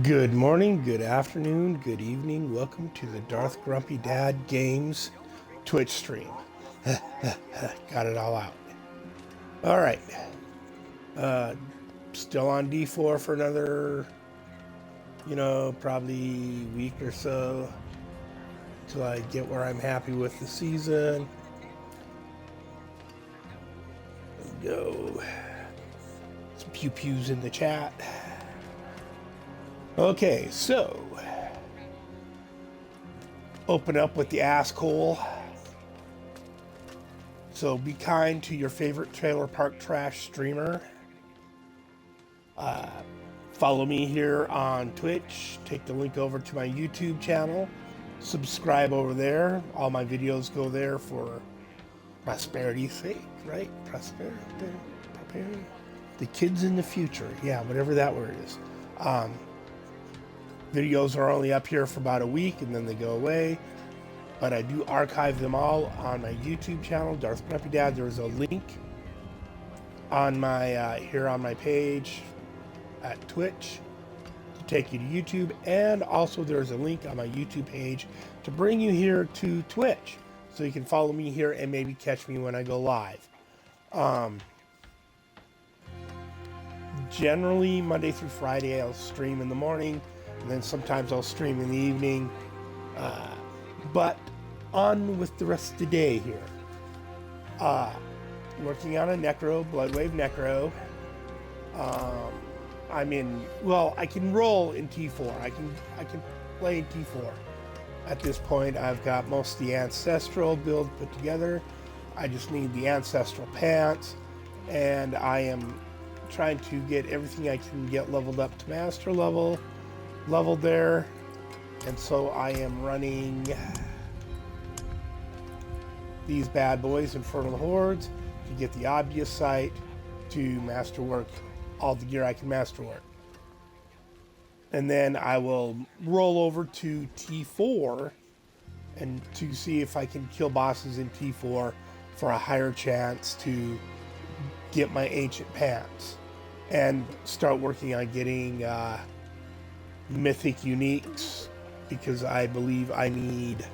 Good morning, good afternoon, good evening. Welcome to the Darth Grumpy Dad Games Twitch stream. Got it all out. All right. Still on D4 for another, probably week or so till I get where I'm happy with the season. Let's go. Some pew-pews in the chat. Okay, so open up with the asshole. So be kind to your favorite trailer park trash streamer. Follow me here on Twitch. Take the link over to my YouTube channel. Subscribe over there. All my videos go there for prosperity's sake, right? Prosperity. The kids in the future. Yeah, whatever that word is. Videos are only up here for about a week and then they go away. But I do archive them all on my YouTube channel, Darth Grumpy Dad. There's a link on my here on my page at Twitch to take you to YouTube, and also there's a link on my YouTube page to bring you here to Twitch, so you can follow me here and maybe catch me when I go live. Generally Monday through Friday I'll stream in the morning, and then sometimes I'll stream in the evening. But on with the rest of the day here. Working on a Necro, Bloodwave Necro. I can roll in T4. I can play in T4. At this point, I've got most of the Ancestral build put together. I just need the Ancestral pants, and I am trying to get everything I can get leveled up to Master level, leveled there. And so I am running these bad boys, Infernal Hordes, to get the obvious sight, to masterwork all the gear I can masterwork. And then I will roll over to T4 and to see if I can kill bosses in T4 for a higher chance to get my ancient pants, and start working on getting mythic uniques, because I believe I need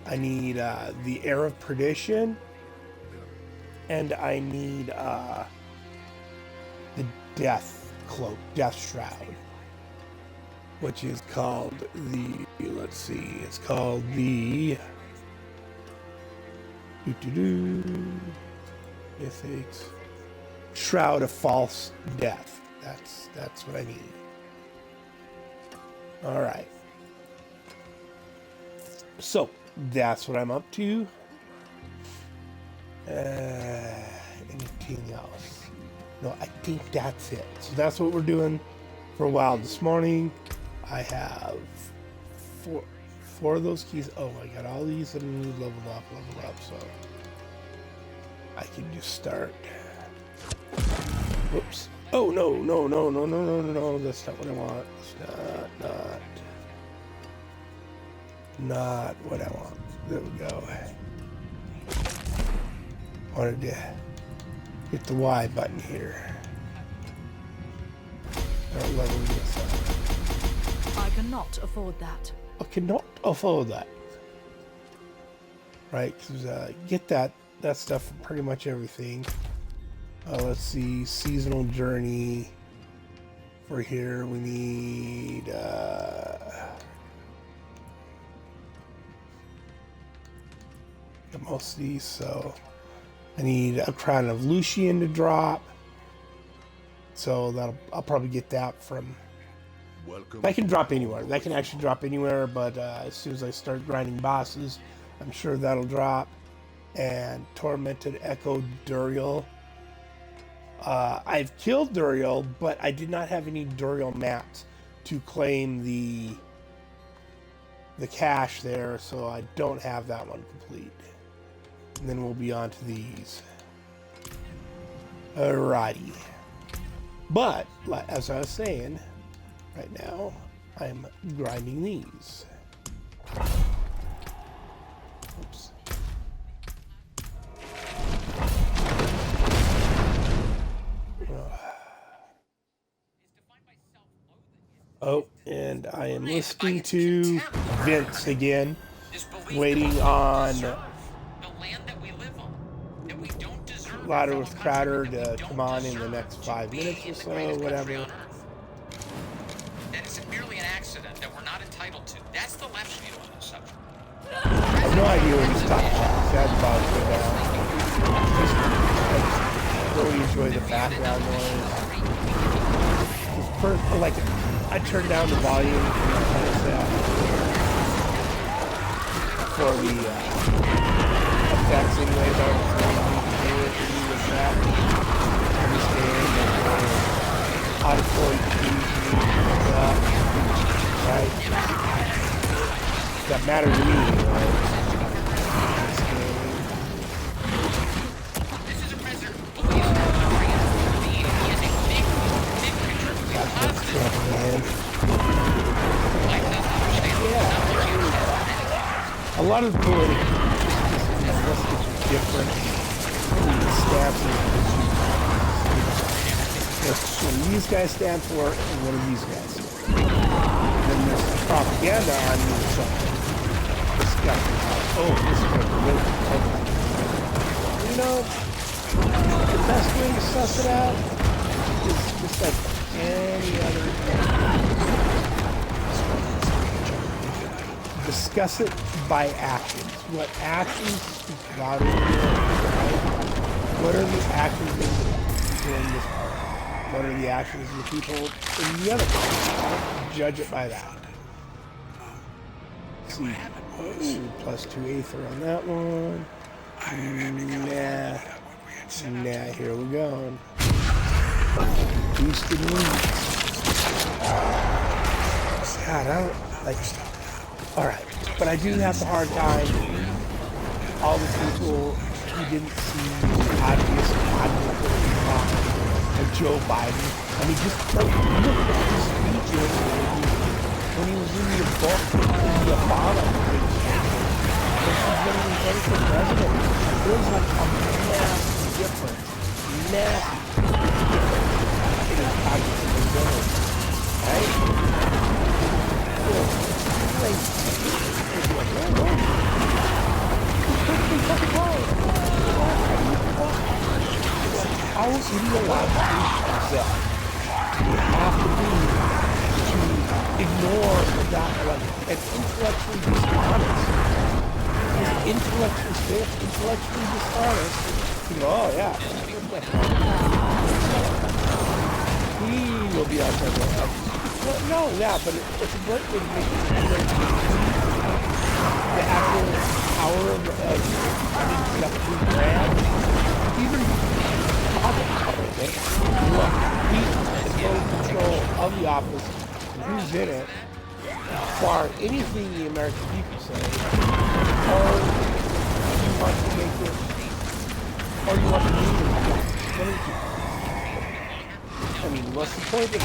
the Air of Perdition, and I need the Death Cloak, Death Shroud, which is called the, it's called the Mythics Shroud of False Death. That's what I need. All right. So that's what I'm up to. Anything else? No, I think that's it. So that's what we're doing for a while this morning. I have four of those keys. Oh, I got all these that I need leveled up, so I can just start. Whoops. Oh, no. That's not what I want. It's not what I want. There we go. Wanted to hit the Y button here. Start leveling this up. I cannot afford that. I cannot afford that. Right, because get that stuff from pretty much everything. Let's see, seasonal journey. For here, we need most of these, so I need a Crown of Lucian to drop. So I'll probably get that from. That can drop anywhere. That can actually drop anywhere, but as soon as I start grinding bosses, I'm sure that'll drop. And Tormented Echo Duriel. I've killed Duriel, but I did not have any Duriel mats to claim the cache there, so I don't have that one complete. And then we'll be on to these. Alrighty. But, as I was saying, right now, I'm grinding these. Oops. Oh, and I am listening to Vince again, waiting on Louder with Crowder to come on in the next 5 minutes or so, whatever. That is merely an accident that we're not entitled to. That's the left's view on the subject. I have no idea what he's talking about. Sad about it. I really enjoy the background noise. Like, I turned down the volume for the effects anyway. That was with that. Understand that auditory diffusion, right? That matters to me, right? This is a president who believes in our country and our being. He is a big contributor. That's what's Trump, man. Life doesn't understand. A lot of the politics is different. The stamps what do these guys stand for, and what do these guys stand for? And then there's propaganda on either side. This guy, oh, this is really okay. You know, the best way to suss it out is just like any other thing. Discuss it by actions. What actions speak louder than words, right? What are the actions of the people in this party? What are the actions of the people in the other party? Judge it by that. Let's see. Oh, plus 2 Aether on that one. Nah, here we go. Boosted leads. God, I don't like. Alright, but I do have the hard time. All the people who didn't see the obvious of Joe Biden. I mean, just like, look at his speeches when he was in the book, in the Obama administration. When he's going to be running for president. There's like a massive difference. Massive difference in his cognitive ability. Right? How is he allowed to do himself? You have to be to ignore that, like, and intellectually dishonest. He's intellectually dishonest. You go, oh yeah. He will be out there. Well, no, yeah, but it's a great thing to make the actual power of the brand. Even look, he's in total control of the office, and who's in it, far anything the American people say, or you want to make it, or you want to leave it. What is it? I mean, what's the point of it?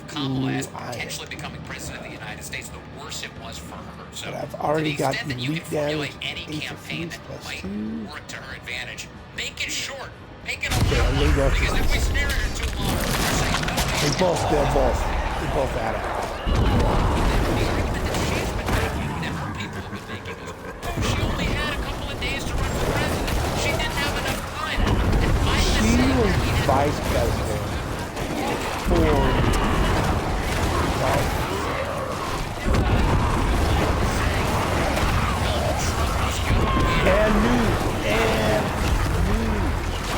Kamala as potentially becoming president of the United States, the worse it was for her. So, but I've already got the that you can formulate any damage campaign that might work to her advantage, make it short, make it a little one, because if we stare at her too long, we're saying no. They're both at it. She only had a couple of days to run for president. She didn't have enough time. And she was vice president for and knew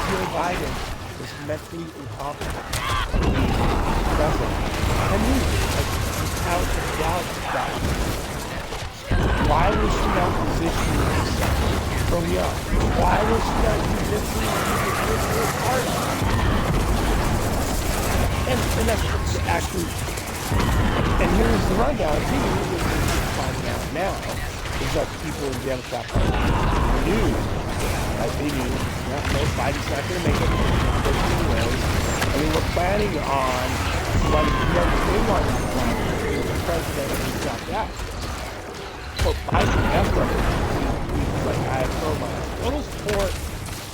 Joe Biden was mentally incompetent. I knew, like, without a doubt about it. Why was she not positioning herself from young? Why was she not convincing her party? And that's actually, and here's the rundown too, which we're finding out now, is that people in the Democrat Party knew, like they knew, no, Biden's not going to make it, and they were planning on running, they wanted to run for the president and dropped out. But Biden never, like, I throw my total support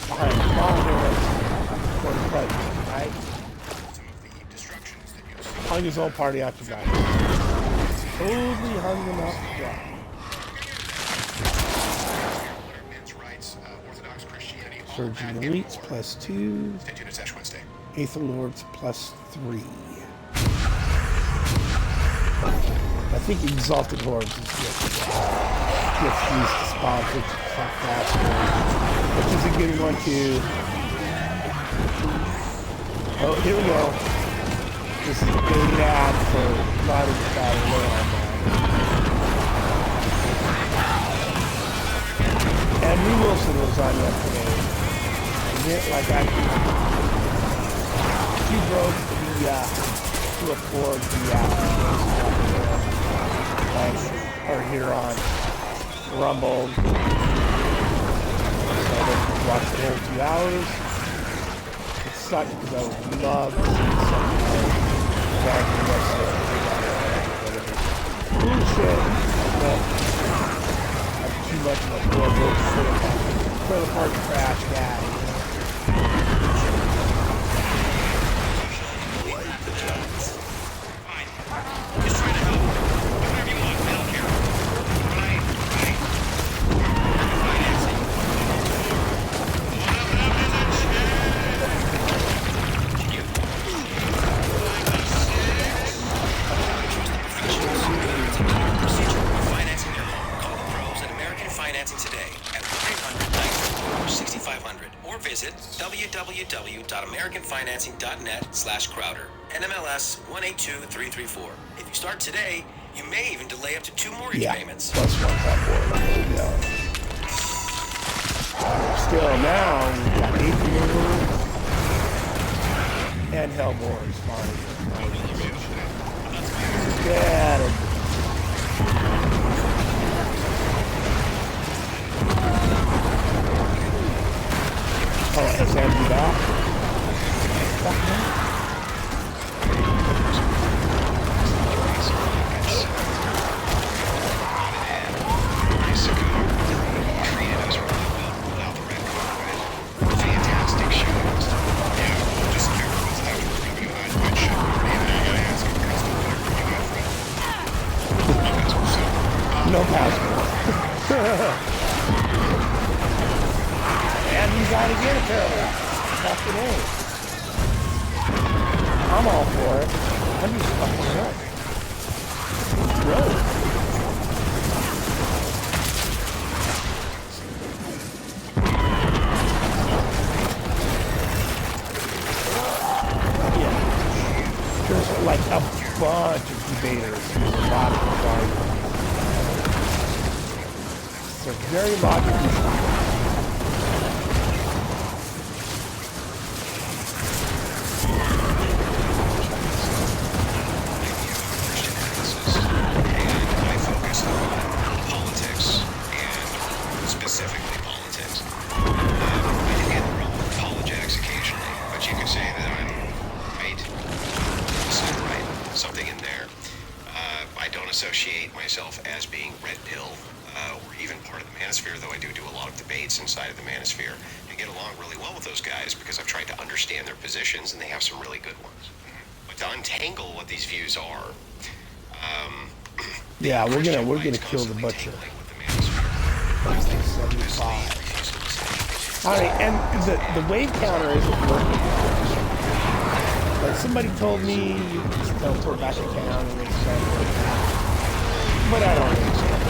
behind Kamala Harris for the president. guy. Hung his own party out to dry. Totally hung them out to dry. Surgeon Elites +2. Aether Lords +3. I think Exalted Hordes is gets used to spawn 50% faster, which is a good one too. Oh, here we go. This is a big ad for Modern Battle Royale. Andrew Wilson was on yesterday. Like she broke to afford the or here on Rumble. So I watched the whole 2 hours. It sucked because I would love to see something back in the bullshit. But I'm too much of a poor trailer park trash guy. www.americanfinancing.net/Crowder. NMLS 182334. If you start today, you may even delay up to 2 mortgage payments. Plus one time more. There we go. Still now, we've got 8 more and Hellboy spawning. Get him. Oh, has Andrew back? No passport. And he's out again, apparently. Fucking A. I'm all for it. I'm just fucking up. Really? Yeah. There's like a bunch of debaters. There's a lot of debaters. They're very logical. Associate myself as being red pill or even part of the manosphere, though I do a lot of debates inside of the manosphere. I get along really well with those guys because I've tried to understand their positions, and they have some really good ones. But to untangle what these views are, yeah, we're gonna kill the butcher. 75. All right, and the wave counter isn't working. Like somebody told me you just teleport back to town and it's but I don't understand.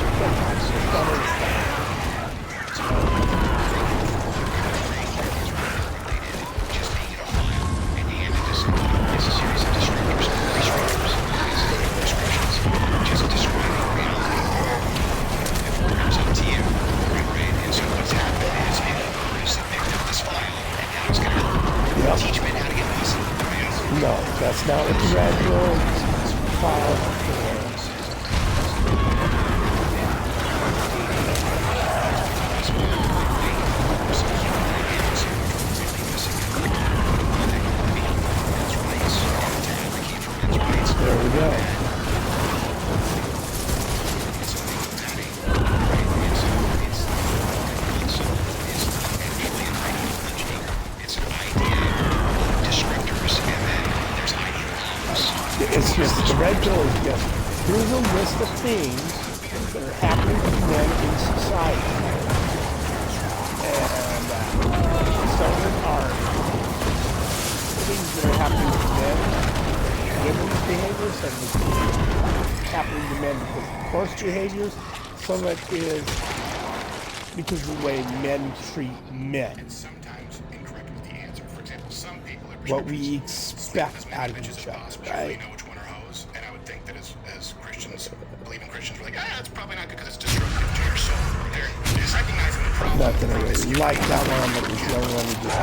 No, that's not what the gradual file for. Yes. Here's a list of things that are happening to men in society. And some of them are things that are happening to men, women's behaviors, some of it's happening to men because of coarse behaviors. Some of it is because of the way men treat men. Sometimes incorrect with the answer. For example, some people are What we expect out of each other, right? know which one are hoes, and I would think that as Christians, believing Christians, we're like, that's probably not good because it's destructive to your soul. They're just recognizing the problem. Not that I really like that one, but it was the only one we just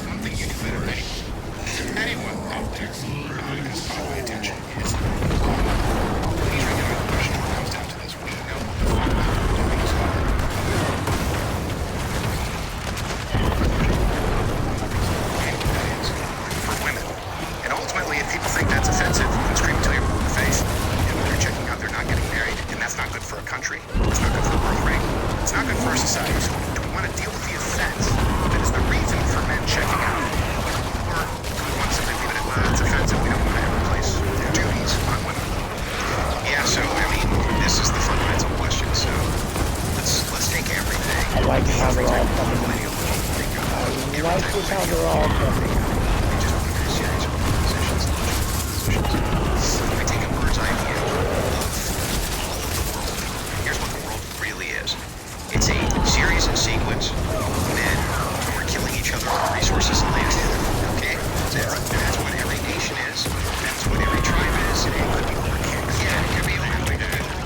One thing you do better than anyone out there has caught my attention is please regulate the question when it comes down to this. We know what the fuck we're doing is hard. For women. And ultimately, if people think that's offensive, then scream until you're blue in the face. And when they're checking out, they're not getting married, and that's not good for a country. It's not good for the birth rate. It's not good for our society. So do we want to deal with the offense that is the reason for men checking out? Or do we want to simply leave it at, it's offensive, we don't want to ever place their duties on women? Yeah, so, I mean, this is the fundamental question. So let's take everything. I like how they're all coming in. I like how they're all coming in. I take a bird's eye view of all of the world. Here's what the world really is. It's a series and sequence of men who are killing each other for resources and land. Okay? That's what every nation is. That's what every tribe is. It could be over kicks. Yeah, it could be over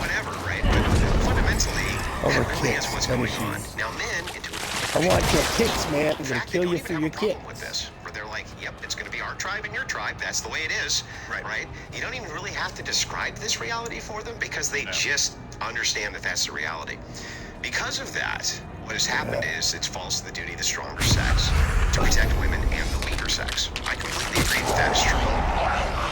whatever, right? But fundamentally, Over that really is kicks, what's going finishing. on. Now, men, into I want your kicks, man. I'm in gonna fact, kill they you don't for even your have a problem kicks. with this, where they're like, yep, it's going to be our tribe and your tribe. That's the way it is. Right? You don't even really have to describe this reality for them because they just understand that that's the reality. Because of that, what has happened is it falls to the duty of the stronger sex to protect women and the weaker sex. I completely agree that that is true.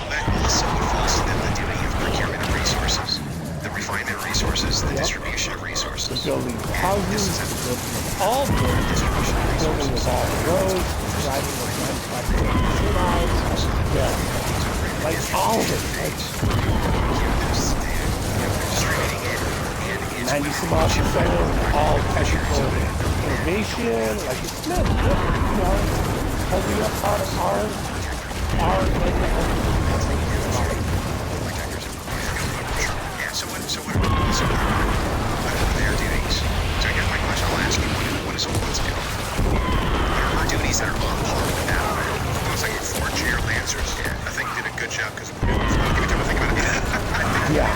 But also it falls to them the duty of procurement of resources, the refinement of resources, the distribution of resources. Building houses, building of all buildings, building of all roads, driving of manufacturing cities, yeah, like all of it, like 90 some odd percent of all technical innovation, like it's not, you know, holding up our Yeah, so what are their duties? So I guess my question I'll ask you, what is a woman's duty? What are her duties that are on par with that? Almost like 4G or Lancers. Yeah, I think you did a good job because I'll give you time to think about it. yeah,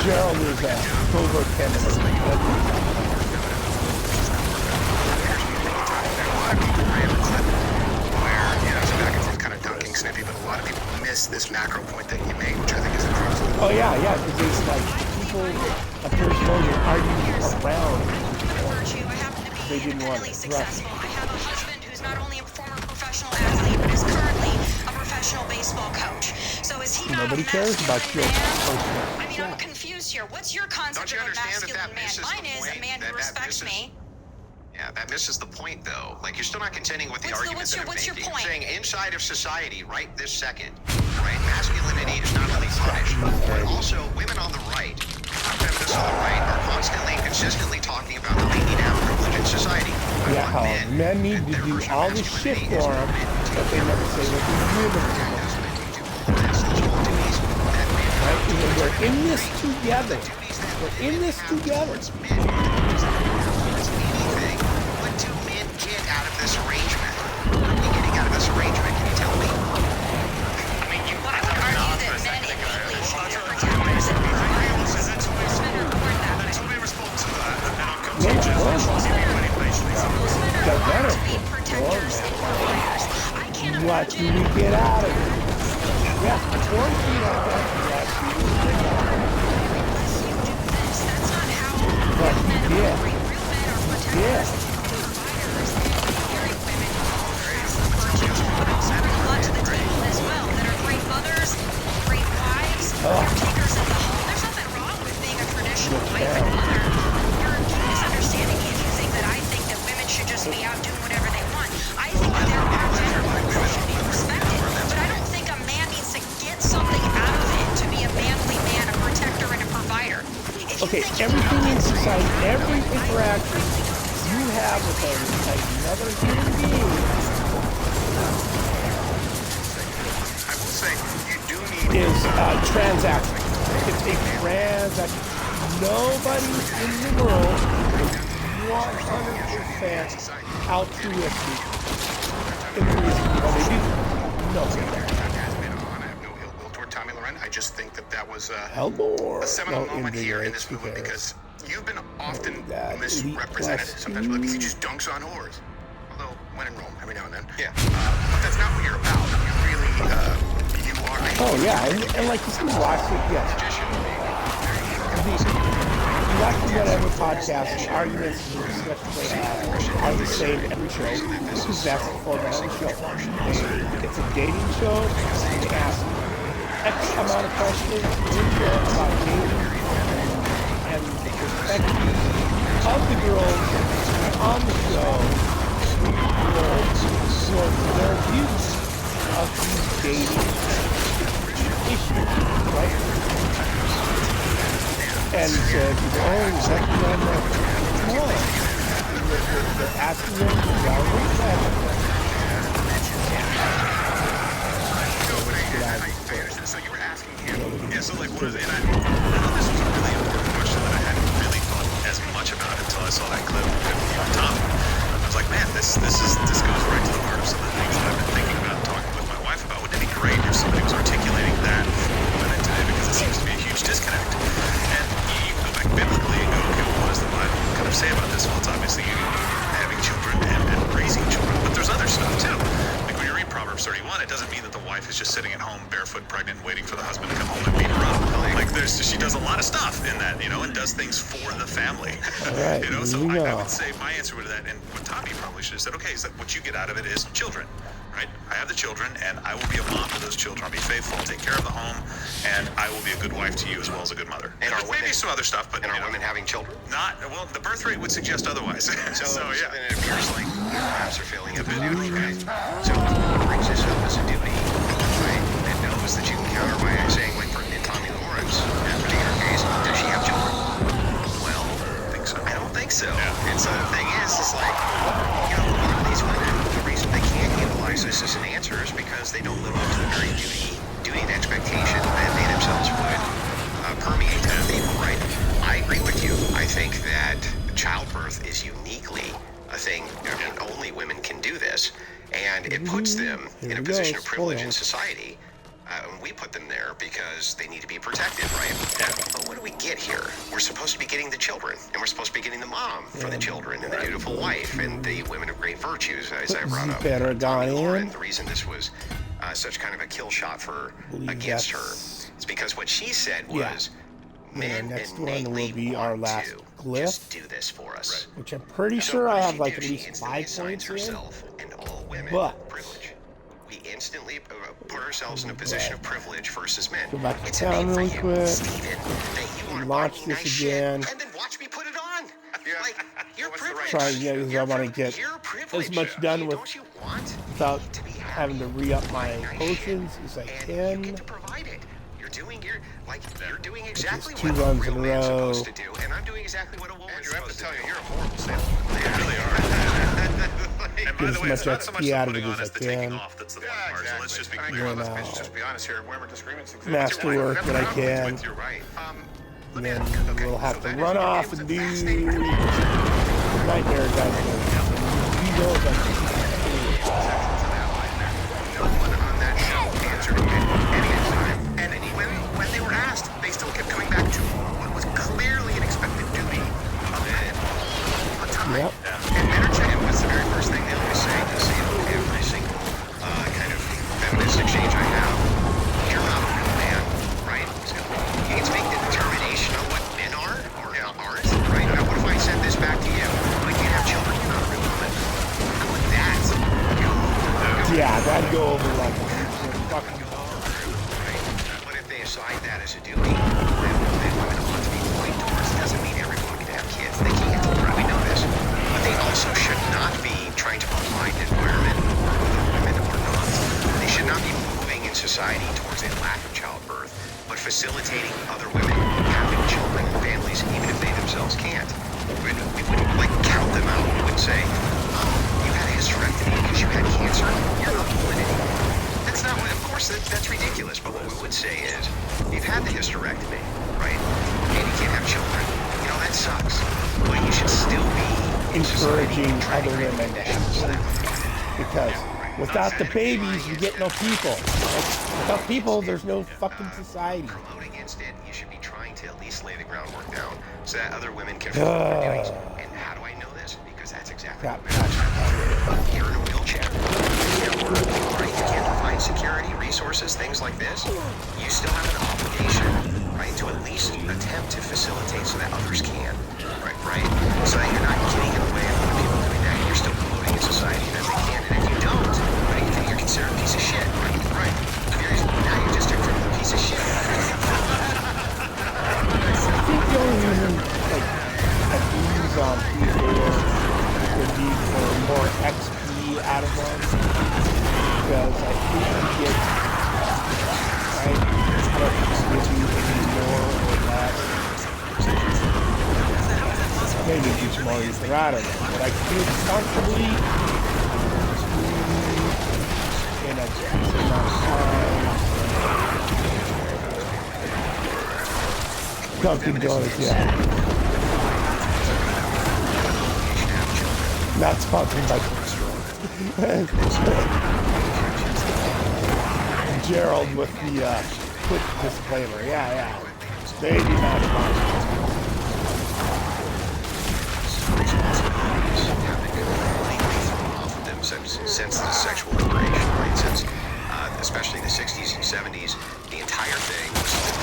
Gerald is a covert feminist. Snippy, but a lot of people miss this macro point that you made, which I think is the crux of it. Oh yeah, because it's like people appear slow to argue around. They didn't want it. Successful. I have a husband who's not only a former professional athlete, but is currently a professional baseball coach. So is he not Nobody a cares about your masculine personal. man? I mean, I'm confused here. What's your concept of a masculine man? Mine is a man who respects me. Yeah, that misses the point, though. Like, you're still not contending with the argument that I'm what's your making. point? You're saying inside of society, right this second, right, masculinity is not only punished, but also women on the right, feminists on the right, are constantly and consistently talking about how they need to have privilege in society. Yeah, how men need to do all this shit for them, but they never say what they do with them. Right? Because we're in this together. We're in this together. What do men get out of this arrangement? What are we getting out of this arrangement? Can you tell me? I mean, I would argue that men innately are protectors and providers. Men are born that way. Men are born Most men are Got born better. to be protectors and providers. I can't What do imagine. we get out of it? Yeah, 4 feet on that. What do we get out of it? Unless you do this, that's not how But real men yeah. operate. Real men are protectors Yeah. and providers. And married women have some virtues, but also bring a lot to the table as well. That are great mothers, great wives, caretakers in the home. There's nothing wrong with being a traditional wife and mother. You're misunderstanding me if you think that I think that women should just be out doing whatever they want. I think that their gender roles should be respected. Okay, everything in society, every interaction you have with another human being I will say, you do need... is transactional. It's a transaction. Nobody in the world is 100% altruistic in the reason why they do. No. I have no ill will toward Tommy Loren. I just think that was a seminal moment here in this movie because you've been often misrepresented. Sometimes we're like, he just dunks on whores. Although, when in Rome, every now and then. Yeah. But that's not what you're about. You really, you are... Oh, yeah. And like, you watch it, yes. You watch whatever podcast, the arguments and discussions they have are the same every show because that's the format of the show. It's a dating show. They ask X amount of questions about dating and the perspective of the girls on the show towards their views of these dating issues, right? And so people, oh, exactly on that. Come on. They're asking them to download that. So you were asking him. Yeah, so like, what is it? And I thought this was a really important question that I hadn't really thought as much about until I saw that clip with you and Tom. I was like, man, this goes right to the heart of some of the things that I've been thinking about and talking with my wife about. Wouldn't it be great if somebody was articulating that for women today? Because it seems to be a huge disconnect. And you can go back biblically and go, okay, well, what does the Bible kind of say about this? Well, it's obviously having children and raising children, but there's other stuff too. Like when you read Proverbs 31, it doesn't mean that the wife is just sitting at home barefoot, pregnant, and waiting for the husband to come home and beat her up. Like she does a lot of stuff in that, and does things for the family. Right, So I would say my answer to that, and what Tommy probably should have said, okay, is that what you get out of it is children. Right? I have the children, and I will be a mom to those children. I'll be faithful, I'll take care of the home, and I will be a good wife to you as well as a good mother. And maybe some other stuff, but... And are women having children? Not, well, the birth rate would suggest otherwise. So yeah. Then it appears like perhaps are feeling a bit right? So brings this up as a duty, right? And knows that you can counter by saying, like, in Tommy Lawrence, in that particular case, does she have children? Well, I don't think so. Yeah. And so the thing is like, a lot of these women, the reason they can't utilize this as an answer is because they don't live up to the very duty and expectation that they themselves would permeate to other people, right? I agree with you. I think that childbirth is uniquely a thing, only women can do this, and it puts them in a position of privilege in society. We put them there because they need to be protected, right? But what do we get here? We're supposed to be getting the children, and we're supposed to be getting the mom for the children, and the beautiful wife, and the women of great virtues, as I brought up. The reason this was such kind of a kill shot against her is because what she said was, men next one will be our last glyph. Just do this for us. Which I'm pretty sure I have like at least 5 points in. And all women privilege. We instantly put ourselves in a position of privilege versus men. Go back to town really quick. Launch this again. And then watch me put it on. Like, you're privileged. Try again because I want to get as much done without having to re-up my potions as I can. You get to provide it. You're doing exactly two what runs a real in a man's row. supposed to do, and I'm doing exactly what a woman's supposed to do. You're a horrible salesman. They really are. And by Get the as way, much it's not so much XP the out of putting it on, as it's I the taking can. off that's the fun part. So let's just be clear. And Let's just be honest here. Wherever disagreements exist, masterwork that I can. You're right. And then we'll have to run off and do nightmare guys. You know that. No one on that show answered at any time. And when they were asked, they still kept coming back to what was clearly an expected duty of men all the time. Yep. And men was the very first thing they always say to every single kind of feminist exchange I have. You're not a real man, right? So you can make the determination on what men are or aren't, right? Now, what if I send this back to you? We can't have children. You're not a real woman. How would that go? Yeah, that'd go over like fucking. But if they assign that as a duty, then women ought to be pointing towards. It doesn't mean everyone can have kids. They can't. Right? We know this. But they also should not be trying to provide an environment whether women or not. They should not be moving in society towards a lack of childbirth, but facilitating other women having children and families, even if they themselves can't. We wouldn't like count them out. We wouldn't say, oh, you had a hysterectomy because you had cancer. You're not pulling anymore. That's not what, of course, that's ridiculous. But what we would say is, you've had the hysterectomy, right? And you can't have children. You know, that sucks. But you should still be encouraging other women to have children. Because without the babies, you get no people. Without people, there's no fucking society. Promote against it. You should be trying to at least lay the groundwork down so that other women can follow their doings. And how do I know this? Because that's exactly what matters. You're in a wheelchair. You can't work, right? You can't provide security, resources, things like this. You still have an obligation, right, to at least attempt to facilitate so that others can, right? So that you're not getting in the way of other people doing that. You're still promoting in society that they can. And if you don't, right, then you're considered a piece of shit, right? Now you're just a criminal piece of shit. I think the only reason, like, abuse on people would be for more XP out of them. Because I think you get, right, I don't give you any more or less. Maybe do some more either, I don't know. But I feel comfortably in a decent amount of time. Dunkin' Donuts, yeah. Not sponsored by Gerald with the quick disclaimer. Yeah. They do not sponsor. Since the sexual liberation, right? Since especially the 60s and 70s, the entire thing was from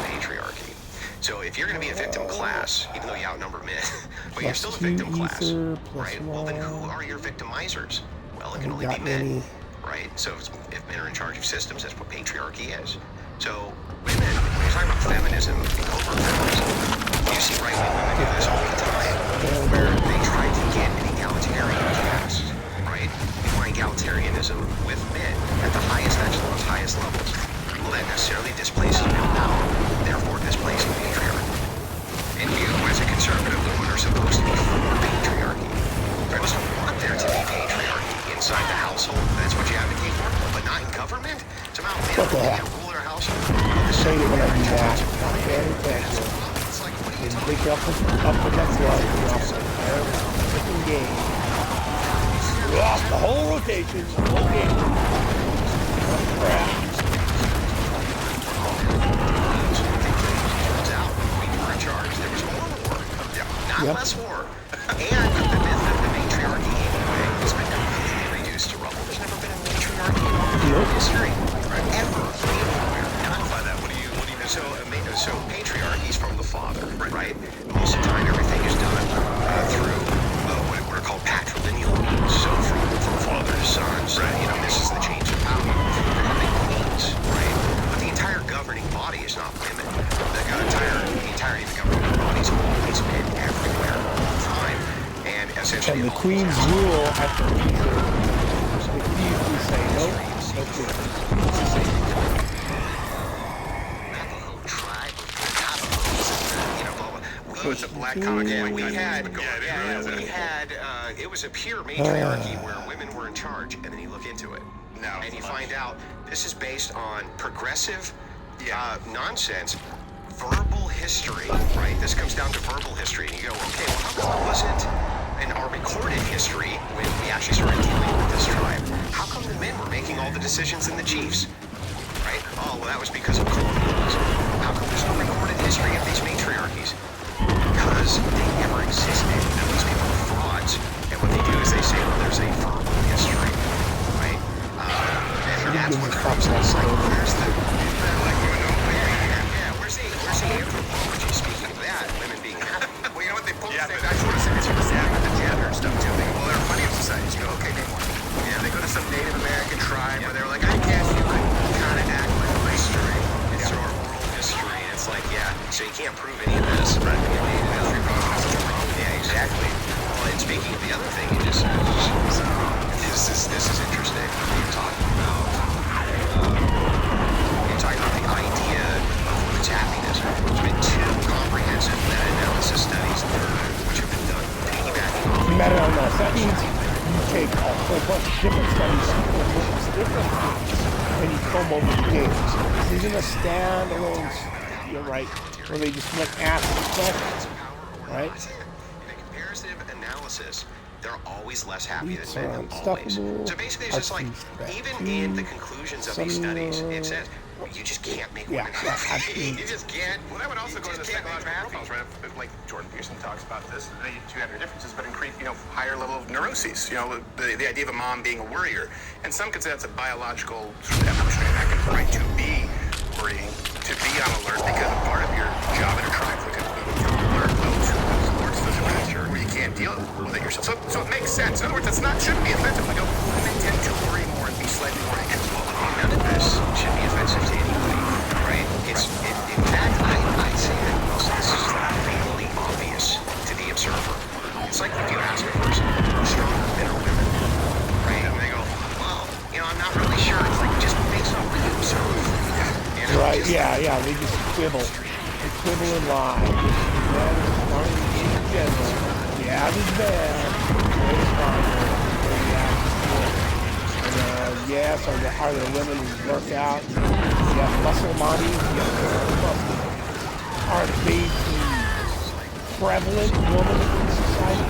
patriarchy. So if you're going to be a victim class, even though you outnumber men, but you're still a victim class, right? Well, then who are your victimizers? Well, it can only be men, right? So if men are in charge of systems, that's what patriarchy is. So women, when you're talking about feminism, covert feminism, you see right-wing women do this all the time, where they try to get an egalitarian class, right? Define egalitarianism with men at the highest echelons, highest levels. Well, that necessarily displaces male power, therefore displacing patriarchy. And you, as a conservative woman, are supposed to be for patriarchy. You're supposed to want there to be patriarchy inside the household. That's what you advocate for, but not in government. Somehow men can't rule their household. Say it when I do that. Very thankful. And pick up the next one. Freaking game. We lost the whole rotation. The whole game. Crap. There was more war, not less war. And the myth of the matriarchy anyway has been completely reduced to rubble. There's never been a matriarchy in all of human history, ever, anywhere. Quantify that. What do you mean? So patriarchy is from the father, right? Most of the time, everything is done through what are called patrilineal means. So from father to sons, right? You know, this is the change of power. They're having queens, right? But the entire governing body is not women. The entirety of the governing body is always men everywhere, all the time, and essentially. And the queen's rule at the leader. If you say no, Navajo tribe, you know, blah, blah. It's a black comic. Yeah, we had. It was a pure matriarchy where women were in charge, and then you look into it. No, and you find out this is based on progressive nonsense. Verbal history, right? This comes down to verbal history. And you go, okay, well, how come it wasn't in our recorded history when we actually started dealing with this tribe? How come the men were making all the decisions and the chiefs, right? Oh, well, that was because of colonialism. How come there's no recorded history of these matriarchies? Because they never existed. And these people are frauds. And what they do is they say, well, there's a verbal history, right? And that's what comes like, where's the anthropology, speaking of that, women being happy. Well, you know what, they both say, I sort of say it's with the gender and stuff too. Well, there are plenty of societies, you go, okay, name one. Yeah, they go to some Native American tribe where they're like, I guess you could kind of act like a history. It's our oral history. It's like, so you can't prove any of this. Right. Yeah, exactly. Well, and speaking of the other thing you just said, this is interesting. You're talking about the idea of what's happiness. There's been two plus different studies looks different when you comb over the games. This isn't a standalone, you're right, where they just went after the questions, right? In a comparative analysis, they're always less happy Beats than are men, always. unstoppable. So basically, it's just like, even in the conclusions of these studies, it says, well, you just can't make women happy. You just can't. Well, that would also go to the psychological profiles, right? Like Jordan Peterson talks about this. You have your differences, but increase, higher level of neuroses. The idea of a mom being a worrier, and some consider that's a biological sort of evolutionary mechanism, right? To be worrying, to be on alert, because a part of your job in a tribe would include to alert those alerts to the culture where you can't deal with it yourself. So it makes sense. In other words, shouldn't be offensive. We go, women tend to worry more and be slightly more anxious. None of this should be offensive to anybody, right? In fact, I say that most of this is blatantly obvious to the observer. It's like if you ask a person, who's stronger, men or women, right? And they go, well, I'm not really sure. It's like, just based on what you observe. Right, yeah, they just quibble. They quibble and lie. Men are stronger in general. The average man is way stronger than the average woman. Yes, are there women who work out? Yes, muscle mommies. Yes, there are muscle. Are they the prevalent woman in society?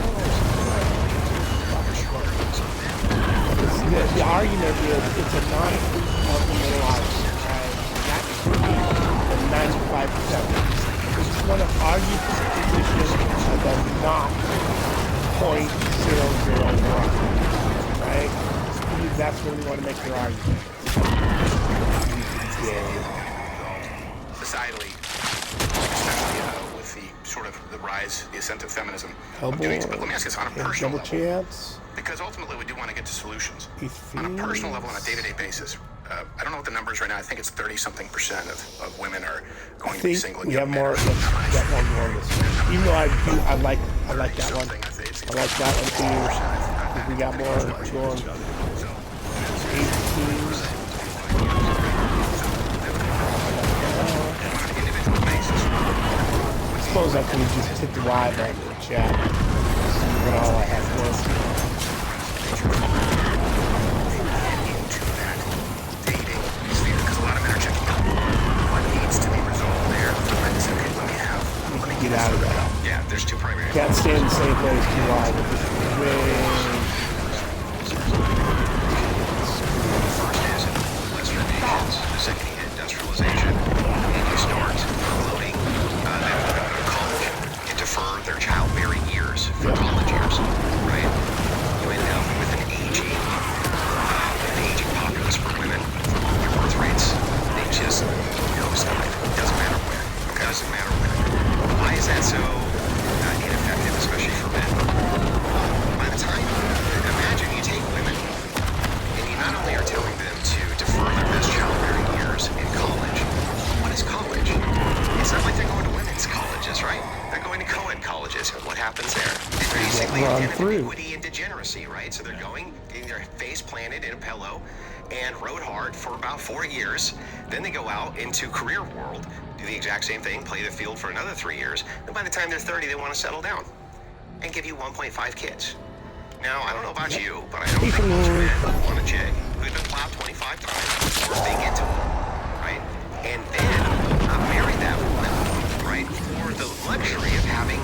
The argument is it's a non-fruit of the middle argument. That should be the 95%. We just want to argue for the position of the not 0.001. Right? That's where we want to make your argument. Societally, especially with the sort of the rise, the ascent of feminism. But let me ask you this on a personal level. Chance. Because ultimately we do want to get to solutions. On a personal level, on a day-to-day basis. I don't know what the number is right now. I think it's 30-something% of women are going to be single. We have more. Got one more on this. Even though I like that one. I like that one too. I think we got more going. 18. I suppose I can just hit the Y button in the chat. See what all I have was. Get out of that. Yeah, there's two primary. Can't stay in the same place too long. The first is Western nations. The second is industrialization. And you start promoting them to go to college and defer their childbearing years for college years, right? You end up with an aging populace for women. Your birth rates, they just nosedive. Doesn't matter where. Okay. Doesn't matter where. Why is that so ineffective, especially for men? By the time, imagine you take women, and you not only are telling them to defer their best childbearing years in college. What is college? It's not like they're going to women's colleges, right? They're going to co-ed colleges. And what happens there? It's basically iniquity and degeneracy, right? So they're going, getting their face planted in a pillow, and rode hard for about 4 years. Then they go out into career world, do the exact same thing, play the field for another 3 years. And by the time they're 30, they want to settle down and give you 1.5 kids. Now, I don't know about you, but I don't think most men want a chick who's been plowed 25 times before they get to one, right? And then marry that woman, right, for the luxury of having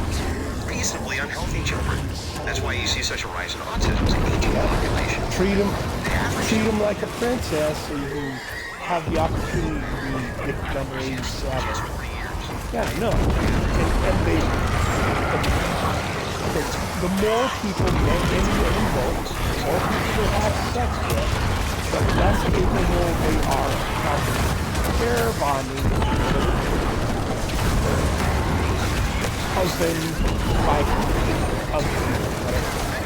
reasonably unhealthy children. That's why you see such a rise in autism, it's an aging population. Treat them like a princess, so you can have the opportunity to be gift number 87. Yeah, no. And the more people men and women, the more people they have sex with, the less capable they are of pair bonding husband, wife,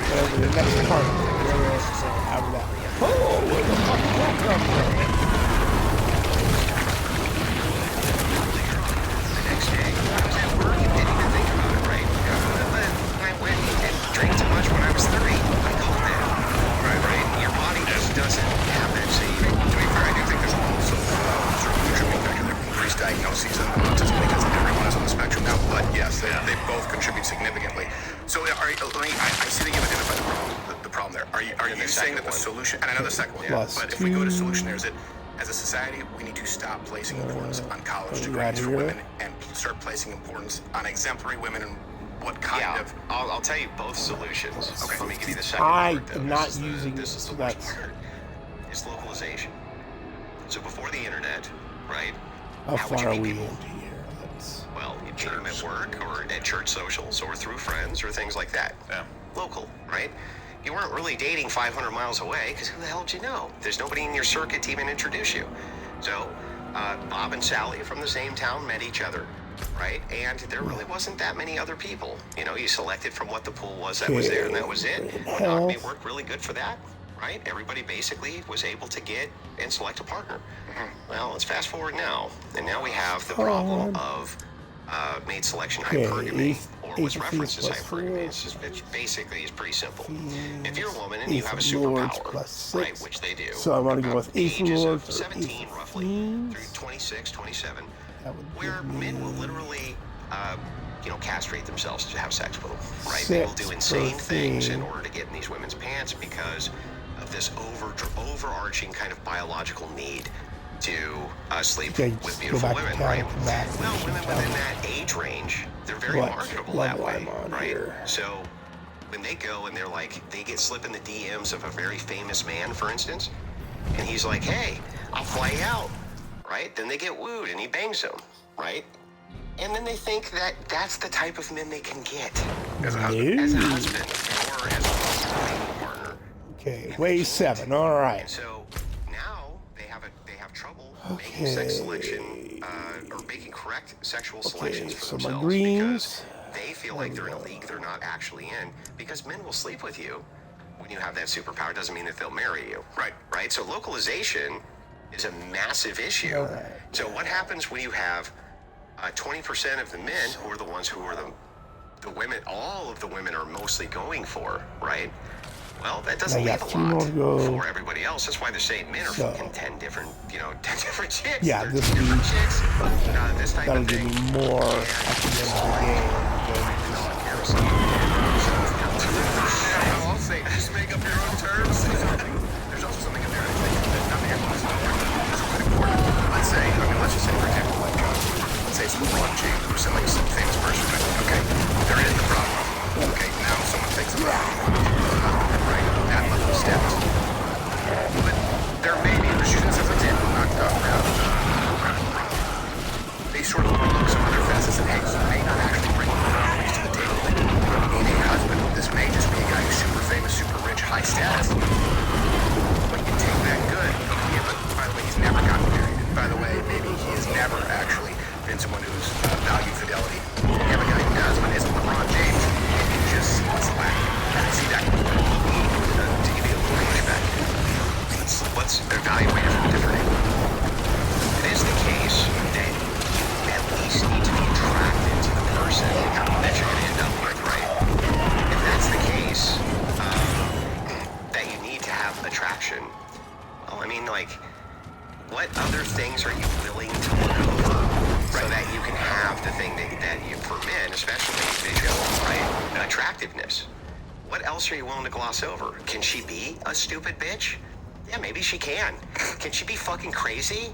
whatever the next part, whatever else out of that. Oh, where the fuck did that come from? The next day, I was at work and didn't even think about it, right? I went and drank too much when I was 30. I called that. Right? Your body just doesn't have that same. To be fair, I do think there's also sort of contributing factor there. Increased diagnoses of autism because everyone is on the spectrum now. But yes, they both contribute significantly. So I see that you've identified the problem there. Are you And the saying that the second one. solution, and I know the second one, Plus but if we go to 2. solution, there's it. As a society, we need to stop placing importance on college what we degrees got for here? women and start placing importance on exemplary women and what kind Yeah, of. I'll tell you both solutions. Okay. Let me give you the second I part, though. am not This is using this is so the worst that's part. It's localization. So before the internet, right? how how would far you are meet we people? into here? Let's Well, you meet them at work or at church socials or through friends or things like that. Yeah. Local, right? You weren't really dating 500 miles away because who the hell did you know? There's nobody in your circuit to even introduce you. So, Bob and Sally from the same town met each other, right? And there really wasn't that many other people. You know, you selected from what the pool was that was there, and that was it. Monogamy Health. worked really good for that, right? Everybody basically was able to get and select a partner. Well, let's fast forward now, and now we have the problem of mate selection hypergamy, or what's referenced as hypergamy. It's basically is pretty simple. If you're a woman and you have a superpower, right, which they do, So I want to go about with Ace ages Lord of for 17 Ace roughly Queens. through 26, 27, That would where give me men will literally, castrate themselves to have sex with them, right? They will do 6 insane per things in thing. order to get in these women's pants because of this overarching kind of biological need to sleep Okay, with just go beautiful back to women, town, right? come back, Well, and women tell within me that age range, they're very what marketable that level way, I'm on right? here. So when they go and they're like, they get slip in the DMs of a very famous man, for instance, and he's like, hey, I'll fly you out, right? Then they get wooed and he bangs them, right? And then they think that that's the type of men they can get As a husband. as a No. husband or as a partner. Okay, wave 7. All And right. so now they have trouble making sex selection or making correct sexual selections for so my themselves greens. because they feel like they're in a league they're not actually in because men will sleep with you when you have that superpower. Doesn't mean that they'll marry you. Right. So localization is a massive issue. Right. So what happens when you have 20% of the men who are the ones who are the women, all of the women are mostly going for, right? Well, that doesn't I leave got a 2 lot more to go. for everybody else. That's why they're saying men are So- fucking 10 different, 10 different chicks. Yeah, 13 this different means chicks. This type That'll of give thing. me more at the end of the game. I'll say, just make up your own terms. There's also something in there I think that not everyone wants to know is quite important. Let's just say, for example, like, let's say it's LeBron James or some famous person, right? Okay, there is the problem. Okay, now someone thinks about right? That level of status. But there may be, just as an example, not they sort of overlook some other facets that, hey, he may not actually bring qualities to the table. Being a husband, this may just be a guy who's super famous, super rich, high status. But you take that good. Yeah, but by the way, he's never gotten married. And by the way, maybe he has never actually been someone who's valued fidelity. You have a guy who does, but isn't LeBron James. You just see what's lacking. And I see that. To give you a little pushback, let's evaluate it from a different angle. It is the case that you at least need to be attracted to the person that you're going to end up with, right? If that's the case, that you need to have attraction, well, I mean, like, what other things are you willing to look over so that you can have the thing that you, for men, especially visual, right? Attractiveness. What else are you willing to gloss over? Can she be a stupid bitch? Yeah, maybe she can. Can she be fucking crazy?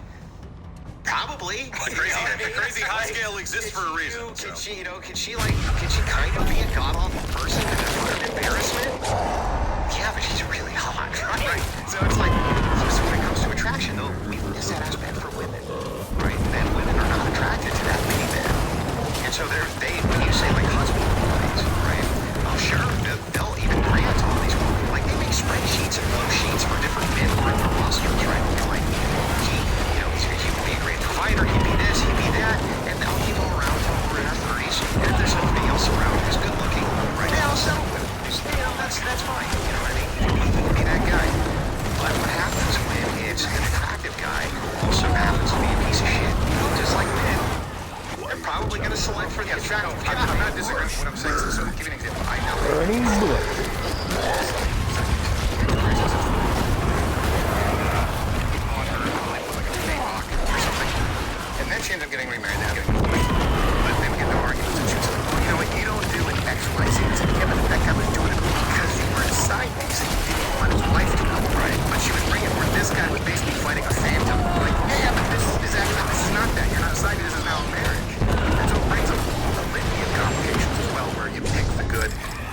Probably. The crazy high scale exists for a reason. Can she kind of be a god-awful person and an embarrassment? Yeah, but she's really hot, right? So it's like, so when it comes to attraction, though, we miss that aspect for women, right? And women are not attracted to that many men. And so when you say, like, husband qualities, right? Oh, sure, they'll even grant all these qualities. Like, they make spreadsheets and flow sheets for different men who are in their rosters, right? They're like, he would be a great provider, he'd be this, he'd be that, and I'll keep him around until we're in our 30s. And if there's somebody else around who's good looking, right now, I'll settle with him. That's fine. You know what I mean? He can be that guy. But what happens when it's an attractive guy who also happens to be a piece of shit? Just like men. They're probably going to select for the attractive guy. I'm not disagreeing with what I'm saying. So to give you an example, I know Burning blue. and then she ended up getting remarried and getting divorced. But they would get into arguments and she was like, well, you know what, you don't do an X, Y, Z. I said, yeah, but that guy was doing it because you were a side piece. guy was basically fighting a phantom. Like, yeah, but this is not that. You're not deciding this is now a marriage. And so it brings a litany of complications as well, where you pick the good,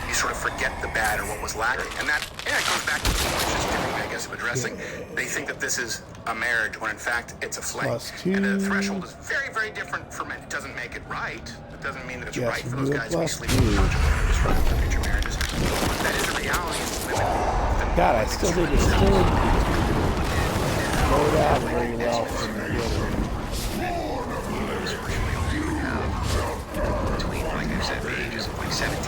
you sort of forget the bad or what was lacking. And that, goes back to the malicious typically, I guess, of addressing. They think that this is a marriage when in fact it's a fling. And the threshold is very, very different for men. It doesn't make it right. It doesn't mean that it's right for those guys to be sleeping with a bunch of women disrupting their future marriages. But that is a reality. Women. God, I still didn't know that very well from the beginning. Between, like I said, the ages of like 17 to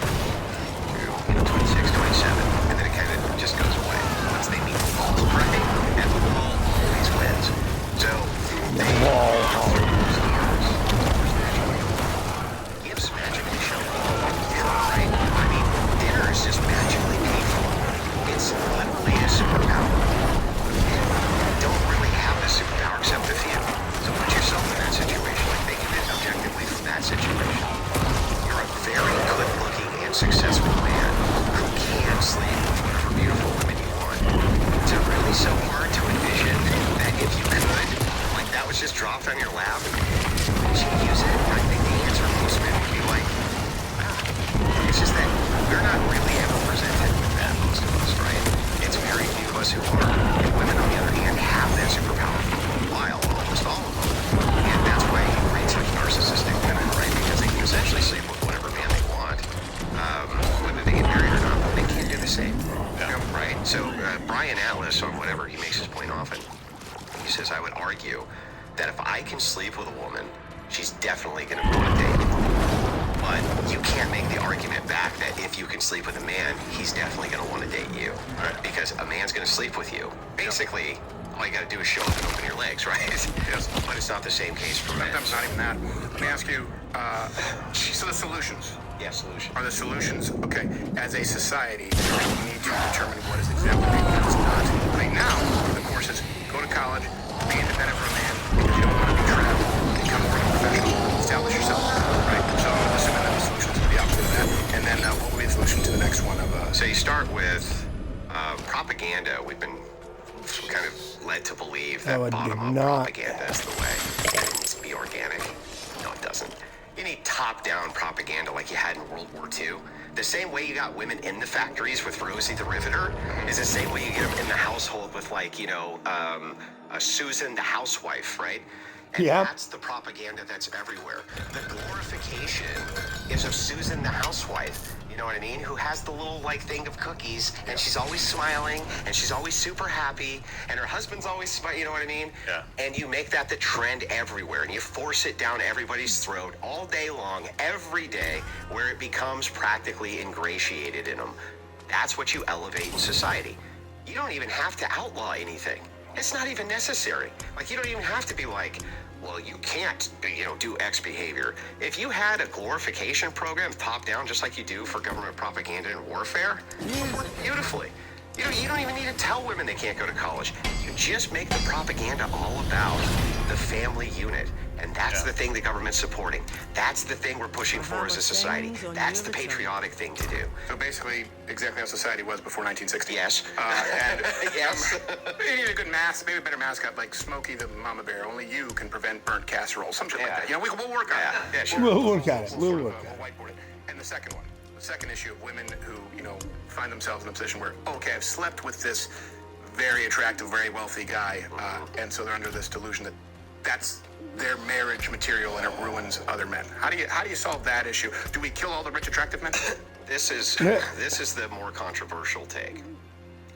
26, 27, and then it kind of just goes away once they meet the wall, right? And the wall always wins. So The wall. gives imagination, right? I mean, dinner is just magically paid for. It's literally a superpower. You don't really have this superpower except if you. So put yourself in that situation, like think of it objectively from that situation. You're a very good-looking and successful man who can sleep with whatever beautiful women you want. Is it really so hard to envision that if you could, like that was just dropped on your lap, would you use it? I think the answer most men would be like, it's just that we're not really ever presented with that, most of us, right? It's very few of us who are. And women, on the other hand, have that superpower for a while, almost all of them. And that's why you breed such narcissistic women, right? Because they can essentially sleep with whatever man they want, whether they get married or not, but they can't do the same. Yeah. Right? So Brian Atlas, or whatever, he makes his point often. He says, I would argue that if I can sleep with a woman, she's definitely going to go on a date. But you can't make the argument back that if you can sleep with a man, he's definitely going to want to date you. Right. Because a man's going to sleep with you. Basically, all you got to do is show up and open your legs, right? Yes. But it's not the same case for men. Sometimes not even that. Let me ask you, so the solutions. Yeah, solution. Are the solutions, okay, as a society, we need to determine what is exempt and what is not. Right now, the course is go to college, be independent for a man, because you don't want to be trapped, become more professional, establish yourself, right? So I'm assuming that the solutions are the opposite of that. And then what would be the solution to the next one of So you start with propaganda. We've been kind of led to believe that bottom-up propaganda is the way. It needs to be organic. No, it doesn't. You need top-down propaganda like you had in World War II. The same way you got women in the factories with Rosie the Riveter is the same way you get them in the household with, like, Susan the housewife, right? And that's the propaganda that's everywhere. The glorification is of Susan the housewife, you know what I mean? Who has the little, thing of cookies, and she's always smiling, and she's always super happy, and her husband's always smiling, you know what I mean? Yeah. And you make that the trend everywhere, and you force it down everybody's throat all day long, every day, where it becomes practically ingratiated in them. That's what you elevate in society. You don't even have to outlaw anything. It's not even necessary. You don't even have to be like, well, you can't, do X behavior. If you had a glorification program top down, just like you do for government propaganda and warfare, it would work beautifully. You don't even need to tell women they can't go to college. You just make the propaganda all about the family unit. And that's the thing the government's supporting. That's the thing we're pushing for as a society. That's the patriotic thing to do. So basically, exactly how society was before 1960. Yes. And yes. You need a good maybe a better mascot like Smokey the Mama Bear. Only you can prevent burnt casserole, something like that. We'll work on it. Yeah, sure. We'll work on it. We'll whiteboard it. And the second one, the second issue of women who, find themselves in a position where, okay, I've slept with this very attractive, very wealthy guy, and so they're under this delusion that that's their marriage material and it ruins other men. How do you solve that issue? Do we kill all the rich, attractive men? This is the more controversial take.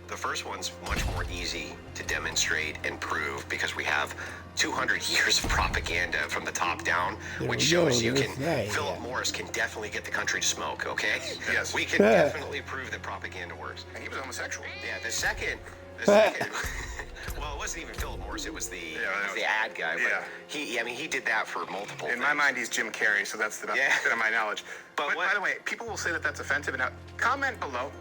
The first one's much more easy to demonstrate and prove because we have 200 years of propaganda from the top down, which shows you can. Philip Morris can definitely get the country to smoke. Okay. Yes. We can definitely prove that propaganda works. And he was homosexual. Yeah. The second. Well, it wasn't even Philip Morris. It was the ad guy. But he did that for multiple. In my mind, he's Jim Carrey, so that's the best of my knowledge. But by the way, people will say that that's offensive. Now, comment below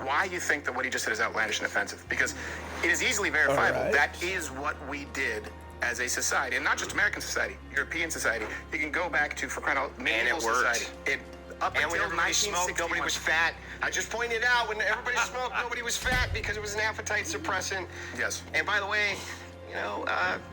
why you think that what he just said is outlandish and offensive, because it is easily verifiable. Right. That is what we did as a society, and not just American society, European society. You can go back to, for crying out loud, medieval society. Up And when until everybody smoked, nobody 1961. was fat. I just pointed out when everybody smoked, nobody was fat because it was an appetite suppressant. Yes. And by the way, you know,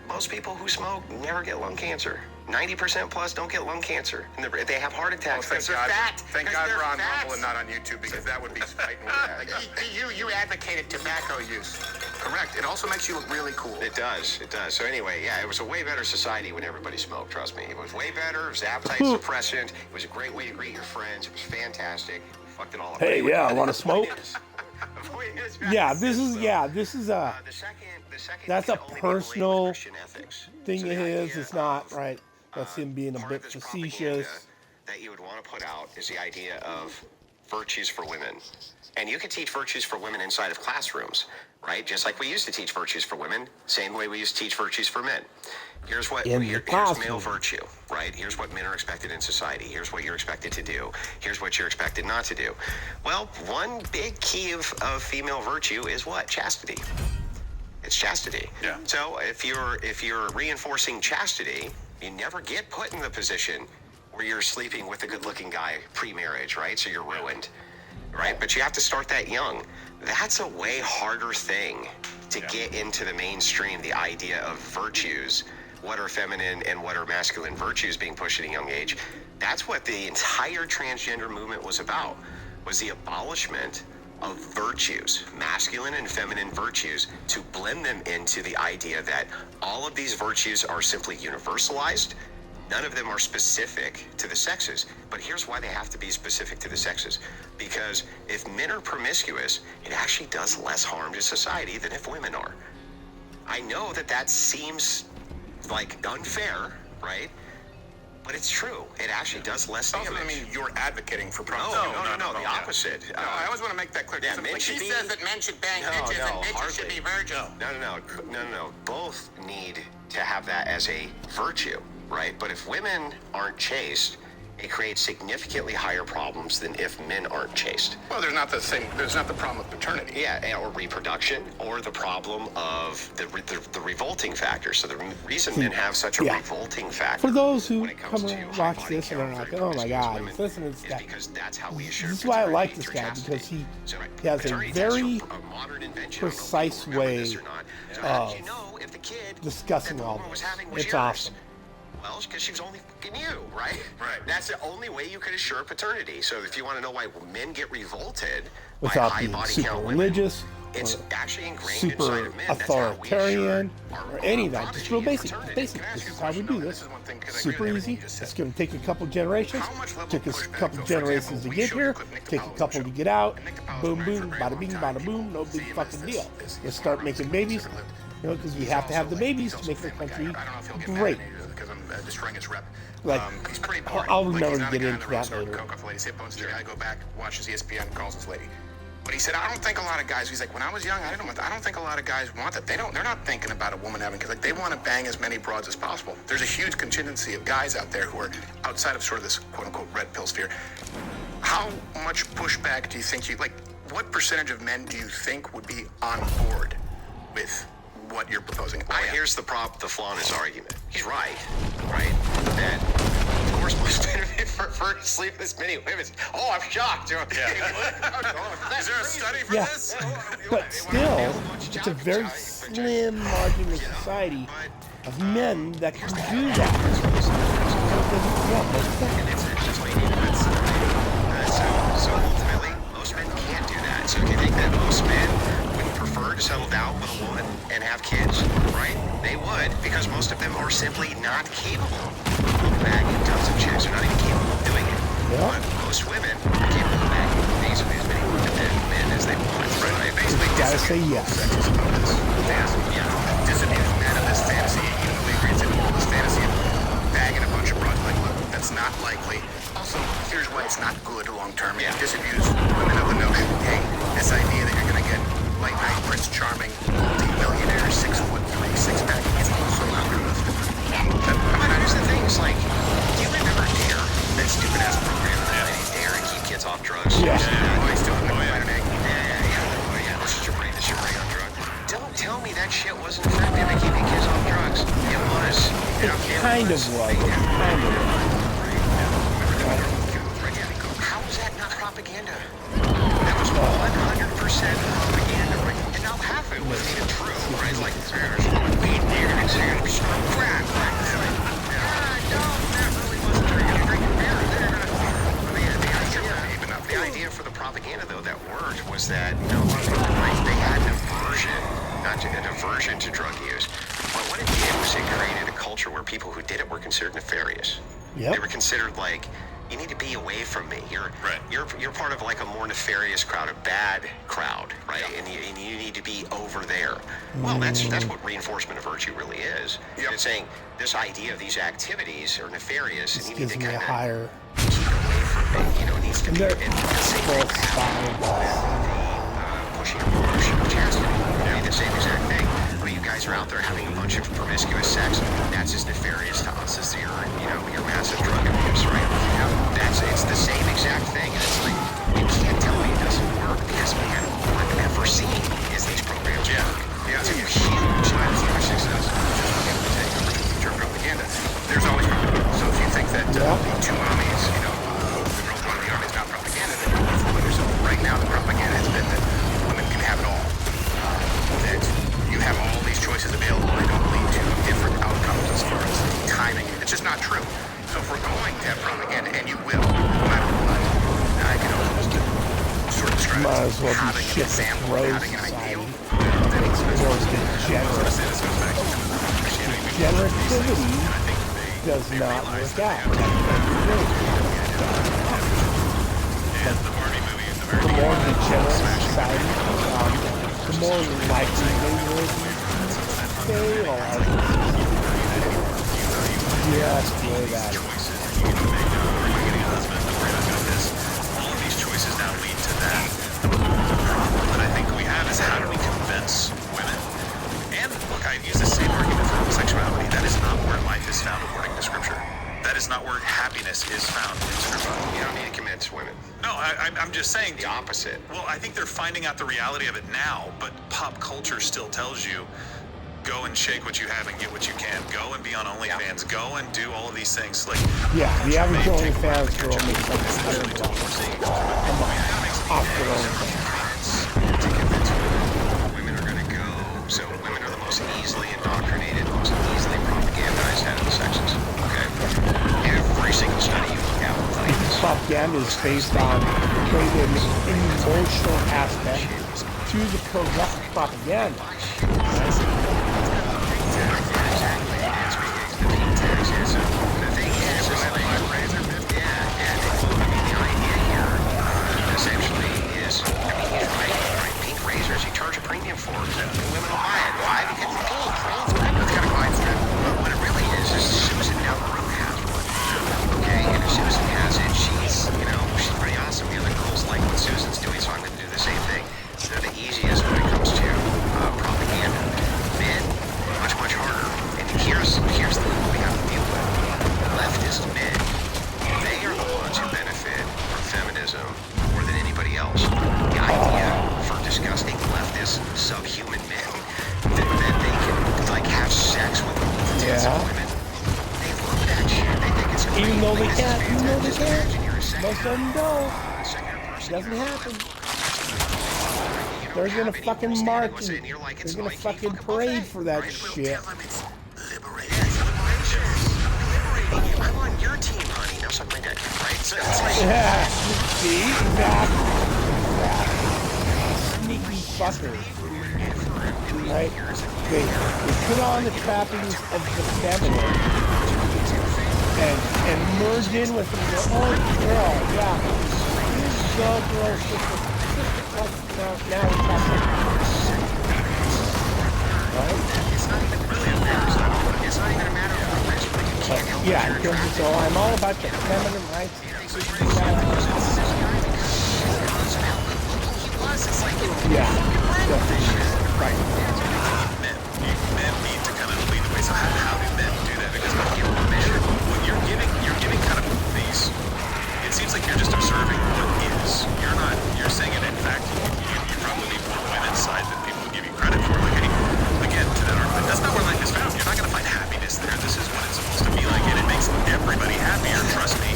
most people who smoke never get lung cancer. 90% plus don't get lung cancer. And they have heart attacks because they're fat. Thank God we're on Rumble and not on YouTube, because that would be fighting with that. You advocated tobacco use. Correct. It also makes you look really cool. It does. It does. So anyway, yeah, it was a way better society when everybody smoked, trust me. It was way better. It was appetite suppressant. It was a great way to greet your friends. It was fantastic. Fucked it all up. Hey, Anyway, yeah, I want to smoke. the point is, Yeah, this is the second that's you a can only be believed with personal Christian ethics. thing So of the his. idea It's not of, right. That's him being a part bit of this propaganda facetious. that you would want to put out is the idea of virtues for women. And you can teach virtues for women inside of classrooms, right? Just like we used to teach virtues for women, same way we used to teach virtues for men. Here's In the classroom. male virtue, right? Here's what men are expected in society. Here's what you're expected to do. Here's what you're expected not to do. Well, one big key of female virtue is what? Chastity. It's chastity. Yeah. So if you're reinforcing chastity, you never get put in the position where you're sleeping with a good-looking guy pre-marriage, right? So you're ruined, right? But you have to start that young. That's a way harder thing to get into the mainstream, the idea of virtues, what are feminine and what are masculine virtues being pushed at a young age. That's what the entire transgender movement was about, was the abolishment of virtues, masculine and feminine virtues, to blend them into the idea that all of these virtues are simply universalized. None of them are specific to the sexes. But here's why they have to be specific to the sexes. Because if men are promiscuous, it actually does less harm to society than if women are. I know that seems like unfair, right? But it's true. It actually does less damage. Also, I mean, you're advocating for No, promiscuity. the opposite. No, I always want to make that clear. Yeah, Like, men should she be- says that men should bang bitches and bitches should be virgins. No. Both need to have that as a virtue, right? But if women aren't chaste, it creates significantly higher problems than if men aren't chaste. Well, there's not the problem with paternity. Yeah, or reproduction, or the problem of the revolting factor. So the reason men have such a Yeah. revolting factor For those who when it comes come to around and high watch body this and are count like, very oh my promiscuous God, women he's listening to is this guy. because that's how we assure This is why I like paternity this through guy, chastity. because he So, has a paternity very tests are a modern invention. I don't know if precise you remember way this or not. So how did you know if the kid discussing that the all woman was this. having was It's yours? awesome. Well, it's because she was only fucking you, right? Right. That's the only way you could assure paternity. So if you want to know why men get revolted by Without high being body super count women, religious it's or actually ingrained super inside of men. That's how we authoritarian assure or our any of that. Just prodigy real and basic. paternity. Basic. Can I ask This you is a how we question, do though? this. This is one thing, 'cause I agree Super with everything easy. you just said. It's going to take a couple generations. How much level Took of us a pushback, couple though? For generations example, to we get showed here. the clip Nick Take a DiPaolo couple show. to get out. And Nick DiPaolo's Boom, been married boom, for a bada very bing, long bada time. boom. No People big see him fucking as deal. this Let's start making babies. You know, because we have to have the babies to make the country great. Because I'm destroying his rep. Like, He's pretty boring. I'll Like, never he's not a get guy on into the road that snorting later. coke off a lady's hip bones. The guy go back, watches ESPN, calls his lady. But he said, I don't think a lot of guys. He's like, when I was young, I don't think a lot of guys want that. They're not thinking about a woman having, because like they want to bang as many broads as possible. There's a huge contingency of guys out there who are outside of sort of this quote unquote red pill sphere. How much pushback do you think what percentage of men do you think would be on board with what you're proposing? Well, here's the flaw in his argument. He's right? That, of course, most men prefer to sleep with as many women. Oh, I'm shocked. Is there a study for Yeah. this? But still, it's a very slim margin of society of men that can do that. So ultimately, most men can't do that. So if you think that most men wouldn't prefer to settle down with a woman and have kids, right? They would, because most of them are simply not capable of bagging tons of chicks. They're not even capable of doing it. Yeah. But most women are capable of bagging basically as many men as they want. Right? Basically, Gotta say yes. Disabuse men of this fantasy, even though we agree it's illegal, this fantasy of bagging a bunch of broads. Like, look, that's not likely. Also, here's why it's not good long term. You disabuse women of the notion, hey, this idea that you're going to get like night Prince Charming, multi-millionaire, 6'3", six-pack, it's also not realistic. But here's the thing, it's like, do you remember Dare? That stupid ass program that ladies dare and keep kids off drugs? Yeah. He's doing the This is your brain on drugs. Don't tell me that shit wasn't effective at keeping kids off drugs. It was. It kind of was. It kind of was. propaganda. That was 100% propaganda, right? And now half of it wasn't even true, right? It's like, there's weed here, and it's crack, right? It's like, no, that really wasn't true. You're drinking beer, they're gonna... The idea for the propaganda, though, that worked was that, you know, a lot of people, right, they had an aversion to drug use. But what it did was it created a culture where people who did it were considered nefarious. Yep. They were considered like, you need to be away from me. You're part of like a more nefarious crowd, a bad crowd, right? And you need to be over there. Well, that's what reinforcement of virtue really is. It's saying this idea of these activities are nefarious, and you need to kind of higher. keep away from me. You know, it needs to be the same thing pushing and promotion of chastity. The same exact thing. When you guys are out there having a bunch of promiscuous sex, that's as nefarious to us as your massive drug abuse, right? It's the same exact thing. And it's like, you can't tell me it doesn't work because, man, all I've ever seen is these programs work. Yeah, it's a huge success. Just term propaganda. There's always propaganda. So if you think that the two armies, the girls one of the armies, not propaganda, then you're fooling yourself. Right now, the propaganda has been that women can have it all. That you have all these choices available, they don't lead to different outcomes as far as timing. It's just not true. So if we're going to have propaganda, and you will, no matter what, I can almost sort of describe Might it as well as be having an shit example of rose having an ideal. society. Then it's More degenerate. Degenerativity does not work out. The more degenerate society becomes, the more likely they will fail. Just way that. All of these choices now lead to that. The problem that I think we have is how do we convince women? And look, I use the same argument for homosexuality. That is not where life is found according to Scripture. That is not where happiness is found in Scripture. You don't need to convince women. No, I'm just saying The opposite. Well, I think they're finding out the reality of it now, but pop culture still tells you, go and shake what you have and get what you can. Go and be on OnlyFans. Go and do all of these things. Like, Yeah, the average may take OnlyFans a while to girl catch up. makes like Especially to what we're seeing. off their OnlyFans. To convince women. Women are going to go. So women are the most easily indoctrinated, most easily propagandized out of the sexes. Okay? Every single study you look at will tell you this. Propaganda is based on creating an emotional aspect to the propaganda. You charge a premium for it. And women will buy it. Why? Because it's pink. It's got a mindset. But what it really is Susan now has one. Okay? And if Susan has it, she's pretty awesome. The other girls like what Susan's doing, so I'm going to do the same thing. They're the easiest when it comes to propaganda. Men, much, much harder. And here's the thing we have to deal with. Leftist men, they are the ones who benefit from feminism more than anybody else. The idea for disgusting leftist subhuman men that they can have sex with multitudes of women. They love that shit. They think it's great. Even though they This is can't, fantastic. You're a second most of them don't. person. Doesn't happen. They're gonna fucking march and they're gonna fucking parade for that shit. I'm on your team, honey. Now suck my dick, right? So it's like, Yeah, see? Exactly. Sneaky fucker. Right? They put on the trappings of the feminine and merge in with them. Oh, girl, yeah. So girl, sister. Now we're talking. Right? it's not even really a matter. It's not even a matter of race. Like, you can't help Yeah, it. in terms of, so I'm all about the feminine rights. Yeah, definitely. Right. Men need to kind of lead the way. So how do men do that? Because when you're giving kind of these, it seems like you're just observing what is. You're saying it in fact, you probably need more women's side than people would give you credit for. Like, again, to that argument, that's not where life is found. You're not going to find happiness there. This is what it's supposed to be like, and it makes everybody happier. Trust me.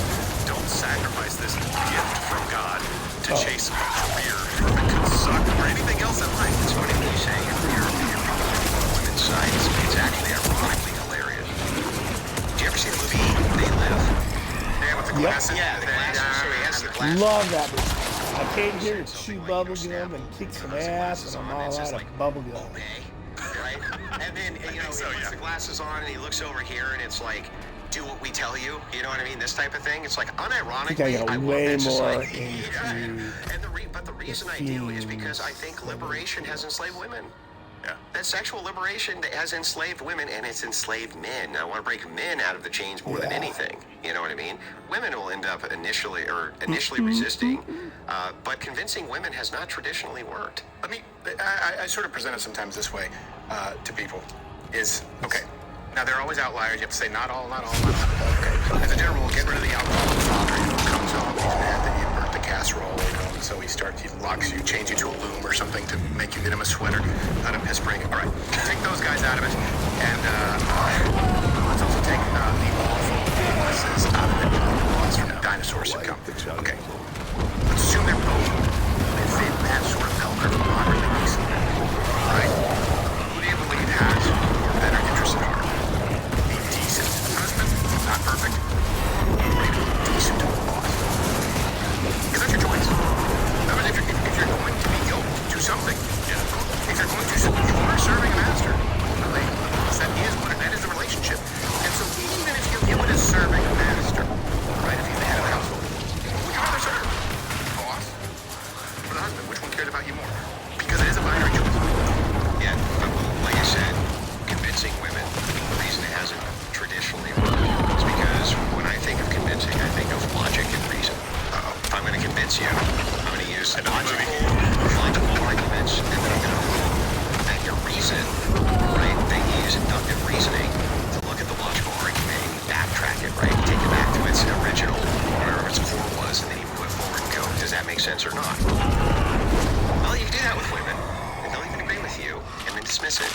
Don't sacrifice this gift from God ever see the movie They Live? Yeah, with the glasses. Yeah, the glasses. So he has the glasses. Love that movie. I came here to chew bubblegum and kick some ass, and I'm all out of bubblegum. Okay, right? And then, he puts the glasses on and he looks over here and it's like, do what we tell you. You know what I mean? This type of thing. It's like, unironically, I got I love way that more society. into But the reason I do is because I think liberation has enslaved women. Yeah. That sexual liberation has enslaved women and it's enslaved men. I want to break men out of the chains more than anything. You know what I mean? Women will end up initially resisting, but convincing women has not traditionally worked. I sort of present it sometimes this way to people. Okay. Now, there are always outliers. You have to say, not all. Okay. As a general rule, get rid of the alcoholic father who comes home, he's mad that you burnt the casserole, and so he locks you, chains you to a loom or something to make you knit him a sweater out of piss break. All right. Take those guys out of it, and let's also take the awful illnesses out of it. Monster dinosaurs should come. Okay. Let's assume they're both within that sort of bell curve, moderately decent. Right? Who do you believe has more better interests at heart? A decent husband, not perfect, or a decent boss? Because that's your choice. In other words, if you're going to be yoked to something, if you're going to, you are serving a master. Ultimately, that is the relationship. And so even if you view it as serving a master, right, if you're the head of the household, would you rather serve? Boss? Or the husband? Which one cares about you more? Because it is a binary choice. Yeah, but like I said, convincing women, the reason it hasn't traditionally worked is because when I think of convincing, I think of logic and reason. If I'm going to convince you, I'm going to use logical arguments, and then I'm going to prove that your reason, right, that you use inductive reasoning to look at the logical argument and you backtrack it, right, take it back to its original, whatever its core was, and then you move it forward and go, does that make sense or not? Well, you can do that with women, and they'll even agree with you, and then dismiss it,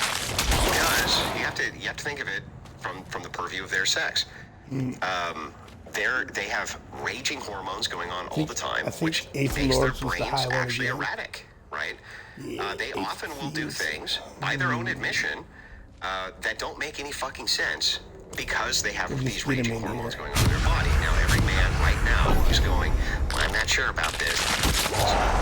because you have to think of it from the purview of their sex. They have raging hormones going on all the time, which makes their brains actually erratic, right? They often will do things, by their own admission, that don't make any fucking sense because they have these raging hormones going on in their body. Now, every man right now who's going, well, I'm not sure about this,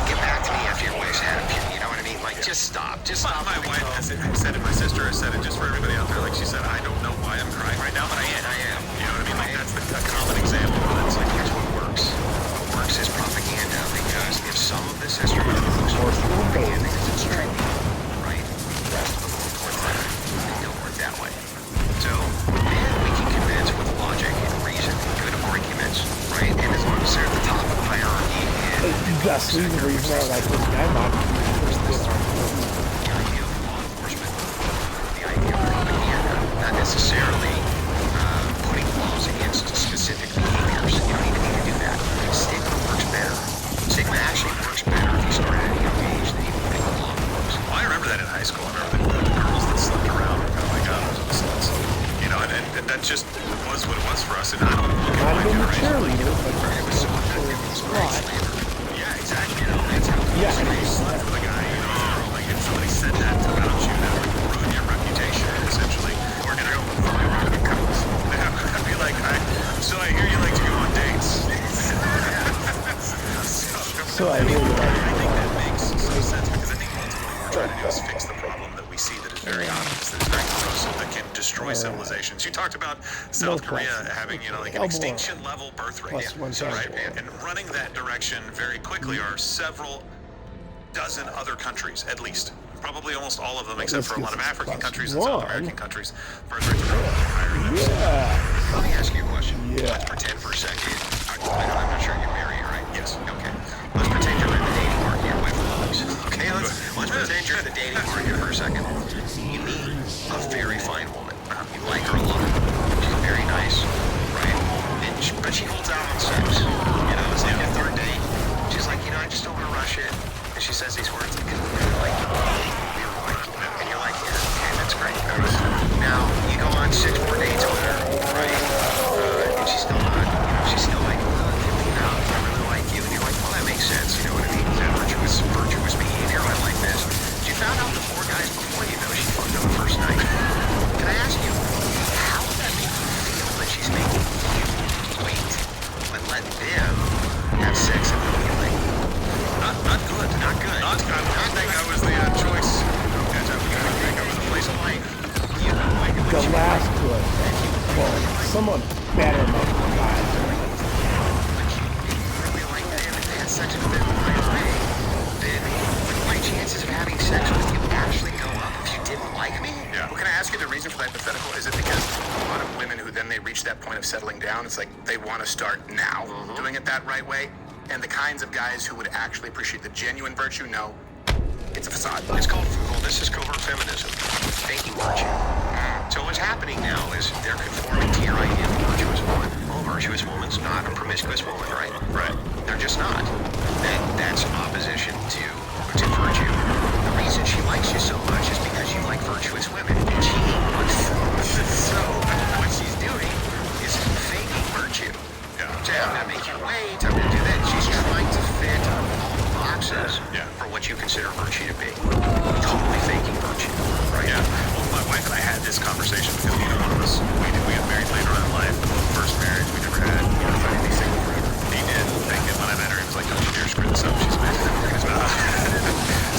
get back to me after your wife's had a puke. You know what I mean? Like, just stop. Just stop. My wife has said it. My sister has said it. Just for everybody out there, like she said, I don't know why I'm crying right now, but I am. You know what I mean? Like that's a common example. But it's like, here's what works. What works is propaganda, because if some of this history goes towards propaganda, because it's true, right? The rest of them will towards that. They don't work that way. So then we can convince with logic and reason, good arguments, right? And as long as they're at the top of the hierarchy, that's the reason I like this guy. the idea of law enforcement, the idea of propaganda, not necessarily putting laws against specific behaviors. You don't even need to do that. Stigma works better. Stigma actually works better if you start at a young age than even think law works. Well, I remember that in high school. I remember the girls that slept around. Oh my God, those sluts. You know, and that just was what it was for us. And I don't look at my generation. It was so effective. It was very slavery. Yeah, exactly. You know, that's how you slept with a guy. You know, a girl. Like if somebody said that about you, that would ruin your reputation, essentially. Or you know, I'd be like, so I hear you like to go on dates. So I hear you. I think that makes some sense because I think ultimately what we're trying to do is fix the problem that we see that is very obvious, that is very corrosive, that can destroy civilizations. You talked about South Korea having, you know, like an extinction level birth rate. Plus Right? And running that direction very quickly are several dozen other countries, at least. Probably almost all of them, except for a lot of African countries and South American countries. Birth rates are probably higher. Yeah. Let me ask you a question. Yeah. Let's pretend for a second. I'm not sure you're married, right? Yes. Okay. Let's pretend you're in the dating market. Your wife loves. Okay, let's pretend you're in the dating market for a second. You meet a very fine woman. You like her a lot. She's very nice, right? But she holds out on sex. You know, it's like a third date. She's like, you know, I just don't want to rush it. And she says these words like, and you're like, yeah, okay, that's great. Now, you go on 6 more dates with her, right? have sex immediately. Not good. Not good. Not good. I think I was the choice. I think I was a place of life. You know, like The last good. Well, somewhat better among the guys. really like them and had sex with them right away, then my chances of having sex with you actually go up if you didn't like me? Yeah. Well, can I ask you the reason for the hypothetical? Is it because a lot of women who then they reach that point of settling down, it's like they want to start now doing it that right way? And the kinds of guys who would actually appreciate the genuine virtue, no, it's a facade. It's called, well, this is covert feminism, faking virtue. So what's happening now is they're conforming to your idea of a virtuous woman. Well, a virtuous woman's not a promiscuous woman, right? Right. They're just not. That's opposition to virtue. The reason she likes you so much is because you like virtuous women. So what she's doing is faking virtue. Yeah. So I'm going to make you wait, I'm going to do that. She's trying to fit all the boxes Yeah. for what you consider virtue to be. Totally faking virtue. Right? Yeah. Well, my wife and I had this conversation because neither one of us, we got married later on in life. First marriage we never had. Fighting these things forever. He did. When I met her, he was like, don't you dare screw this up. She's amazing.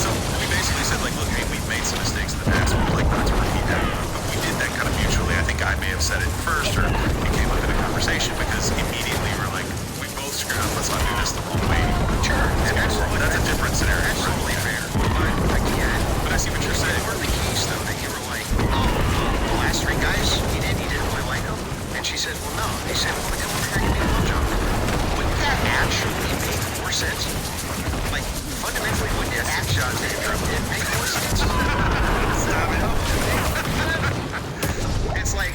So we basically said, like, look, hey, we've made some mistakes in the past. We'd like not to repeat that. But we did that kind of mutually. I think I may have said it first, or it came up in a conversation because immediately we're like, we both screwed up. Let's not do this the whole way. Sure. And that's a different scenario. That's totally fair. But again, But I see what you're saying. for the case though that you were like, oh, the last three guys you didn't really like them? And she said, well, no. They said, well, then we're going to give me a blowjob. Wouldn't that actually make more sense? Like, fundamentally, wouldn't it actually make more sense? It's like,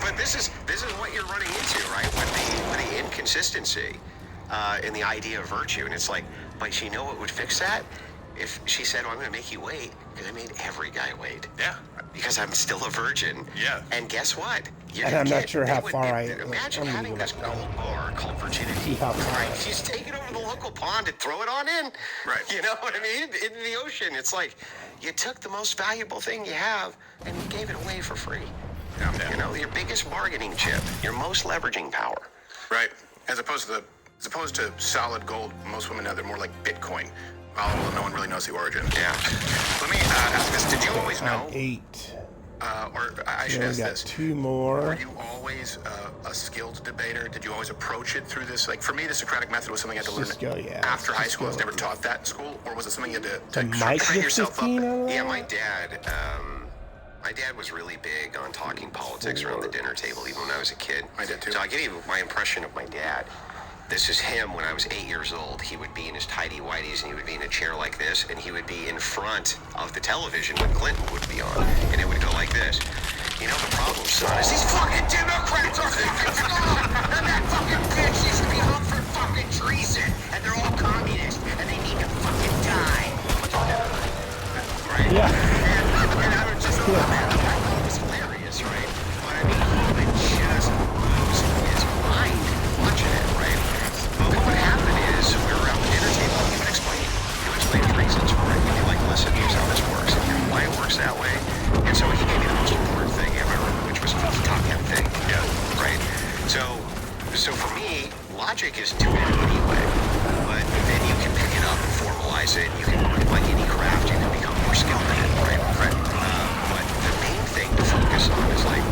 but this is what you're running into, right? With the inconsistency in the idea of virtue. And it's like, but you know what would fix that? If she said, well, I'm going to make you wait, because I made every guy wait. Yeah. Because I'm still a virgin. Yeah. And guess what? You And I'm didn't not get- sure they how would- far Imagine I'm having gonna this go. gold bar called virginity. See how far. Right? She's taking over the local pond and throw it on in. Right. You know what I mean? In the ocean. It's like you took the most valuable thing you have and you gave it away for free. Yeah. You know, your biggest bargaining chip, your most leveraging power. Right. As opposed to solid gold, most women now they're more like Bitcoin. Although no one really knows the origin. Yeah. Let me ask this: did you always know, 8. or I We should only ask got this? 2 Were more. you always a skilled debater? Did you always approach it through this? Like for me, the Socratic method was something I had to learn Cisco, yeah. after high school. I was Cisco. never taught that in school, or was it something you had The to mic train get yourself 15 up? on that? Yeah, my dad was really big on talking politics around the dinner table, even when I was a kid. I did too. So I'll give you my impression of my dad. This is him when I was 8 years old. He would be in his tidy whities and he would be in a chair like this, and he would be in front of the television when Clinton would be on, and it would go like this. You know, the problem, son, is these fucking Democrats are fucking off, and that fucking bitch used to be hung for fucking treason, and they're all communists, and they need to fucking die. Right? Yeah. And I was just, man, I thought it was hilarious, right? But I mean, he would just lose his mind watching it, right? But what would happen is, we were around the dinner table, he would explain the reasons for it. He'd be like, listen, here's how this works, and here's why it works that way. And so he gave me the most important thing ever, which was the top 10 thing. Yeah. Right? So for me, logic isn't too bad anyway. But then you can pick it up and formalize it. You can, like any craft, you can become more skilled in it, right? But the main thing to focus on is like,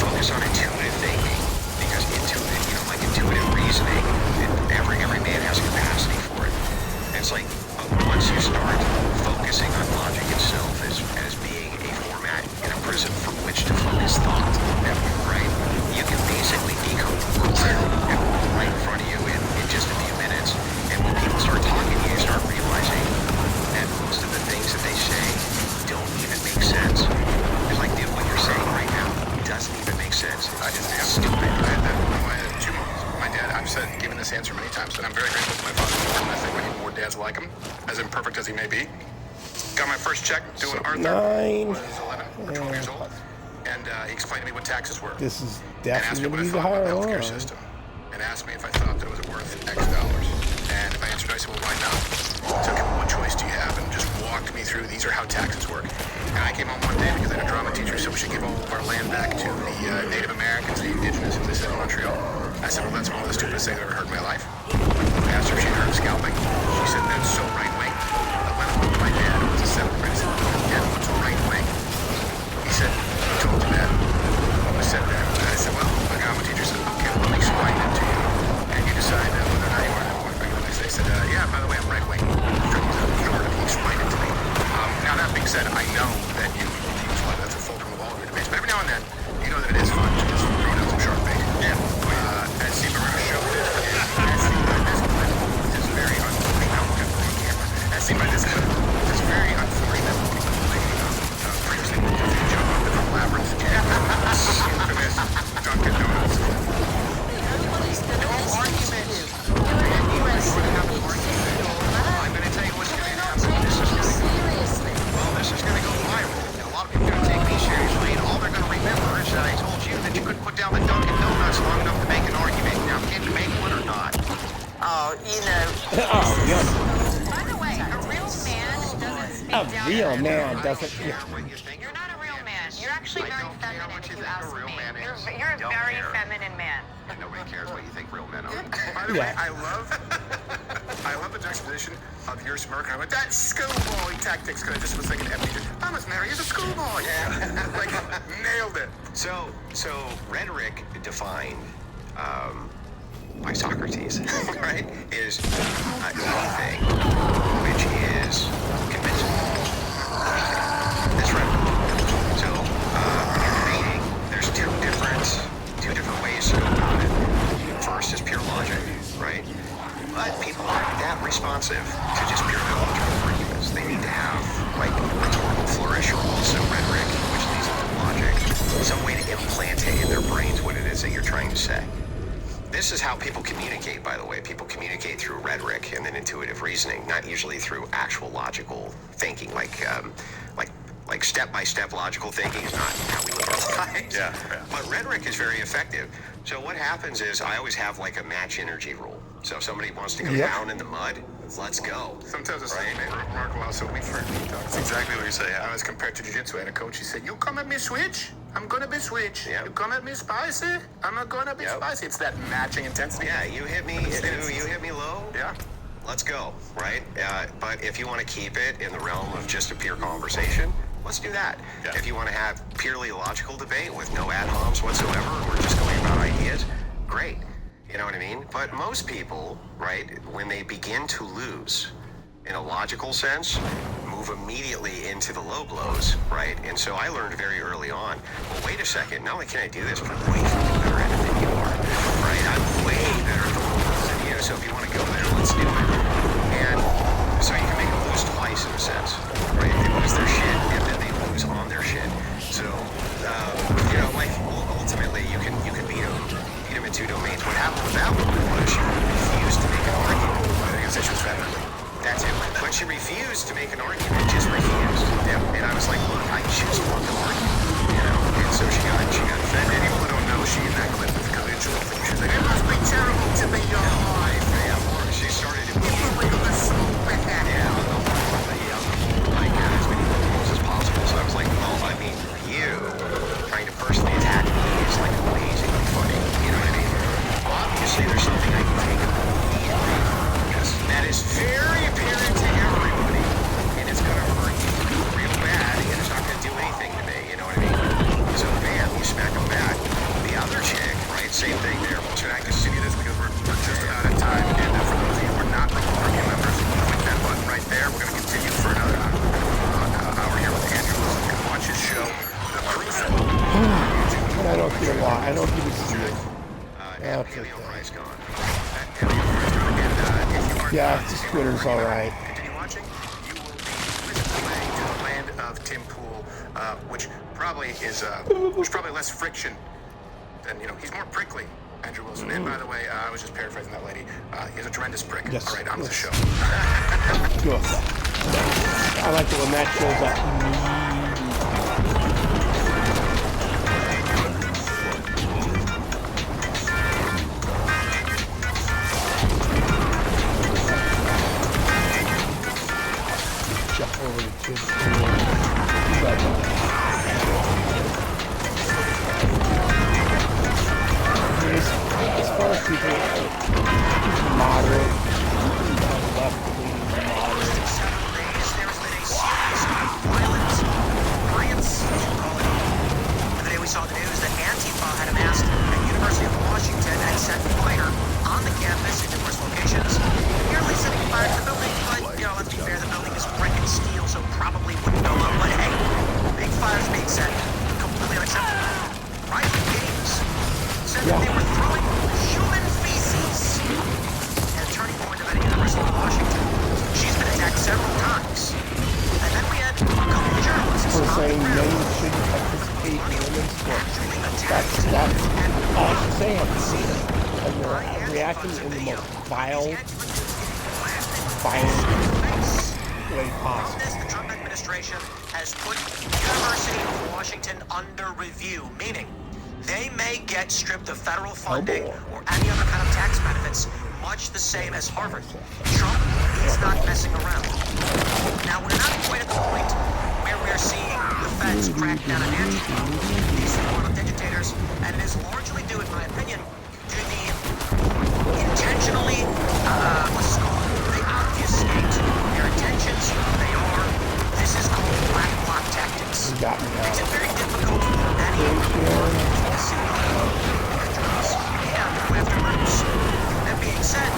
focus on intuitive thinking. Because intuitive reasoning, every man has capacity for it. And it's like, once you start focusing on logic itself as being a format and a prism from which to focus thought, right? You can basically decode the world right in front of you in just a few minutes. And when people start talking to you, you start realizing that most of the things that they say don't even make sense. It's like, dude, what you're saying right now doesn't even make sense. It's stupid. My dad, I've said, given this answer many times, that I'm very grateful to my father, and I think we need more dads like him, as imperfect as he may be. Got my first check doing Arthur. 9. When I was 11 or 12 years old, and he explained to me what taxes were. This is And asked me definitely what I going to be the thought about higher the healthcare one. system, and asked me if I thought that it was worth X dollars. And if I answered, I said, well, why not? So, okay, well, what choice do you have? And just walked me through, these are how taxes work. And I came home one day because I had a drama teacher, so we should give all of our land back to the Native Americans, the indigenous, as they said in Montreal. I said, well, that's one of the stupidest things I've ever heard in my life. well, you know. Oh, yeah. By the way, a real man doesn't speak A down real to man I doesn't. don't care what you think. You're not a real man. You're actually I very don't care feminine what if you you think ask a real me. man is. You're a Don't very care. feminine man. And nobody cares what you think real men are. By the Yeah. way, I love the juxtaposition of your smirk. I went, that's schoolboy tactics, because I just was thinking, I must marry as a schoolboy. Yeah. Like, nailed it. So rhetoric defined by Socrates, right, is anything which is convincing. That's rhetoric. So in debating, there's two different ways to go about it. First is pure logic, right? But people aren't that responsive to just purely logical arguments. They need to have like rhetorical flourish or also rhetoric, which leads into logic, some way to implantate in their brains what it is that you're trying to say. This is how people communicate, by the way. People communicate through rhetoric and then intuitive reasoning, not usually through actual logical thinking, like step-by-step logical thinking is not how we live our lives. Yeah. But rhetoric is very effective. So what happens is I always have like a match energy rule. So if somebody wants to go Yep. down in the mud, let's go. Sometimes it's Right. like, remarkable how so we've heard me talk. That's exactly what you say. I was compared to jiu-jitsu. I had a coach. He said, you come at me switch, I'm gonna be switch. Yep. You come at me spicy, I'm not gonna be Yep. spicy. It's that matching intensity. Yeah, you hit me, you hit me low. Yeah. Let's go, right? But if you want to keep it in the realm of just a pure conversation, let's do that. Yeah. If you want to have purely logical debate with no ad homs whatsoever, or just going about ideas, great. You know what I mean? But most people, right, when they begin to lose in a logical sense, move immediately into the low blows, right? And so I learned very early on, well, wait a second, not only can I do this, but I'm way fucking better at it than you are, right? I'm way better at the low blows than you, so if you want to go there, let's do it. And so you can make them lose twice in a sense, right? They lose their shit, and then they lose on their shit. So, you know, like, ultimately, you can beat them in two domains. What happened with that woman was she refused to make an argument. I think it's just feminine. That's it. But she refused to make an argument, just refused. Yeah. And I was like, look, I just want to argue, you know? And so she got offended. People who don't know, she in that clip with the collegial thing, she's like, it must be terrible to be your wife. Yeah, of course. She started immediately. People are so bad. Yeah, like as many loopholes as possible. So I was like, well, I mean, you trying to personally attack me is like amazingly funny. You know what I mean? Obviously, there's something I can take immediately because that is very apparent to everybody, and it's gonna hurt you real bad, and it's not gonna do anything to me. You know what I mean? So bam, you smack them back. The other chick, right? Same thing there. So I can continue this because we're just about at time. And for those of you who are not Republican members, click that button right there. We're going to continue for another hour here with Andrew. You can watch his show, The Crucible. I don't get a lot. I don't get to see it. That's Elio okay. Price gone. Yeah, just Twitter's all right. Continue watching. You will be whisked away to the land of Tim Pool, which probably is there's probably less friction than, you know, he's more prickly, Andrew Wilson. And by the way, I was just paraphrasing that lady. He's a tremendous prick. Yes, All right, on with the show. Good. I like it when that shows up. Jump over to Tim. As far as people moderate, left-leaning moderate. There has been a series of violent riots, as you call it. The other day we saw the news that Antifa had amassed at University of Washington and set fire on the campus in numerous locations, nearly setting fire to the building. But, you know, let's be fair, the building is brick and steel, so probably wouldn't go up. But hey, big fires being set, completely unacceptable. Riot Games said that they were throwing human feces at a turning point event at University of Washington. She's been attacked several times. And then we had a couple of journalists For on the saying men ground shouldn't participate in women's sports. That's all she's saying. And they're reacting in the most violent way possible. The Trump administration has put University of Washington under review, meaning they may get stripped of federal funding or any other kind of tax benefits much the same as Harvard. Trump is not messing around. Now, we're not quite at the point where we're seeing the feds crack down on Antifa, these foreign agitators, and it is largely due, in my opinion, to the intentionally, they obfuscate their intentions. This is called black bloc tactics. You got me now. Makes it very difficult for any to see and go after groups. That being said,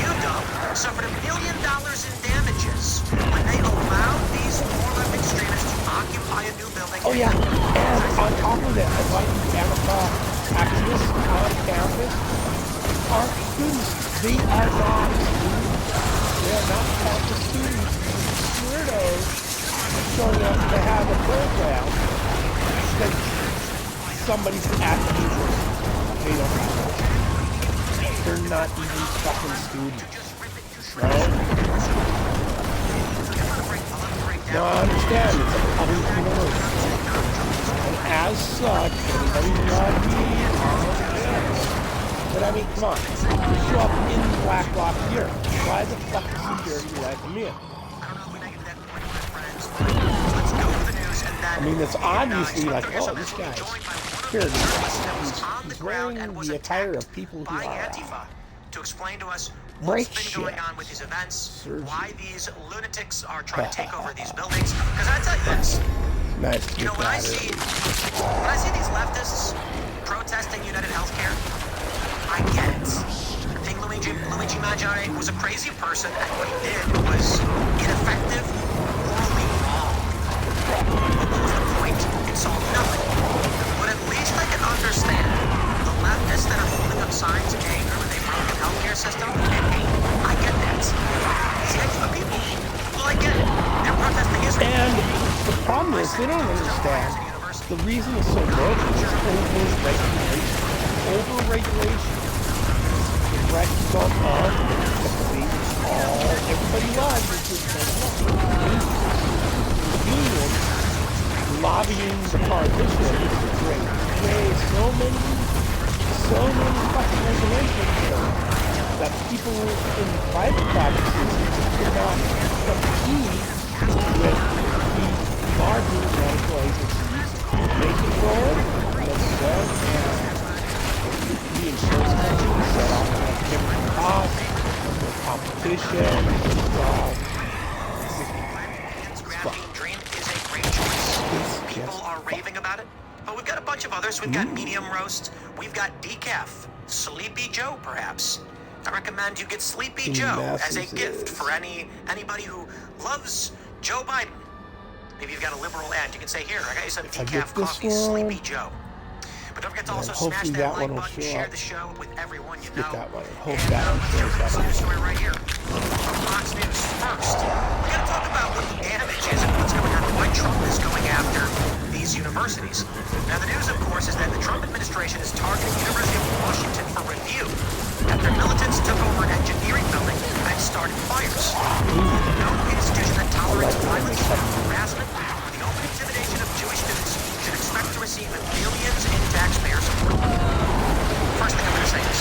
UW suffered $1 million in damages when they allowed these far-left extremists to occupy a new building. Oh yeah, and on top of that, a lot of these Antifa activists on campus are students. They are not students. They are not campus students. Weirdos showing up to have a program because somebody's at the university. They don't have it. They're not even fucking students. Right? No, I understand. It's a public university. And as such, everybody's allowed to be on campus. But I mean, come on. You show up in black bloc gear. Why the fuck is security let them in? I mean, it's obviously like, oh, this guy's here. He's wearing the attire of people who are Antifa to explain to us break what's been shit. going on with these events, Surgery. why these lunatics are trying to take over these buildings. Because I tell you this, Nice to you know, get when I that see in. these leftists protesting United Healthcare, I get it. I think Luigi Mangione was a crazy person, and what he did was ineffective, morally wrong. But what was the point? It solved nothing. But at least I can understand the leftists that are holding up signs in anger when they broke the healthcare system and hate. I get that. These Antifa people, well, I get it. They're protesting Israel. And the problem is they don't understand the reason it's so broken is over-regulation. Over-regulation. The rest of everybody loves is just union lobbying the politicians to create so many fucking regulations that people in private practices cannot compete with the larger medical agencies. They control the insurance companies set off at different costs, the competition. Graphene Dream is a great choice. People are raving about it. But we've got a bunch of others. We've got medium roast. We've got decaf. Sleepy Joe, perhaps. I recommend you get Sleepy Joe as a gift for anybody who loves Joe Biden. Maybe you've got a liberal ad. You can say, here, I got you some decaf coffee, Sleepy Joe. But don't forget to also smash that like button, share the show with everyone you know. That one. Hope And that one let's jump shows into up. this story right here from Fox News. First, we're going to talk about what the damage is and what's going on, why Trump is going after these universities. Now, the news, of course, is that the Trump administration is targeting University of Washington for review after militants took over an engineering building and started fires. No institution that tolerates violence, harassment, or the open intimidation of Jewish students should expect to receive millions in taxpayer support. First thing I'm going to say is,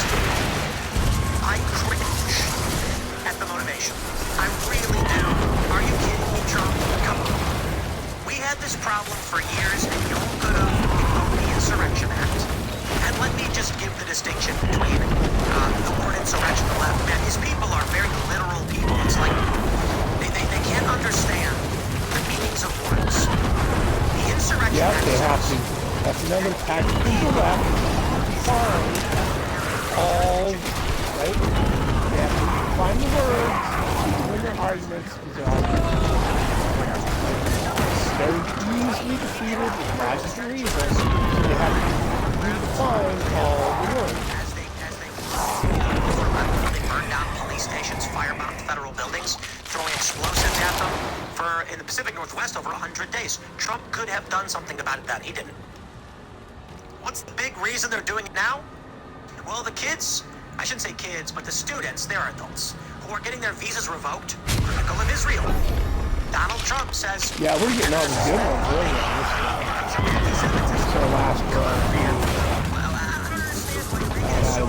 I cringe at the motivation. I really do. Are you kidding me, Trump? Come on. We had this problem for years, and you all could have invoked the Insurrection Act. And let me just give the distinction between the word insurrection and the left. Man, these people are very literal people. It's like they can't understand the meanings of words. The Insurrection Yeah, Act they is have to. That's another tactic of the left. Find all, right? They have to find the words, win their arguments, because they're all very easily defeated with logic and reason. They have to redefine all the words. They burned down police stations, firebombed federal buildings, throwing explosives at them for, in the Pacific Northwest, over 100 days. Trump could have done something about it then. He didn't. What's the big reason they're doing it now? Well, the kids, I shouldn't say kids, but the students, they're adults, who are getting their visas revoked, critical of Israel. Donald Trump says... Yeah, we're getting all the good ones early on this one. This is our last one. Well, I don't understand why you're getting so...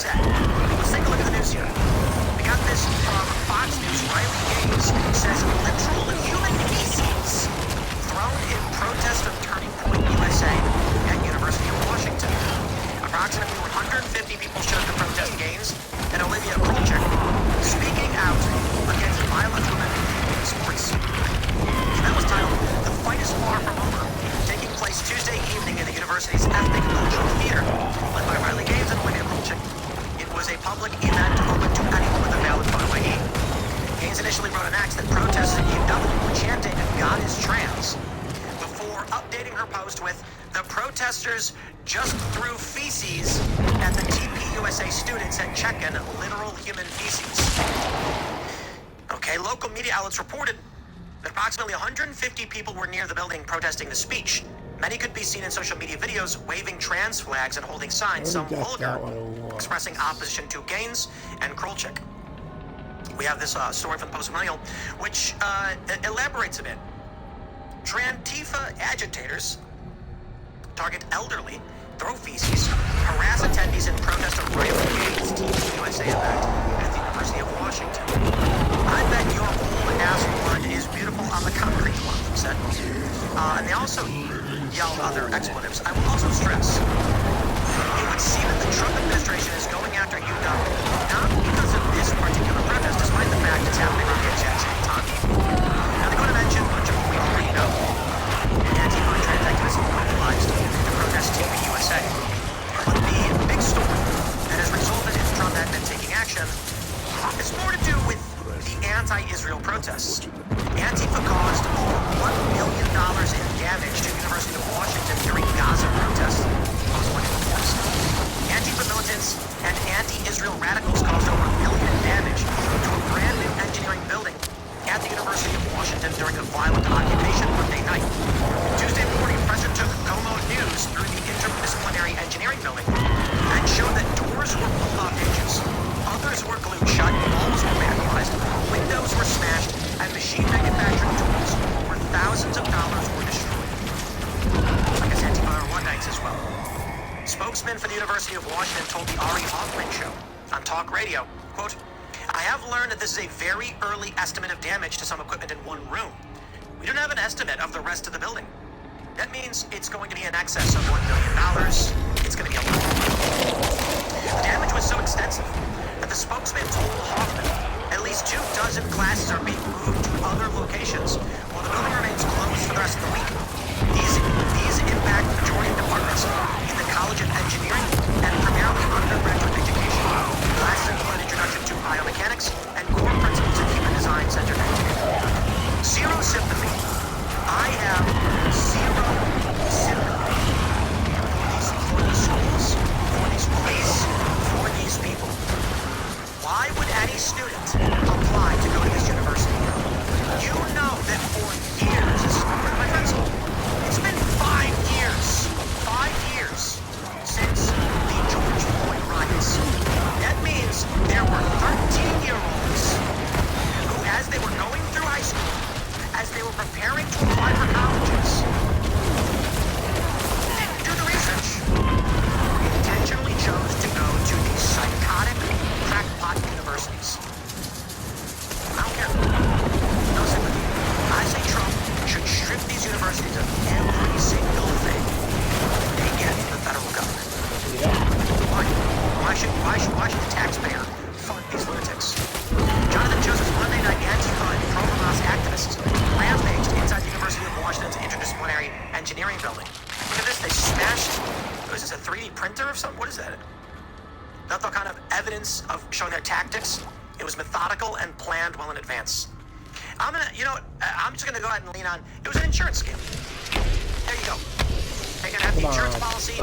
said. Let's take a look at the news here. We got this from Fox News. Riley Gaines says literal human feces thrown in protest of Turning Point USA at University of Washington. Approximately 150 people showed to protest Gaines and Olivia Kolchak speaking out against violent women in sports. The event was titled "The Fight is Far From Over," taking place Tuesday evening in the university's Ethnic Cultural Theater, led by Riley Gaines and Olivia Kolchak. It was a public event open to anyone with a valid photo ID. Gaines initially wrote an act that protested UW were chanting "God is trans," before updating her post with "The protesters just threw feces at the TPUSA students at check-in, literal human feces." Okay, local media outlets reported that approximately 150 people were near the building protesting the speech. Many could be seen in social media videos waving trans flags and holding signs, some vulgar, expressing opposition to Gaines and Kolchak. We have this story from the Post-Millennial, which elaborates a bit. Trantifa agitators target elderly, throw feces, harass attendees in protest of Riley Gaines' TPUSA event at the University of Washington. "I bet your old ass word is beautiful on the concrete," one of them said. And they also yelled other expletives. "I will also stress, it would seem that the Trump administration is going after UW, not because of this particular protest, despite the fact it's happening on the exact same time." Now they're going to mention much of what we already know. Anti-gun trans activists mobilized to protest TPUSA. But the big story that has resulted in the Trump admin taking action has more to do with the anti-Israel protests. Antifa caused over $1 million in damage to the University of Washington during Gaza protests, Post-Millennial reports. Antifa militants and anti-Israel radicals caused over $1 million in damage to a brand new engineering building at the University of Washington during a violent occupation Monday night. Tuesday morning, press took Como News through the interdisciplinary engineering building and showed that doors were pulled off hinges, others were glued shut, walls were vandalized, windows were smashed, and machine manufacturing tools worth thousands of dollars were destroyed. I guess Antifa are Luddites as well. Spokesman for the University of Washington told the Ari Hoffman Show on talk radio, quote, "I have learned that this is a very early estimate of damage to some equipment in one room. We don't have an estimate of the rest of the building. That means it's going to be in excess of $1 million. It's going to be a lot. The damage was so extensive that the spokesman told Hoffman at least 24 classes are being moved to other locations while the building remains closed for the rest of the week. These impact the majority of departments in the College of Engineering and primarily undergraduate education. Classes include introduction to biomechanics and core principles in human design centered engineering. Zero sympathy. I have zero sympathy for these schools, for these police, for these people. Why would any student apply to go to this university? You know that for years, this is my principal, it's been 5 years since the George Floyd riots. That means there were 13-year-olds who, as they were going through high school, as they were preparing to apply for colleges, didn't do the research, intentionally chose to go to these psychotic crackpot universities. I don't care. No sympathy. I say Trump should strip these universities of every single thing they get from the federal government. Why should the taxpayer fund these lunatics? Jonathan Joseph's Monday night Antifa and pro-Hamas activists rampaged inside the University of Washington's interdisciplinary engineering building. Look at this, they smashed, what is this, a 3D printer or something? What is that? Not the kind of evidence of showing their tactics. It was methodical and planned well in advance. I'm just gonna go ahead and lean on, it was an insurance scam. There you go. They're gonna have the insurance policy.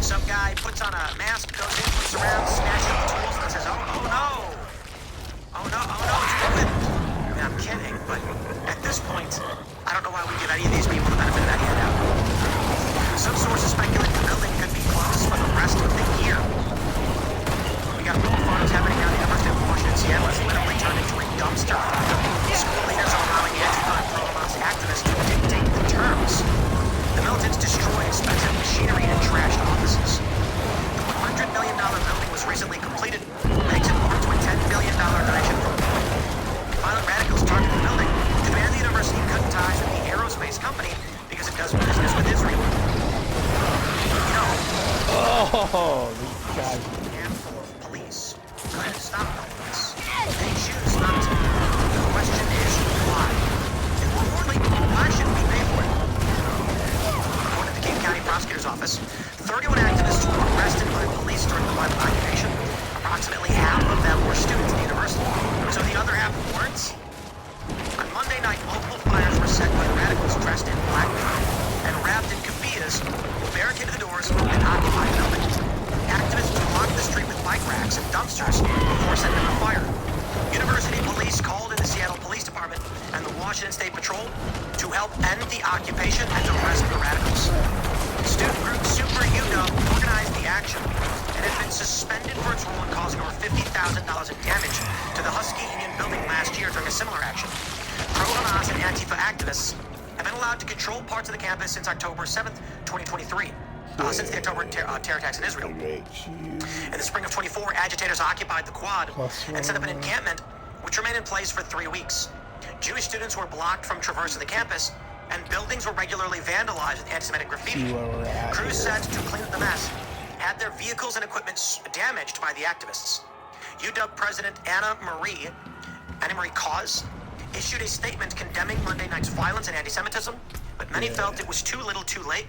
Some guy puts on a mask, goes in, looks around, smashes up the tools, and says, oh no, it's COVID. I mean, I'm kidding, but at this point, I don't know why we give any of these people the benefit of that handout. Some sources speculate the building could be closed for the rest of the year. We got more photos happening now at the University of Washington. Seattle has literally turned into a dumpster fire. School leaders are allowing Antifa and pro-Hamas activists to dictate the terms. The militants destroyed expensive machinery and trashed offices. The $100 million building was was recently completed, thanks in part to a $10 million donation from violent radicals targeted the building, demand the university cut ties with the aerospace company because it does business with Israel. You know, Oh, these guys. a handful of police trying to stop all of this. They choose not to. The question is why? And more importantly, why shouldn't we pay for it? According to the King County Prosecutor's Office, 31 activists were arrested by police during the violent occupation. Approximately half of them were students at the university. So the other half weren't? On Monday night, multiple fires were set by the radicals dressed in black and wrapped in keffiyehs who barricaded the doors and occupied the building. Activists blocked the street with bike racks and dumpsters before setting the fire. University police called in the Seattle Police Department and the Washington State Patrol to help end the occupation and arrest the radicals. Student group Super UW organized the action and has been suspended for its role in causing over $50,000 in damage to the Husky Union building last year during a similar action. Pro-Hamas and Antifa activists have been allowed to control parts of the campus since October 7th, 2023. Since the October terror attacks in Israel. In the spring of 24, agitators occupied the quad and set up an encampment which remained in place for 3 weeks. Jewish students were blocked from traversing the campus, and buildings were regularly vandalized with anti-Semitic graffiti. Crews sent to clean up the mess had their vehicles and equipment damaged by the activists. UW President Anna Marie Cause issued a statement condemning Monday night's violence and anti-Semitism, but many felt it was too little too late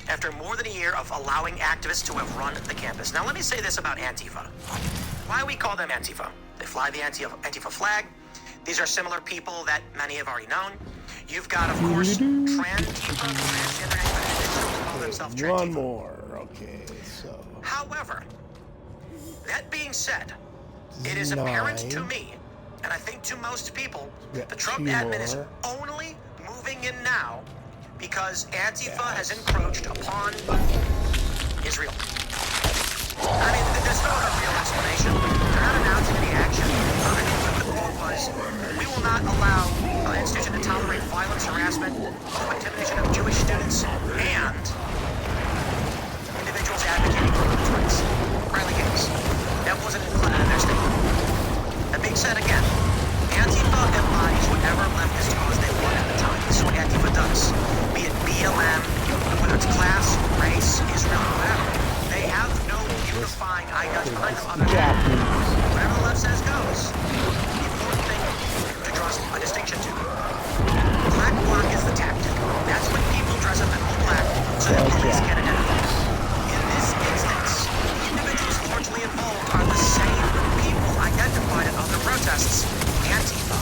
after more than a year of allowing activists to have run the campus. Now let me say this about Antifa. Why we call them Antifa? They fly the Antifa flag. These are similar people that many have already known. You've got, of course, Trantifa, transgender individuals who call themselves Trantifa. One more, okay, so. However, that being said, it is apparent to me, and I think to most people, the Trump admin is only moving in now because Antifa has encroached upon Israel. I mean, there's no other real explanation. They're not announcing any action. I mean, the quote was, we will not allow an institution to tolerate violence, harassment, or intimidation of Jewish students and individuals advocating for women's rights. Riley Gates. That wasn't included in their statement. That being said, again, Antifa embodies whatever leftist cause they want at the time. This is what Antifa does. Be it BLM, whether it's class, race, Israel, whatever. They have no unifying ideology behind them other than whatever the left says goes. The important thing to draw a distinction to. Black bloc is the tactic. That's when people dress up in all black so that police can identify them. In this instance, the individuals largely involved are the same people identified at other protests. Antifa.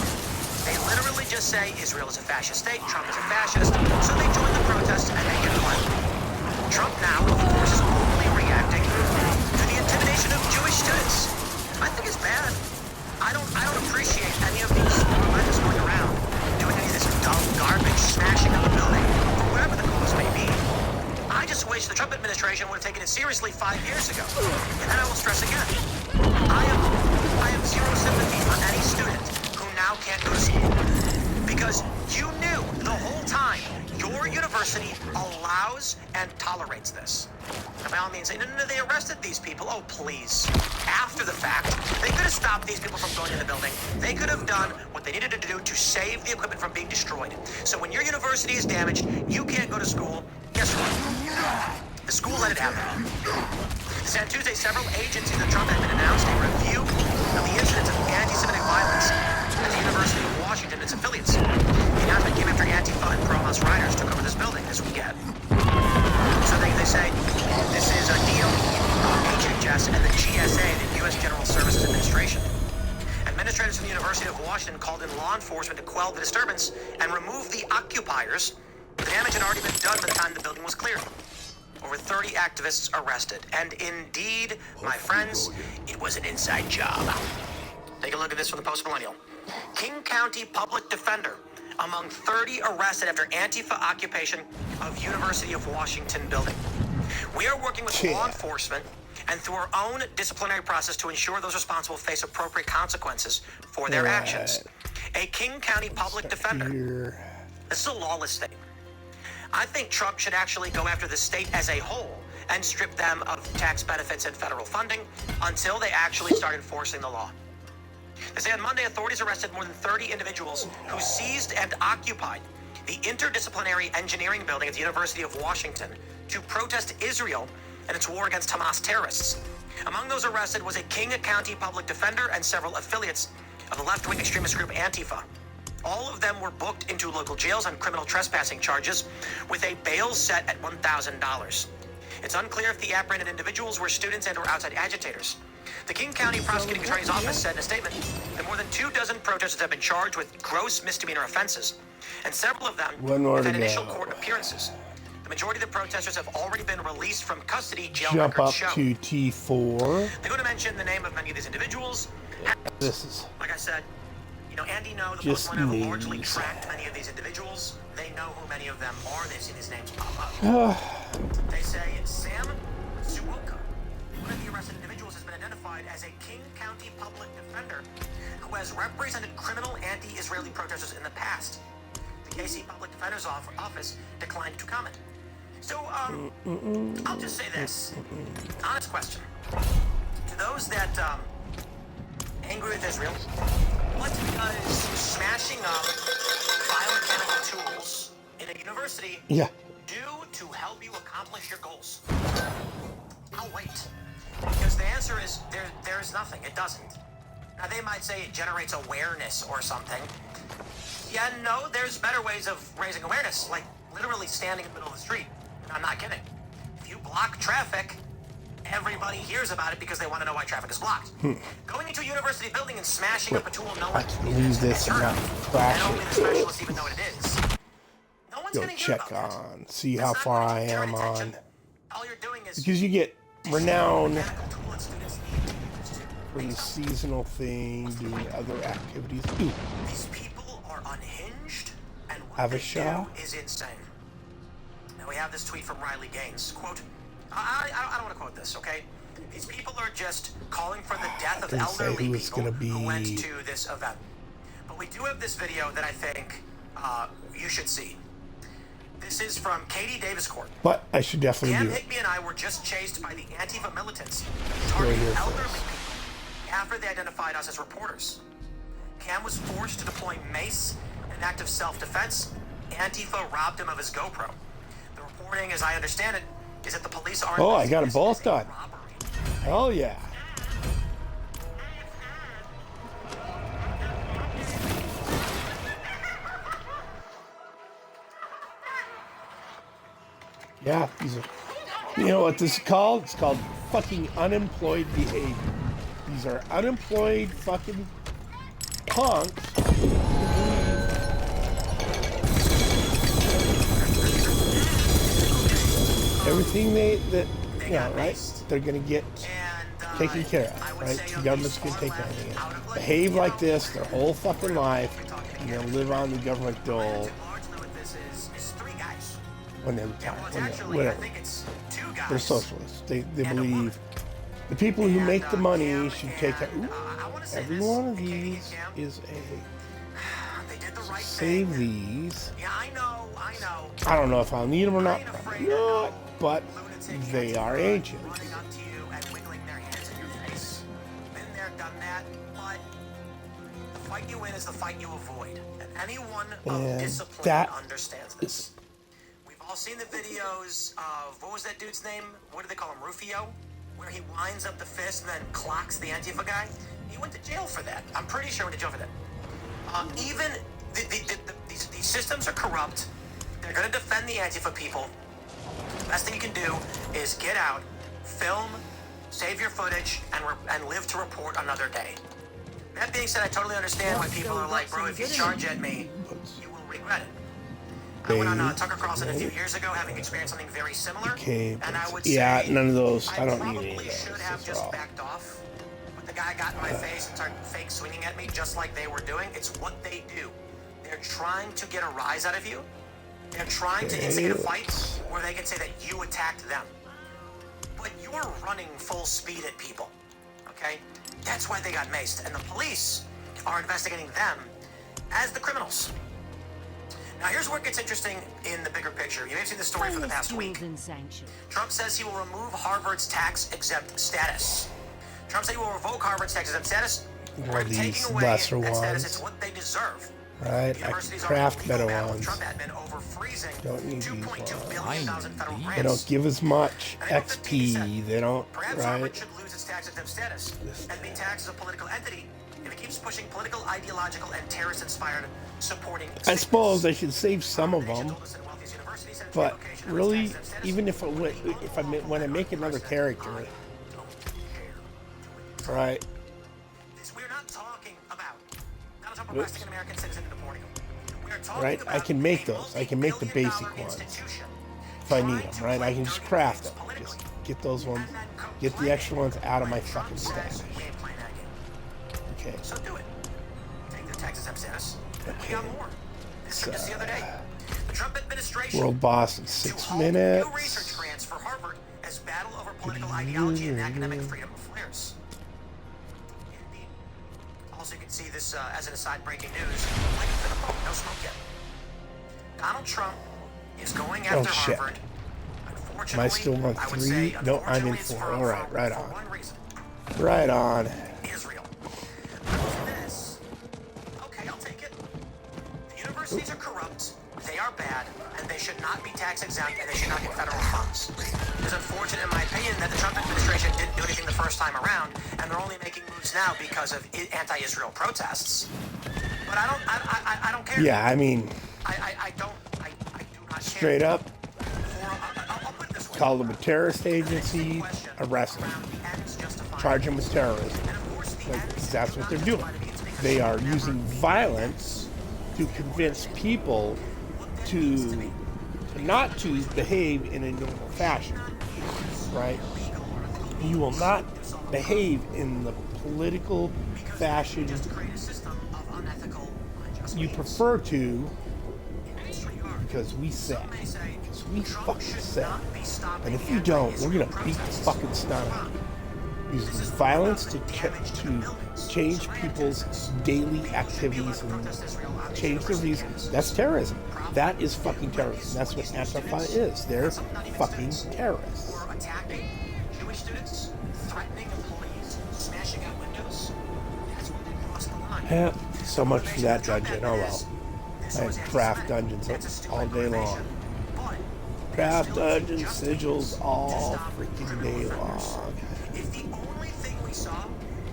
They literally just say Israel is a fascist state, Trump is a fascist, so they join the protests and they get violent. Trump now, of course, is only reacting to the intimidation of Jewish students. I think it's bad. I don't appreciate any of these leftists going around doing any of this dumb garbage smashing of the building, for whatever the cause may be. I just wish the Trump administration would have taken it seriously 5 years ago. And I will stress again, I have zero sympathy for any student who now can't go to school. Because you knew the whole time your university allows and tolerates this. And by all means, they arrested these people. Oh, please. After the fact, they could have stopped these people from going in the building. They could have done what they needed to do to save the equipment from being destroyed. So when your university is damaged, you can't go to school. Guess what? The school let it happen. On Tuesday, several agencies of Trump had been announced a review of the incidents of anti-Semitic violence at the University of Washington and its affiliates. The announcement came after Antifa and pro-Hamas rioters took over this building this weekend. So they say this is a DOE, HHS, and the GSA, the U.S. General Services Administration. Administrators from the University of Washington called in law enforcement to quell the disturbance and remove the occupiers. The damage had already been done by the time the building was cleared. Over 30 activists arrested. And indeed, my friends, it was an inside job. Take a look at this from the Post-Millennial. King County Public Defender among 30 arrested after Antifa occupation of University of Washington building. We are working with law enforcement and through our own disciplinary process to ensure those responsible face appropriate consequences for their actions. A King County Public Defender. This is a lawless state. I think Trump should actually go after the state as a whole and stripped them of tax benefits and federal funding until they actually start enforcing the law. They say on Monday, authorities arrested more than 30 individuals who seized and occupied the interdisciplinary engineering building at the University of Washington to protest Israel and its war against Hamas terrorists. Among those arrested was a King County public defender and several affiliates of the left-wing extremist group Antifa. All of them were booked into local jails on criminal trespassing charges with a bail set at $1,000. It's unclear if the apprehended individuals were students and or outside agitators. The King County Prosecuting Attorney's Office said in a statement that more than 24 protesters have been charged with gross misdemeanor offenses, and several of them have had initial court appearances. The majority of the protesters have already been released from custody, jail Jump records up show. to T4. They're going to mention the name of many of these individuals. This is Like I said, Andy No, the just postman, have largely names. tracked many of these individuals. They know who many of them are. They've seen these names pop up. They say Sam Suoka, one of the arrested individuals, has been identified as a King County public defender who has represented criminal anti-Israeli protesters in the past. The KC Public Defender's Office declined to comment. So, I'll just say this. Honest question. To those that, angry with Israel, what does smashing up biomechanical tools in a university do to help you accomplish your goals? I'll wait. Because the answer is there's nothing. It doesn't. Now, they might say it generates awareness or something. Yeah, no, there's better ways of raising awareness, like literally standing in the middle of the street. I'm not kidding. If you block traffic, everybody hears about it because they want to know why traffic is blocked. Going into a university building and smashing up a tool no one can use this and not crash and only the specialists even know what it is. No one's Go gonna hear check about that. on, see That's how not far gonna I get your am attention. on. All you're doing is Because you get renowned mechanical tool that students need to for the seasonal thing, doing other activities. Ooh, These people are unhinged, and what Have a they shot? do is insane. Now we have this tweet from Riley Gaines. Quote, I don't want to quote this, okay? These people are just calling for the death of Didn't say elderly who it's people gonna be. who went to this event. But we do have this video that I think you should see. This is from Katie Davis Court. but I should definitely Dan do it. Higby and I were just chased by the Antifa militants Right targeting here elderly first. people after they identified us as reporters. Cam was forced to deploy mace in an act of self-defense. Antifa robbed him of his GoPro. The reporting, as I understand it, is that the police are Oh, I got investigating them this both as a done. robbery. Oh yeah. Yeah, these are. You know what this is called? It's called fucking unemployed behavior. These are unemployed fucking punks. Everything right? They're gonna get And, taken care I of, would right? say The of government's these gonna take care far of it. left, out of, like, Behave you like know, this their whole fucking life, and they'll live on the government dole largely what this is three guys. when they Yeah, retire. well, it's when they- actually, I whatever. think it's two guys. They're socialists. They and a believe woman. the people who And, make the money Cam should take care. and, Ooh, I wanna say every this, one of Katie and these Cam, is a they did the right save thing. these. Yeah, I know. I don't know if I'll need them or I not. ain't Probably afraid of not, but lunatic they are Antifa ancient. running up to you and wiggling their hands in your face. Been there, done that, but the fight you win is the fight you avoid. And anyone of And discipline that understands this. We've all seen the videos of, what was that dude's name? What do they call him? Rufio? Where he winds up the fist and then clocks the Antifa guy. He went to jail for that. I'm pretty sure he went to jail for that. Even these systems are corrupt. They're going to defend the Antifa people. Best thing you can do is get out, film, save your footage, and live to report another day. That being said, I totally understand why people are like, bro, if you charge at me, you will regret it. I went on Tucker Carlson a few years ago, having experienced something very similar, Okay, and I would yeah, say none of those. I don't need probably any of those. should have Those are just all- backed off. But the guy got in my face and started fake swinging at me just like they were doing. It's what they do. They're trying to get a rise out of you. They're trying to instigate a fight where they can say that you attacked them. But you're running full speed at people, okay? That's why they got maced. And the police are investigating them as the criminals. Now, here's where it gets interesting in the bigger picture. You may have seen the story for the past week. Trump says he will remove Harvard's tax-exempt status. Trump said he will revoke Harvard's tax-exempt status. Or Taking these away lesser that status, ones. it's what they deserve. Right? I can Universities are craft in a better legal battle with ones. Trump admin over freezing Don't need these $2.2 billion ones. in federal They grants. don't give as much XP. They don't, Perhaps Harvard right? should lose its tax-exempt status and be taxed as a political entity if it keeps pushing political, ideological, and terrorist-inspired supporting. I suppose I should save some of them. But really, even if when I make another character, right? We're not talking about Donald Trump arresting an American citizen in deporting him. We are talking Right? about I can make a those. I can make the basic multi-billion-dollar ones institution if I need trying them, to right? I can play just craft them. politically Just get those ones. and then Get the extra ones out of my Trump fucking says stash. we ain't playing that game. Okay. So do it. Take the tax exempt status. We Okay. got more. This from just the other day. The Trump administration World boss in to 6 halt new minutes. research grants for Harvard as battle over political ideology and academic freedom flares. Indeed. Also, you can see this as an aside breaking news. Like no smoke yet. Donald Trump is going after shit. Harvard. Am I still on I would 3? say, No, I'm in unfortunately, it's 4. for- All right, for- right for on. one reason. Right on. Israel. This. Okay, I'll take it. The universities are corrupt, they are bad, and they should not be tax exempt, and they should not get federal funds. It's unfortunate, in my opinion, that the Trump administration didn't do anything the first time around, and they're only making moves now because of anti-Israel protests. But I don't care. Yeah, I mean, I do not straight care. up, I'll put it this way. call them a terrorist agency, arrest them, charge them with terrorism. Like, that's what they're doing. They are using violence to convince people to not to behave in a normal fashion, right? You will not behave in the political fashion you prefer to because we said. Because we fucking said. And if you don't, we're gonna beat the fucking snot out of you. Using violence to change people's daily activities and change their reasons. That's terrorism. That is fucking terrorism. That's what Antifa is. They're fucking terrorists. Were attacking Jewish students, threatening employees, smashing out windows. That's when they crossed the line. Yeah, so much for that dungeon. Oh well. I had craft dungeons all day long. Craft dungeons, sigils all freaking day long. If the only thing we saw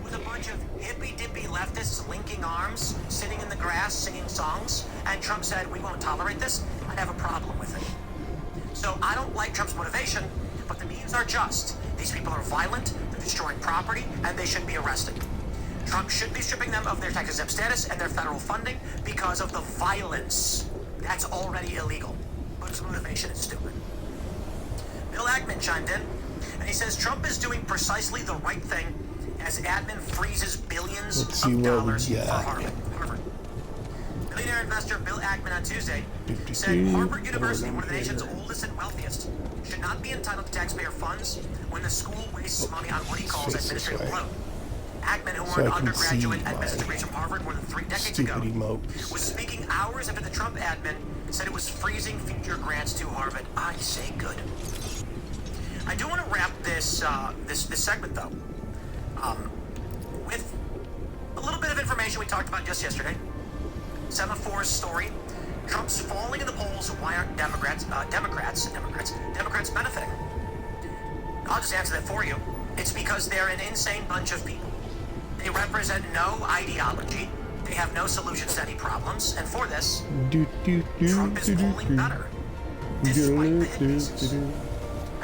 was a bunch of hippy-dippy leftists linking arms, sitting in the grass, singing songs, and Trump said, we won't tolerate this, I'd have a problem with it. So I don't like Trump's motivation, but the means are just. These people are violent, they're destroying property, and they should be arrested. Trump should be stripping them of their tax-exempt status and their federal funding because of the violence. That's already illegal. But his motivation is stupid. Bill Ackman chimed in, and he says Trump is doing precisely the right thing as admin freezes billions Let's see of what dollars we for got. Harvard. Billionaire investor Bill Ackman on Tuesday said Harvard University, one of the nation's oldest and wealthiest, should not be entitled to taxpayer funds when the school wastes money on what he calls Face this administrative way. load. Ackman, who So earned I can undergraduate see and business my degrees from Harvard more than 3 decades ago, Stupid emotes. was speaking hours after the Trump admin said it was freezing future grants to Harvard. I say good. I do want to wrap this this segment though with a little bit of information we talked about just yesterday. Semaphore story. Trump's falling in the polls. Why aren't Democrats benefiting? I'll just answer that for you. It's because they're an insane bunch of people. They represent no ideology. They have no solutions to any problems. And for this, Trump is polling better, despite the hit pieces. And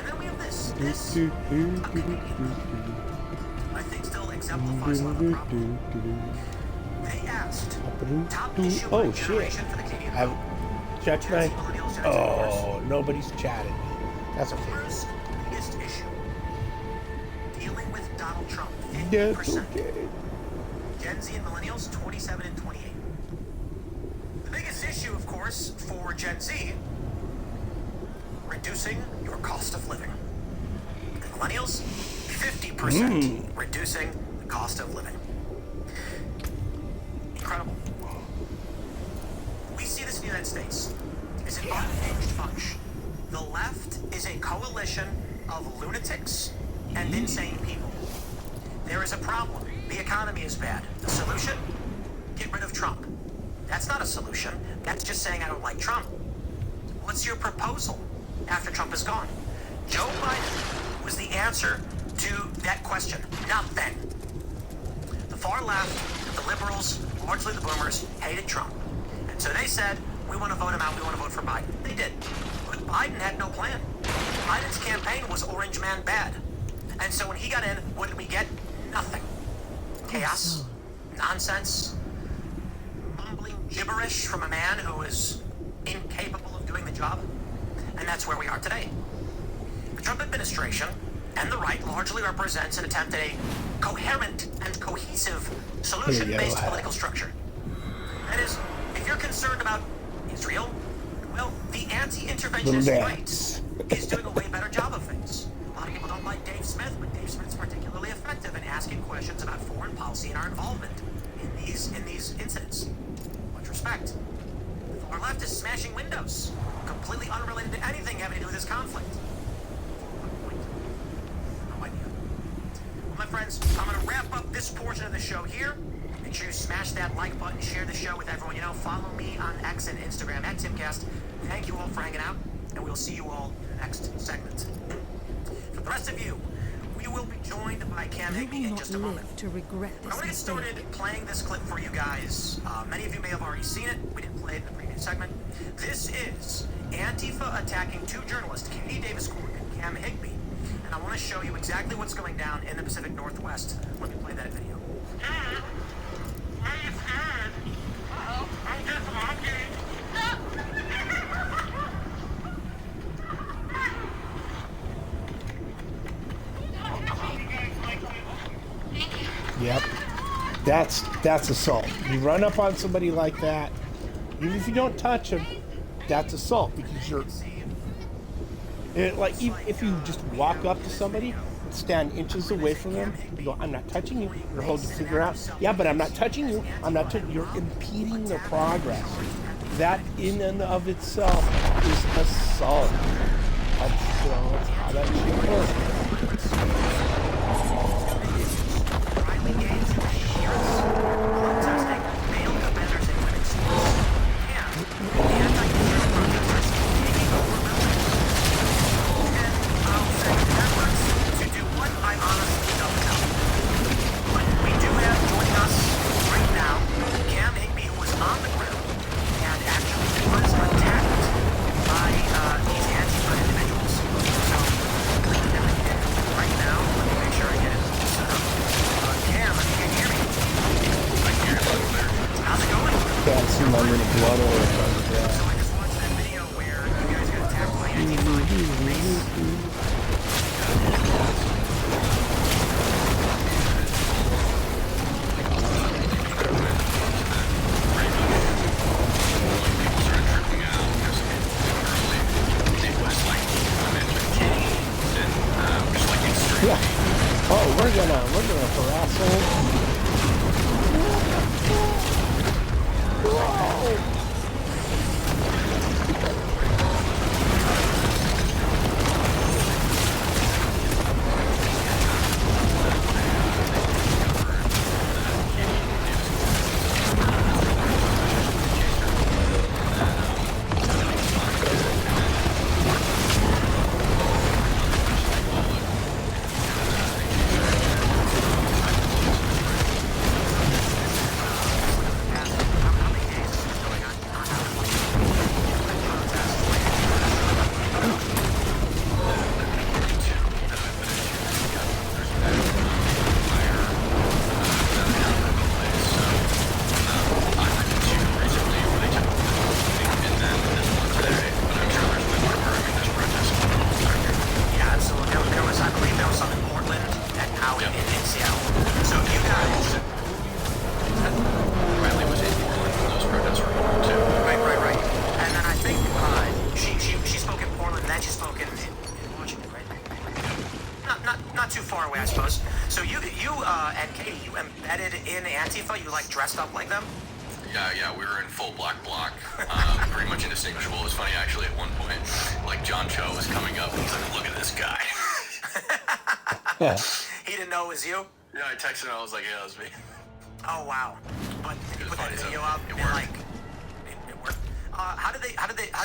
then we have this. This, a Canadian, I think still exemplifies a lot of the problem. They asked, top issue Oh of the shit. generation for the Canadian Have vote. checked Gen my. Z, millennials, Gen Z Oh, nobody's chatted. That's okay. Boomers' biggest issue. Dealing with Donald Trump, That's 50%. okay. Gen Z and millennials, 27 and 28. The biggest issue, of course, for Gen Z, reducing your cost of living. And millennials, 50% reducing the cost of living. Incredible. We see this in the United States is an unhinged bunch. The left is a coalition of lunatics and insane people. There is a problem. The economy is bad. The solution? Get rid of Trump. That's not a solution. That's just saying I don't like Trump. What's your proposal after Trump is gone? Joe Biden was the answer to that question. Nothing. The far left, the liberals, largely the boomers, hated Trump. And so they said, we want to vote him out, we want to vote for Biden. They did. But Biden had no plan. Biden's campaign was Orange Man bad. And so when he got in, what did we get? Nothing. Chaos, nonsense, mumbling gibberish from a man who is incapable of doing the job. And that's where we are today. The Trump administration and the right largely represents an attempt at a coherent and cohesive solution-based political structure. That is, if you're concerned about Israel, well, the anti-interventionist right is doing a way better job of things. A lot of people don't like Dave Smith, but Dave Smith's particularly effective in asking questions about foreign policy and our involvement in these incidents. Much respect. The far left is smashing windows, completely unrelated to anything having to do with this conflict. No idea. Well, my friends, I'm going to wrap up this portion of the show here. Make sure you smash that like button, share the show with everyone you know. Follow me on X and Instagram at TimCast. Thank you all for hanging out, and we'll see you all in the next segment. For the rest of you, we will be joined by Cam Higby in just a moment. To regret this I want to get started playing this clip for you guys. Many of you may have already seen it. We didn't play it in the previous segment. This is Antifa attacking two journalists, Katie Davis-Court and Cam Higby. And I want to show you exactly what's going down in the Pacific Northwest. Let me play that video. Yep. That's assault. You run up on somebody like that, even if you don't touch them, that's assault because you're like if you just walk up to somebody and stand inches away from them, you go, I'm not touching you. You're holding your finger out. Yeah, but I'm not touching you. I'm not touching. You're impeding their progress. That in and of itself is assault. That's how that should work. And Katie, you embedded in Antifa? You like dressed up like them? Yeah, we were in full black bloc, pretty much indistinguishable. It was funny, actually, at one point, like, John Cho was coming up, and he's like, look at this guy. He didn't know it was you? Yeah, I texted him, I was like, yeah, that was me. Oh, wow. But did you put that video up? It and, worked. like, it worked. How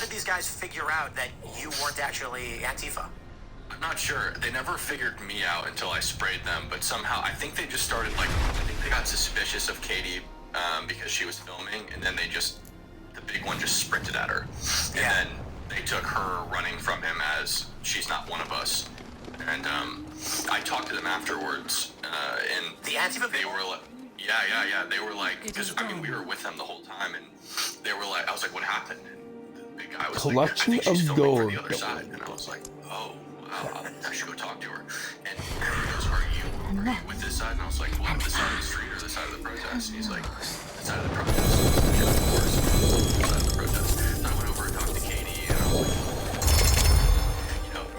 did these guys figure out that you weren't actually Antifa? I'm not sure. They never figured me out until I sprayed them, but somehow, I think they just started, like, I think they got suspicious of Katie because she was filming, and then the big one just sprinted at her. And then they took her running from him as she's not one of us. And I talked to them afterwards, and The Antifa they people? were like, yeah. They were like, because I mean, we were with them the whole time, and they were like, I was like, what happened? And the big guy was Collection like, I think she's of filming for gold. the other side. And I was like, oh, wow, I should go talk to her. And he goes, are you with this side? And I was like, well, this side of the street or this side of the protest? And he's like, this side of the protest. Yeah, of course, this side of the protest. So I went over and talked to Katie, and I was like,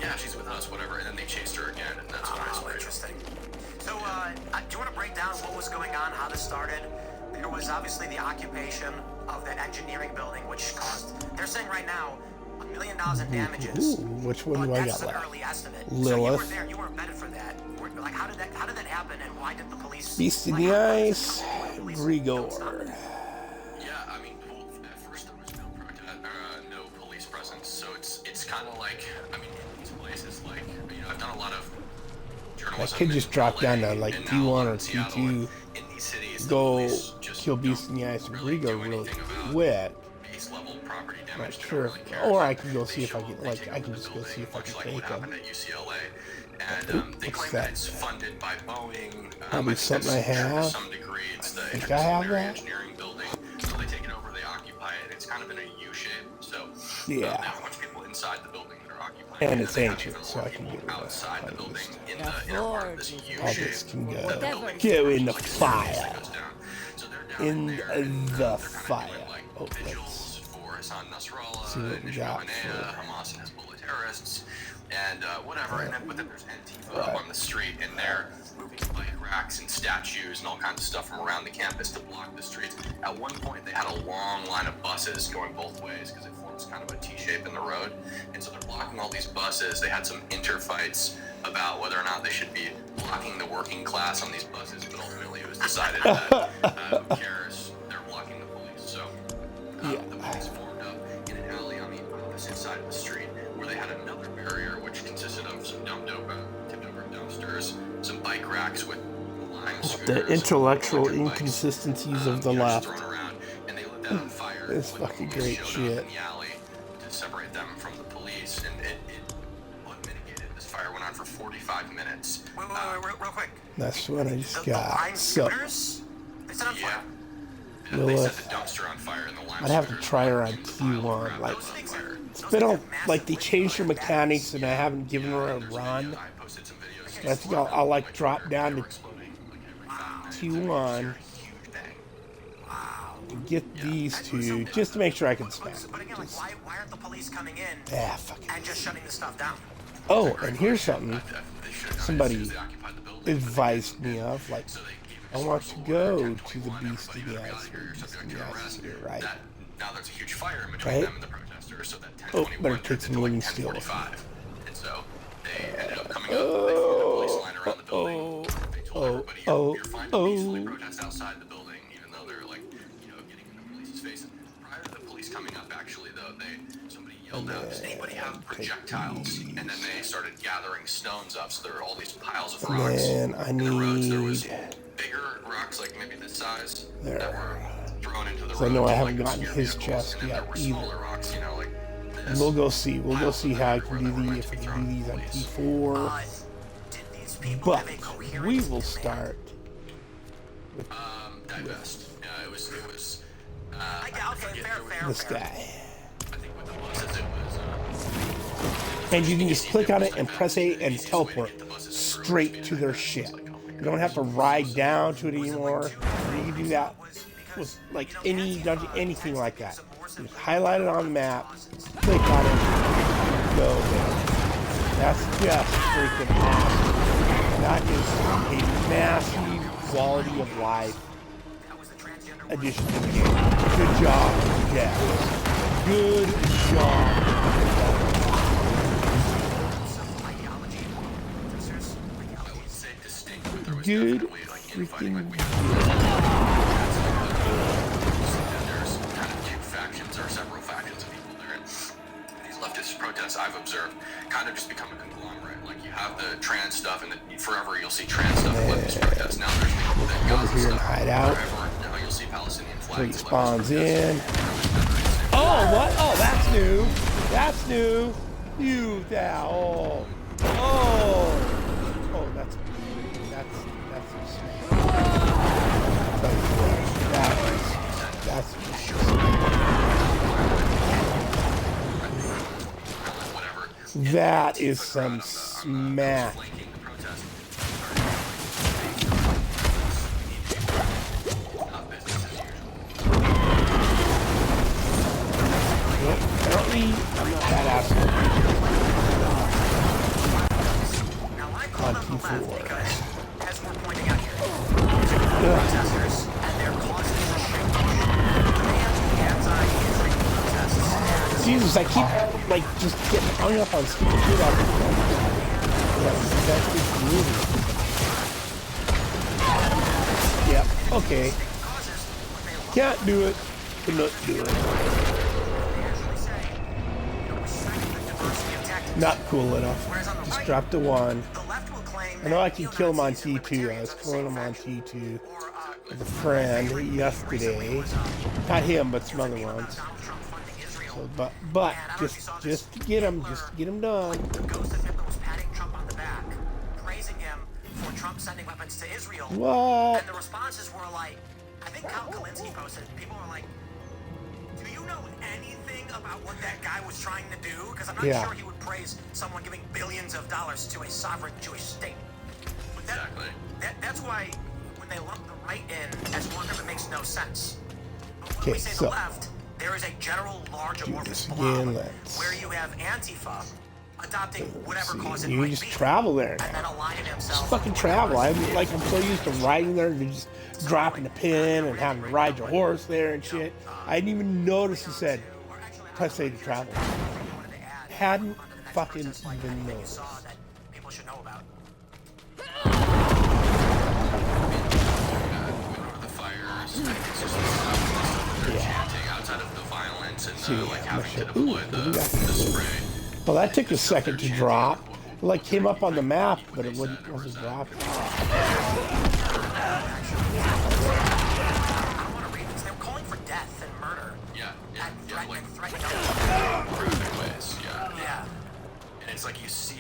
yeah, she's with us, whatever. And then they chased her again, and that's when I sprayed her. Interesting. So, do you want to break down what was going on, how this started? There was obviously the occupation of that engineering building, which cost, they're saying right now, $1 million in damages. Ooh, which one do I That's got an left? early estimate. So you Lilith. were there, you were embedded for that. Like, how did that happen, and why did the police? Beast in like, the how did Ice, police don't stop Grigor. it? Yeah, I mean, well, at first there was no police presence, so it's kind of like, I mean, in these places, like, I've done a lot of journalism. I could just in drop LA down to like and now T1 in or Seattle, T2, and in these cities, the go police just kill Beast in don't the Ice and really do Grigor really anything about quick. base level property Not damage. They don't sure. really care. Or I can go They see if show I can, up, they like, take I over can the just go see building, if I much can like take what them. happened at UCLA. And they what's claim that? that it's funded by Boeing. Probably think something I that's true to have. some degree. It's the Think I have interdisciplinary that? engineering building. So they take it over, they occupy it. It's kind of in a U shape. So Yeah. there's a bunch of people inside the building that are occupying And it. it's they have ancient, even so more I can people get rid of outside the that. building in the inner part of this U I shape. just can that go. the building Go in the like a staircase fire. that goes down. So they're down In there, and, the they're kinda fire. doing, like, Oh, vigils for Hassan Nasrallah, see what we Israel got Hanea, for- Hamas and Hezbollah terrorists, and whatever. And then, but then there's Antifa up on the street, and they're moving bike racks and statues and all kinds of stuff from around the campus to block the streets. At one point, they had a long line of buses going both ways because it forms kind of a T shape in the road, and so they're blocking all these buses. They had some interfights about whether or not they should be blocking the working class on these buses, but ultimately it was decided that who cares? They're blocking the police. So the police formed up in an alley on the opposite side of the street where they had another barrier which consisted of some tipped over dumpsters, some bike racks with lime scooters, The intellectual electric bikes, inconsistencies of the just left. thrown around, and they lit that on fire. It's when the fucking police great showed up shit. in the alley to separate them from the police, and it mitigated. This fire went on for 45 minutes. Wait, real quick. That's what I just The got. lime So, scooters? They set on Yeah. fire. They set Lilith. the dumpster on fire, and the lime I'd have to scooters try her were on in the pile of T1. crap Like, that was on fire. it's been a, like, they changed her mechanics and I haven't given her a There's run. videos. I posted some videos. I think I'll like drop down to Exploding, like, every 5 minutes. T1 Huge bang. and get these two just to make sure I can smash But them. again, like, why aren't the police coming in Ah, fuck it. and just shutting the stuff down? Oh, and here's something They should've done it as soon somebody as they occupied the building. advised me of. Like, So they gave I a want source to alert, go 10:21, to the Beast everybody in the better get out Ice. of here, you're Beast subject in to the Ice arrest. here, right? That, now there's a huge fire in between Right. them and the protesters, so that Oh, 10:21 better turned take some into, like, living steel. 10:45. And so they ended up coming up, they formed a police line around the building. They told everybody, you're fine to peacefully protest outside the building, even though they're, like, getting in the police's face. And prior to the police coming up, actually, though, somebody yelled out, does anybody have projectiles? And then they started gathering stones up, so there were all these piles of rocks. then I in the roads. There was need- bigger rocks, like maybe this size, There. that were thrown into the So I road know I to, haven't like, gotten obscure his vehicles. chest And then yet there were either. smaller rocks, like this. We'll go see. We'll go Piles see of how I them can everywhere do that were these. If I meant to be can do these on thrown at the police. T4. Did these people have a But coherent we will demand? start. Divest. Yeah, it was. Okay, fair. This guy. I think with the buses, it was. And you can just click on it and press A and teleport straight to their ship. You don't have to ride down to it anymore. You can do that with like any dungeon, anything like that. You just highlight it on the map, click on it, go there. That's just freaking awesome. That is a massive quality of life addition to the game. Good job, Jack. Good job. Good freaking There's kind of two factions or several factions of people there. And these leftist protests I've observed kind of just become a conglomerate. Like you have the trans stuff, and then forever you'll see trans stuff in leftist protests. Now there's the over Gaza here and stuff. hide out. Forever, now you'll see Palestinian So he flags. in leftist spawns protests. in. Oh, what? Oh, that's new. That's new. You that. Oh. Oh. Oh, that's that is some smack. Apparently, I'm not that asshole. Now I call them the left T4. because, as we're pointing out here, these are protesters and they're causing the shit. The anti-Israel protests. Jesus, I keep like just getting hung up on stupid shit all the time. That's just movie. Yeah, okay. Can't do it. Cannot do it. Not cool enough. Just dropped the one. I know I can kill him on T2. I was killing him on T2 with a friend yesterday. Not him, but some other ones. So, but just to get him, just to get him done. The ghost of Hitler was patting Trump on the back, praising him for Trump sending weapons to Israel. What? And the responses were like, I think Kyle Kalinske posted, people were like, do you know anything about what that guy was trying to do? Because I'm not sure he would praise someone giving billions of dollars to a sovereign Jewish state. But that's why when they lump the right in as one group, it makes no sense. But when we say the left, there is a general large amorphous blob where you have Antifa adopting whatever cause it you might just be, travel there and then aligning just themselves. fucking travel. I'm so used to riding there and just dropping a pin and having to ride your horse there and shit. I didn't even notice he said press A to travel. Hadn't fucking even noticed. That people should know about. Outside of the violence and the, like having to deploy the spray. Well, that took a second to drop. It like came up on the map, but it wasn't dropping. I don't want to read this. They were calling for death and murder. Yeah, And threatening graphic ways, yeah. Yeah. And it's like you see,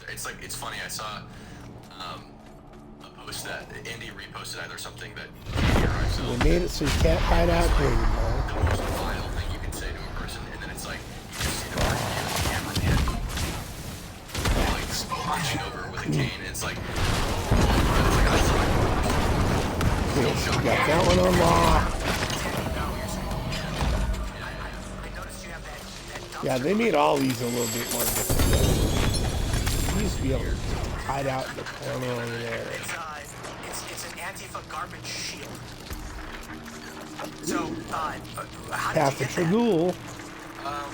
it's funny. I saw a post that Andy reposted either something that We made it so you can't hide out there anymore. the most vile thing you can say to a person, and then it's like you just see the person get the camera in, like punching over with a cane, and it's like. Okay, so we got that one unlocked. Yeah, they made all these a little bit more difficult. You used to be able to hide out in the corner over there. It's an Antifa garbage shield. So, how Path did of you get that? Tragul. Well,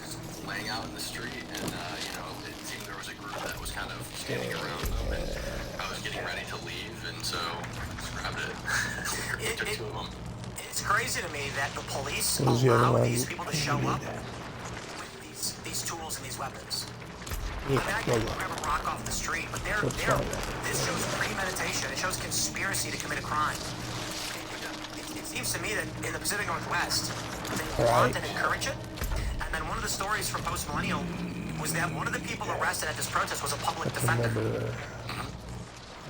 just laying out in the street, and it seemed there was a group that was kind of standing around them, and I was getting ready to leave, and so I just grabbed it. Took two of them. It's crazy to me that the police What was the other allow one? these people to show up with these tools and these weapons. Yeah, I mean, I can remember rock off the street, but this shows premeditation. It shows conspiracy to commit a crime. It seems to me that in the Pacific Northwest, they want and encourage it. And then one of the stories from Post Millennial was that one of the people arrested at this protest was a public defender.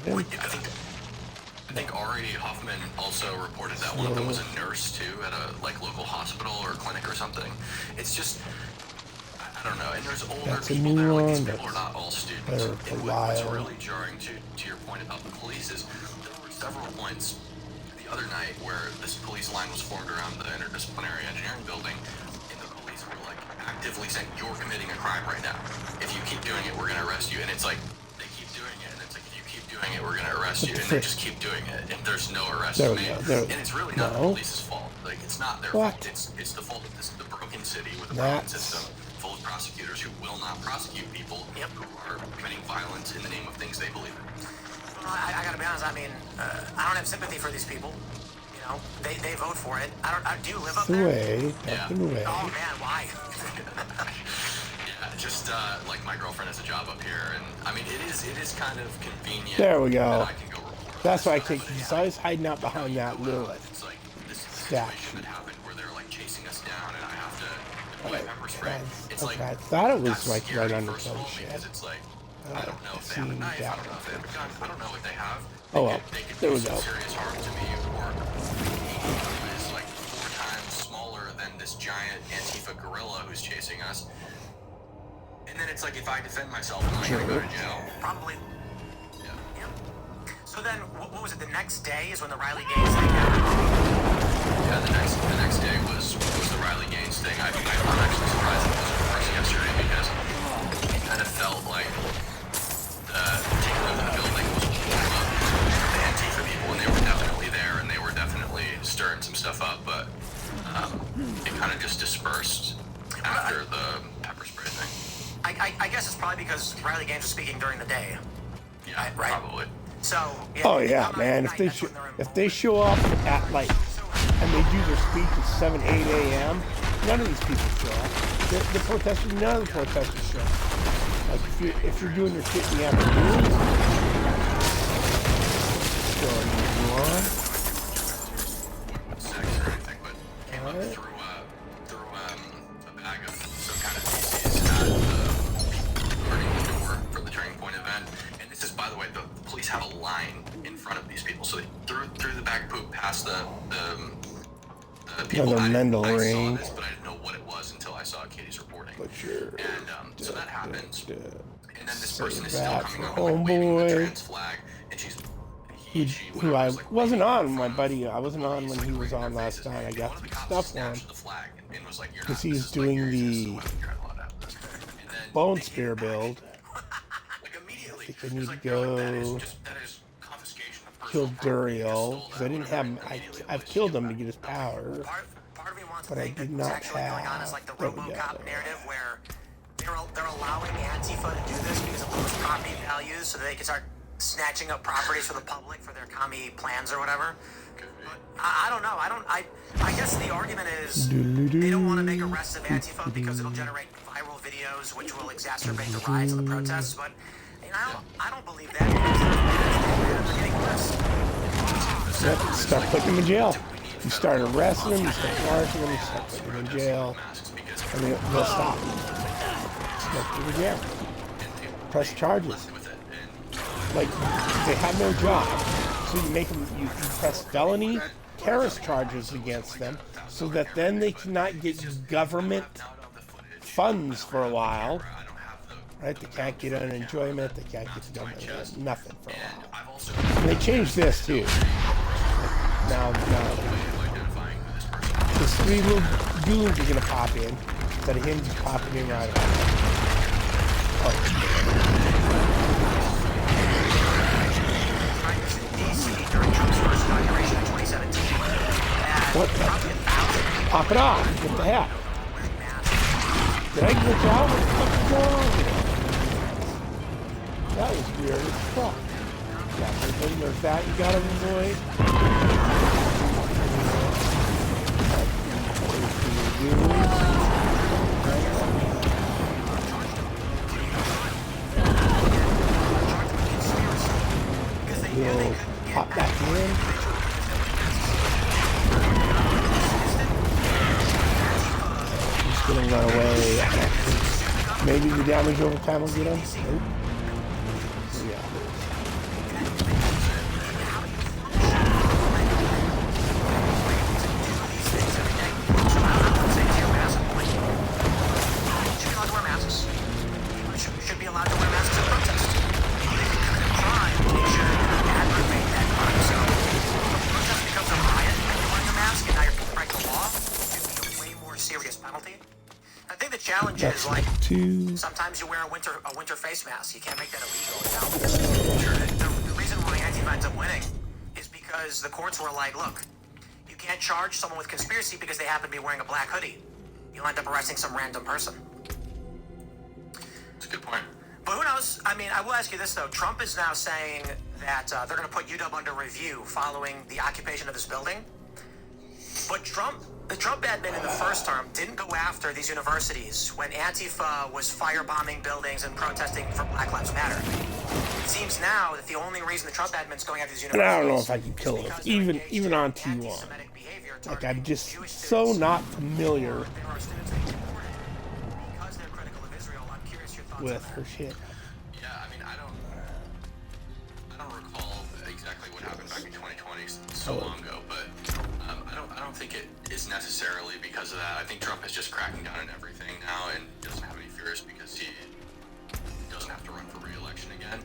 I think Ari Hoffman also reported that one of them was a nurse too at a local hospital or clinic or something. It's just. I don't know, and there's older people there, like these people are not all students. And what's really jarring to your point about the police is there were several points the other night where this police line was formed around the interdisciplinary engineering building, and the police were actively saying, you're committing a crime right now. If you keep doing it, we're gonna arrest you. And it's like, they keep doing it, and it's like, if you keep doing it, we're gonna arrest arrest you, and they just keep doing it, and there's no arrest There we made. go, there- And it's really not the no. police's fault. Like, it's not their What? fault. It's the fault of the broken city with a broken That's- system full of prosecutors who will not prosecute people who are committing violence in the name of things they believe in. Well, I gotta be honest. I mean, I don't have sympathy for these people. You know, they vote for it. Do you live up the there? way, Yeah. tucked away. Oh man, why? Yeah, just like my girlfriend has a job up here, and I mean, it is kind of convenient. There we go. that I can go report That's on why I this think stuff. he's always hiding out behind that Lilith. It's like this is a Statue. situation that happened where they're like chasing us down, and I have to deploy pepper spray. It's Okay, like I thought it was that's like scary, right under first of some all, shit. because it's like I don't know if they have a knife, I don't know if they have a gun, I don't know what they have. Oh, well, They could there do we some go. serious harm to me, or he is like 4 times smaller than this giant Antifa gorilla who's chasing us. And then it's like, if I defend myself, am I gonna go to jail? Probably. Yeah. Yeah. So then, what was it? The next day is when the Riley Gaines thing happened. Yeah, the next day was the Riley Gaines thing. I'm actually surprised it wasn't worse yesterday, because it kind of felt like the taking over the building was warm up the Antifa people, and they were definitely there, and they were definitely stirring some stuff up, but it kind of just dispersed after the pepper spray thing. I guess it's probably because Riley Gaines was speaking during the day. Yeah, Right. probably. So. Yeah, Oh they yeah, come out man! at If night, they that's when they're in if they show up at like and they do their speech at 7, 8 a.m., none of these people show up. The protesters, none of the protesters show up. Like if you're doing your shit in the afternoon, so you on. Sex or anything, but came up through a bag of some kind of feces at the guarding the door for the Turning Point event. And this is, by the way, the police have a line in front of these people, so they threw the bag of poop past the people. Another I Mendel saw ring. this, but I didn't know what it was until I saw Katie's reporting. But sure. And so that happens. And then this Say person is still that coming for over, like, waving the homeboy. trans flag, and she, Who whatever, I was, like, wasn't waving on, in my front of buddy. I wasn't on when he like, was right in on their last faces. time. I And got one of the some cops stuff on snatched the flag and was like, "You're because not- he's this is, like, doing yours, this is the weapon you're not allowed to have this." And then bone they came spear back. build. Like, immediately. I think I It need was to like, they're like, go that is confiscation of kill personal property. You just Duriel stole because I that, didn't whatever, have. and immediately I've police killed came him to back. get his power, Part of me wants but to I think did that what's not actually going on is like the have. There we go. RoboCop narrative where they're allowing Antifa to do this because of those property values, so that they can start snatching up properties for the public for their commie plans or whatever. But I don't know. I guess the argument is they don't want to make arrests of Antifa because it'll generate viral videos, which will exacerbate the riots and the protests. But you know, I don't believe that because they're getting worse. Yep, start putting him in jail. You start arresting him, you start charging him, you start putting him in jail, and they'll stop. Start putting him in jail. Press charges. Like, they have no job. So you make them, you press felony terrorist charges against them so that then they cannot get government funds for a while. Right? They can't get unemployment, they can't get the government, nothing for a while. And they changed this too. Now, these 3 little goons are gonna pop in instead of him just popping in right away. What the? Pop it off. What the heck? Did I glitch out? What the fuck is going on here? That was weird as fuck. Yeah, there's that you gotta avoid. We'll pop back in. He's gonna run away. Maybe the damage over time will get him. Nope. Yeah. Should be allowed to wear masks at protests. Crime should aggravate that crime. So if a protest becomes a riot and you're wearing a mask and now you're breaking the law, it should be a way more serious penalty. I think the challenge is like sometimes you wear a winter face mask. You can't make that illegal now because the reason why Antifa ends up because the courts were like, look, you can't charge someone with conspiracy because they happen to be wearing a black hoodie. You'll end up arresting some random person. That's a good point. But who knows? I mean, I will ask you this, though. Trump is now saying that they're going to put UW under review following the occupation of this building. But the Trump admin in the first term didn't go after these universities when Antifa was firebombing buildings and protesting for Black Lives Matter. It seems now that the only reason the Trump admin's going after these And universities I don't know if I can kill him, even on T1. Like, I'm just so not familiar with her shit. Yeah, I mean, I don't recall exactly what happened back in 2020 so long ago, but I don't think it is necessarily because of that. I think Trump is just cracking down on everything now and doesn't have any fears because he doesn't have to run for re-election again.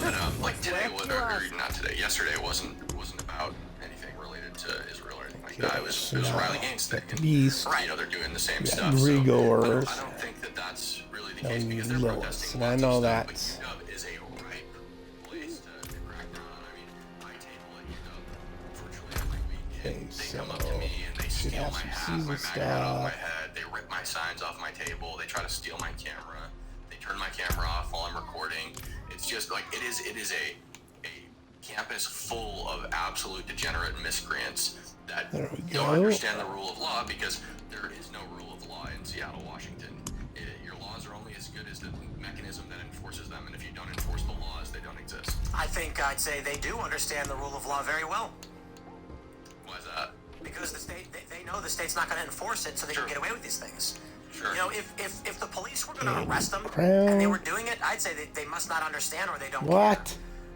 But like today, or not today, yesterday wasn't about anything related to Israel or anything like that. It was Riley Gaines thing. And, Beast. you know, they're doing the same stuff. Rigors. So I don't think that that's really the case because they're Lewis, protesting and I lots know of stuff, that's- but UW is a ripe place to crack down on. I mean, I table at UW virtually every week, Okay, and they so come up to me and they should steal have my some hat, my season MAGA hat off my stuff. head, they rip my signs off my table, they try to steal my camera, they turn my camera off while I'm recording. It's just like it is a campus full of absolute degenerate miscreants that There we don't go. understand the rule of law because there is no rule of law in Seattle, Washington. Your laws are only as good as the mechanism that enforces them, and if you don't enforce the laws, they don't exist. I think I'd say they do understand the rule of law very well. Why is that? Because the state, they know the state's not going to enforce it, so they Sure. can get away with these things. Sure. You know, if the police were going to arrest them Crown. and they were doing it, I'd say they must not understand or they don't What? care.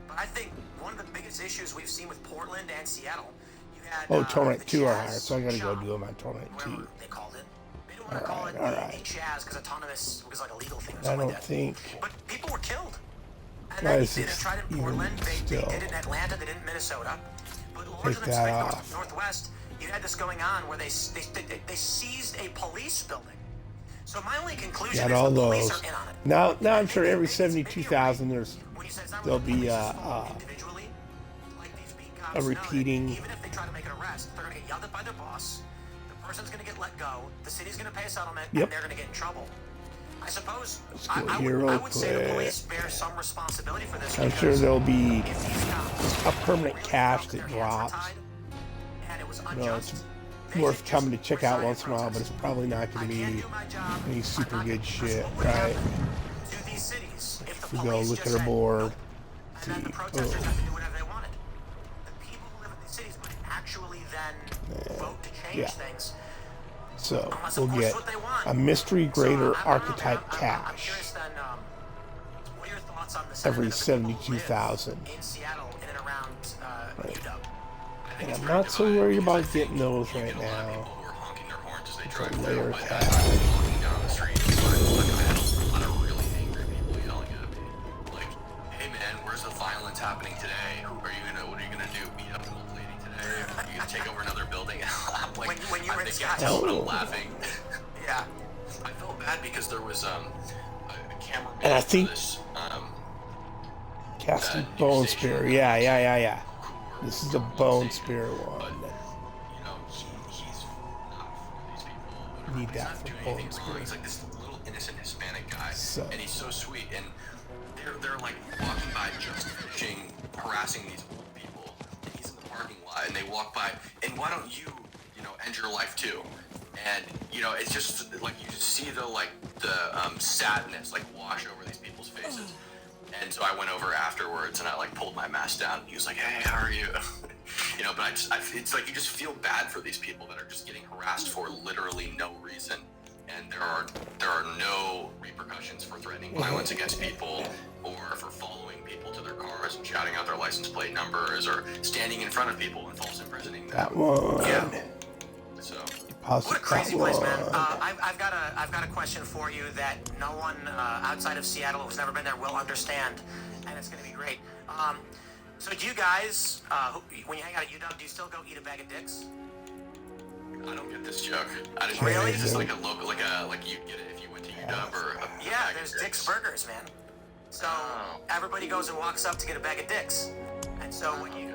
But I think one of the biggest issues we've seen with Portland and Seattle, you had Oh, Torment the 2 are Chaz higher, so I gotta go shop, do them on Torment whatever 2. they called it. They didn't want to call it Alright. the Chaz because autonomous was like a legal thing or I something don't like that. think. But people were killed. And Why then is they this tried it in even Portland, they still? did it in Atlanta, they did it in Minnesota. But larger Take than that Pacific off. Northwest, you had this going on where they seized a police building. So my only conclusion Got is all the police those. are in on it. Now I'm sure every Maybe 72,000 there's when you said it's not there'll really the be police's fault individually, like these beat cops know that repeating- even if they try to make an arrest, they're going to get yelled at by their boss. The person's going to get let go. The city's going to pay a settlement, Yep. and they're going to get in trouble. I suppose go I here real would say the quick. police bear some responsibility for this. I'm sure because there'll be if these cops a permanent really cache felt that their hands were drops. tied and it was You know, unjust, it's they worth should coming to just check out resign once in a while, but protest. it's probably not I going to can't be do my job. any I'm super not- good because shit, what would right? happen to these cities if the If we go police look just at our said, board, "Nope," and then the see, protesters oh. have to do whatever they wanted. The people who live in these cities might actually then vote to change yeah. things. So Unless, we'll of course, get what they want. a mystery So, greater I don't know, archetype man. I'm cache curious then, what are your thoughts on the every sentiment of the people who 72,000. live in Seattle, in and around UW? And I'm not so worried about getting those right A lot of now. people who are honking their horns as they It's a drive layer through, but tag. as I'm walking down the street, it's like I had a lot of really angry people yelling at me. Like, hey man, where's the violence happening today? What are you gonna do? Beat up an old lady today? Are you gonna take over another building? I'm like, When you were in I'm Seattle. I'm laughing. Yeah. I felt bad because there was a cameraman And I for think- this, Casting news Bone station Spear. Yeah. who were This is the Bone saying, Spear but, one. you know, he's not for these people. Whatever. Need He's that not for doing Bone anything Spear. wrong. He's like this little innocent Hispanic guy, So- and he's so sweet. And they're like walking by, just finishing harassing these old people. And he's in the parking lot, and they walk by. And why don't you end your life too? And it's just like you just see the sadness like wash over these people's faces. And so I went over afterwards and I pulled my mask down. He was like, "Hey, how are you?" But it's like you just feel bad for these people that are just getting harassed for literally no reason. And there are no repercussions for threatening violence against people or for following people to their cars and shouting out their license plate numbers or standing in front of people and false imprisoning them. That one. Yeah. So Possibly What a crazy that place, man. one. I've got a question for you that no one outside of Seattle who's never been there will understand, and it's going to be great. So do you guys, when you hang out at UW, do you still go eat a bag of dicks? I don't get this joke. I didn't Really? Is this like a local, like you'd get it if you went to UW or a Yeah, bag of there's dicks? Dick's Burgers, man. So Oh. everybody goes and walks up to get a bag of dicks, and so when you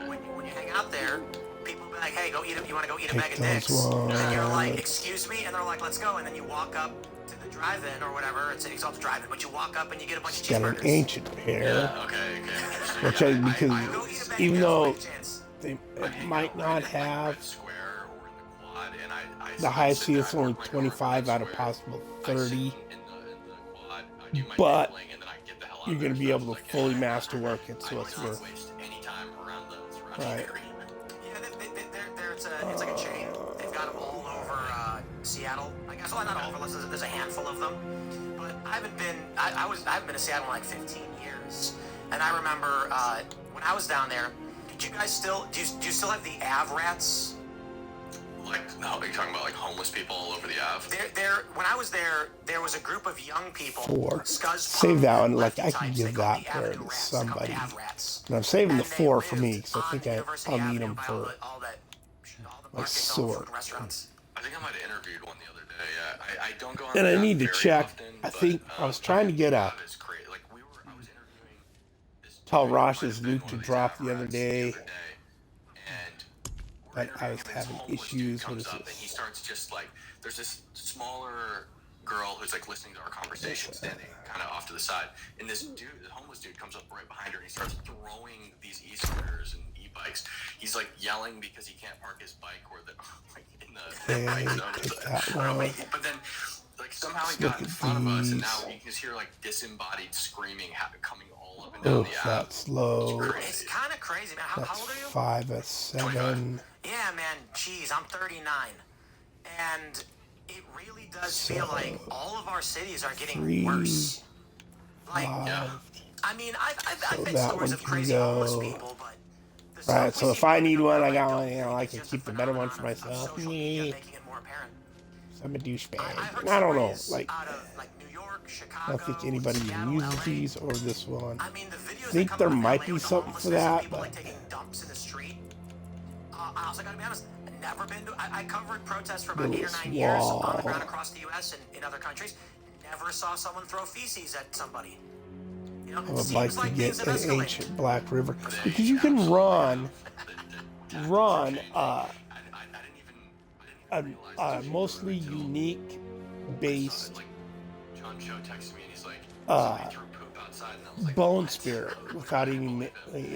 hang out there, people will be like, hey, you want to go eat a bag of Take dicks? those And you're like, ones. excuse me? And they're like, let's go. And then you walk up to the drive-in or whatever. It's exalted drive-in, but you walk up and you get a bunch of Got an cheeseburgers. ancient pair, Okay. Interesting. which Yeah, because Go eat a bag even of though dicks, chance. they I hang might out not right in, like, have Red Square or in the quad, and I the highest sit C, there, it's I only work my door from 25 Red out of Square. possible I sit 30. in the quad, I do my But gambling, and then I get the hell out You're of going there to be as able fast to as I fully can. masterwork it, I so will it's not worth. waste any time around the surrounding Right. area. Yeah, it's like a chain. They've got them all over Seattle. I guess, well, not all over. There's a handful of them. But I haven't been to Seattle in like 15 years. And I remember when I was down there. Do you guys still do you still have the Av rats? Like, no, are you talking about like homeless people all over the Ave? When I was there, there was a group of young people. 4. Scuzz Save that one. Like, I types, can they give call that the pair Avenue to Rats. They call them somebody. Av rats. And I'm saving the And they 4 for me, lived because I on think University I'll need Avenue them by for all the my markets, all the sword. food restaurants. I think I might have interviewed one the other day. Yeah, I don't go on. And the I Ave need to very check. often, I but, think I was trying to get a Ave is great. Like I was interviewing this Paul dude who might Rosh's have been Luke one to of these drop Av the other rats day. and we're But I was interviewing him, and this having homeless dude issues. What comes is up, and this? he starts just like, there's this smaller girl who's like listening to our conversation, standing kind of off to the side, and this homeless dude comes up right behind her, and he starts throwing these e-scooters and e-bikes. He's like yelling because he can't park his bike or the like in the bike zone. take I that don't know, one. but then like somehow he Let's got in look at front of us, and now these. you can just hear like disembodied screaming coming all up and down Oh, the Ave. that's low. It's kind of crazy, man. How That's old are you? 5 at 7. Yeah, man. Jeez, I'm 39, and it really does feel like all of our cities are getting 3, worse. Like, 5. I mean, I've So been that stories one of can crazy homeless go. people, but the stuff Right, we so see if I popping need up one, I on got my one. You know, I is can just keep a the better one phenomenon for of myself. social media Me. making it more apparent. I'm a douchebag. I heard I don't know. stories Like, out of like New York, I Chicago, don't think anybody even Seattle, uses LA. these or this one. I mean, the videos I think that there come out of might LA be with the something for homelessness and that, people but like taking dumps in the street. I also gotta be honest, I've never been to. I covered protests for about 8 or 9 years on the ground across the U.S. and in other countries. Never saw someone throw feces at somebody. You know, I it would seems like to like get things have an escalated. ancient Black River because you can run a mostly unique based John Cho texted me and he's like, uh, somebody threw poop outside, and I was like, bone what? spirit without any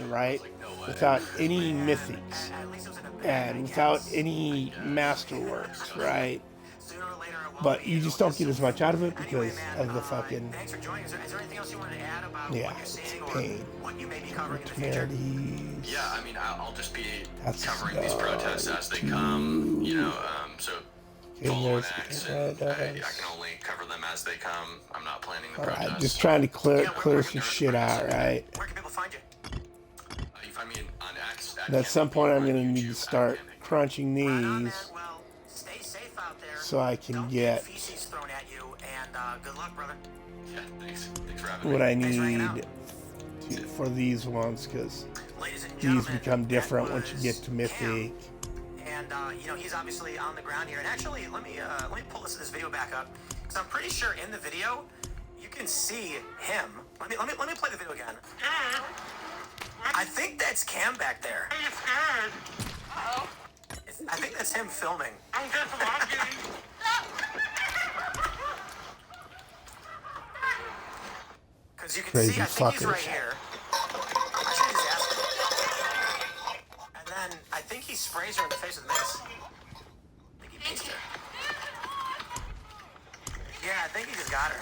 right, No way. without any mythics At least it was in a bag, and I without guess. any masterworks, right? Sooner or later, it will But be. you just don't get as much out of it Anyway, because man, of the fucking thanks for joining. Is there anything else you wanted to add about yeah, what you're it's seeing a or pain. what you may be covering in the future? Temerities. Yeah, I mean, I'll just be That's covering these protests as they come, you know, so Okay, follow there's next, the and I paradise. can only cover them as they come. I'm not planning the All protests. right, just trying to clear Yeah, clear we're some shit out, right? Where can people find you? You find me on X. And at some point, I'm gonna need to YouTube, start crunching Right on, man. these Well, stay safe out there. so I can Don't get feces thrown at you, and good luck, brother. Yeah, thanks. Thanks for having what me. I Thanks for hanging need out. for these ones because Ladies and these gentlemen, become that different once you get was to mythic. And you know, he's obviously on the ground here. And actually, let me pull this video back up because I'm pretty sure in the video you can see him. Let me play the video again. I think that's Cam back there. I think that's him filming. I'm just watching. Because you can Crazy see, I think he's fuckers. right here. I should just ask him. And then I think he sprays her in the face with mace. I think he beats her. Yeah, I think he just got her.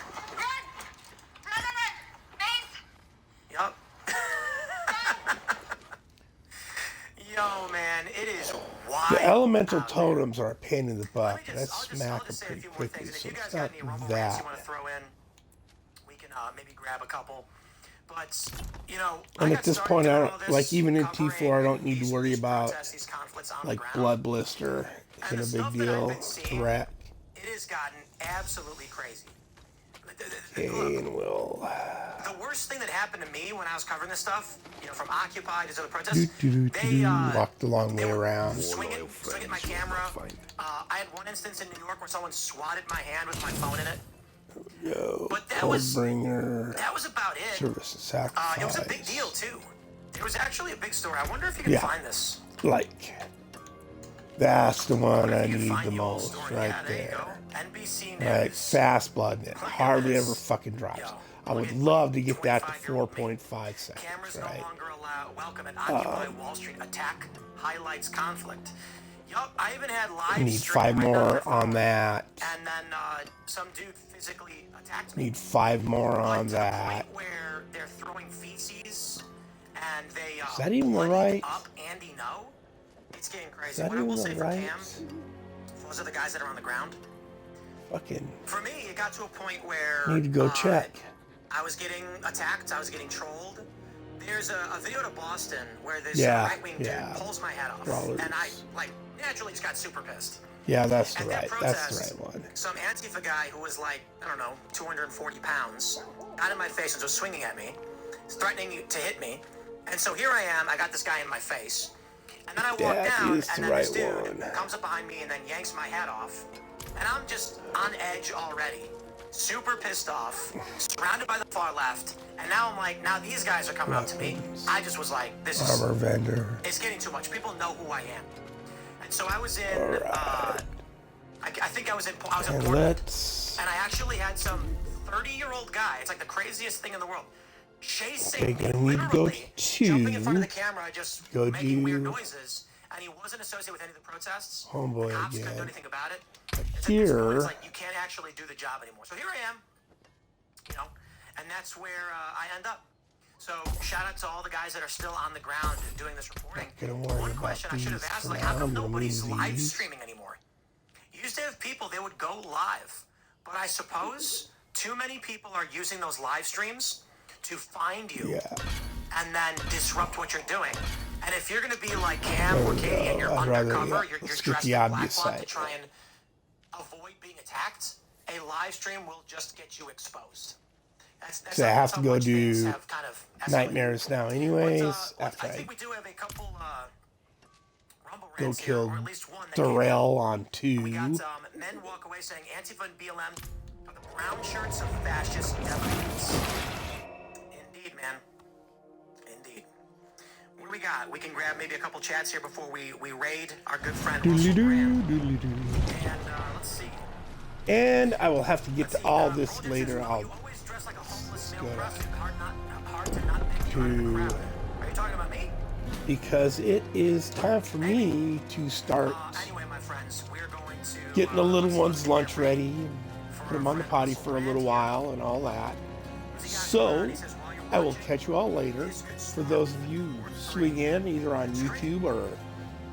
Yup. Yo, man, it is wild. The elemental out there. totems are a pain in the butt, but I I'll smack them say a pretty few more quickly, things. And if so you guys it's got not any rumble rants you that. want to throw in, we can maybe grab a couple. But you know, And I at got this started point, I doing don't all this like even in covering T4, I don't need to these worry about protests, these conflicts on the like ground. blood blister And isn't the a stuff big that I've deal. been seeing, Wreck. It has gotten absolutely crazy. Okay, Look, and we'll the worst thing that happened to me when I was covering this stuff, you know, from Occupy to other protests, they walk the long way they would around. swing it my camera. I had one instance in New York where someone swatted my hand with my phone in it. Yo, But that was Codebringer, about it. service and sacrifice. It was a big deal too. It was actually a big story. I wonder if you can Yeah. find this. Like, that's the one I You need find the the old most story. right Yeah, there you there. go. NBC Right, News. fast blood net. Look at Hardly this. ever fucking drops. Yo, I look would at love to get that to 25-year-old me. 4.5 seconds, Cameras right? no longer welcome at Occupy Wall Street attack highlights conflict. Yup, I even had live Need stream 5 right now more my phone. on that. And then some dude physically attacked me. Need 5 more Like, on to the that. point where they're throwing feces and they Is that even the bloodied right? up Andy No. It's getting crazy. Is that What I will even say the for right? Cam, those are the guys that are on the ground. Fucking For me, it got to a point where need to go check. I was getting attacked. I was getting trolled. There's a video to Boston where this Yeah, right-wing yeah. dude pulls my head off, Brawlers. and I like naturally just got super pissed. Yeah, that's the At that right. That's protest, the right one. some Antifa guy who was like, I don't know, 240 pounds, got in my face and was swinging at me, threatening to hit me. And so here I am. I got this guy in my face, and then I walk That down, is the and then right this dude one. comes up behind me and then yanks my head off, and I'm just on edge already. Super pissed off, surrounded by the far left, and now I'm like, now these guys are coming up to me. I just was like, this is, Armor vendor. it's getting too much. People know who I am. And so I was in, Alright. I think I was in And Portland, let's. and I actually had some 30-year-old guy, it's like the craziest thing in the world, chasing Okay, me, we need to go literally, jumping in front of the to- camera, just go making weird to- noises, and he wasn't associated with any of the protests. Homeboy The cops couldn't do again. anything about it. It's Here- it's like you can't actually do the job anymore. So here I am, you know, and that's where I end up. So shout out to all the guys that are still on the ground doing this reporting. Not gonna worry One about question I should have these asked, for like, now. how come I'm gonna nobody's move live these. streaming anymore? You used to have people, they would go live, but I suppose too many people are using those live streams to find you Yeah. and then disrupt what you're doing. And if you're gonna be like Cam or Katie and you're I'd rather, undercover, yeah, you're let's get dressed the in obvious black to side. try and avoid being attacked, a live stream will just get you exposed. That's So I have how to go much things do have kind of escalated. Nightmares now, anyways. But, After I I think we do have a couple Rumble go rants here, kill or at least one that came out. Darrell on We got 2. men walk away saying Antifa and BLM are the brown shirts of fascist Democrats. Indeed, man. Indeed. What do we got? We can grab maybe a couple chats here before we raid our good friend Russell Brand. Doodly-doo, doodly-doo. And let's see. And I will have to get to all this Older later. says, well, I'll you always dress like a homeless male go prostitute. Hard to not pick you out of the crowd. Are you talking about me? because it is time for me to start Anyway, my friends, we're going to getting the little let's ones' look lunch at ready and put them on the potty for a little while and all that. So I will catch you all later. For those of you who swing in either on YouTube or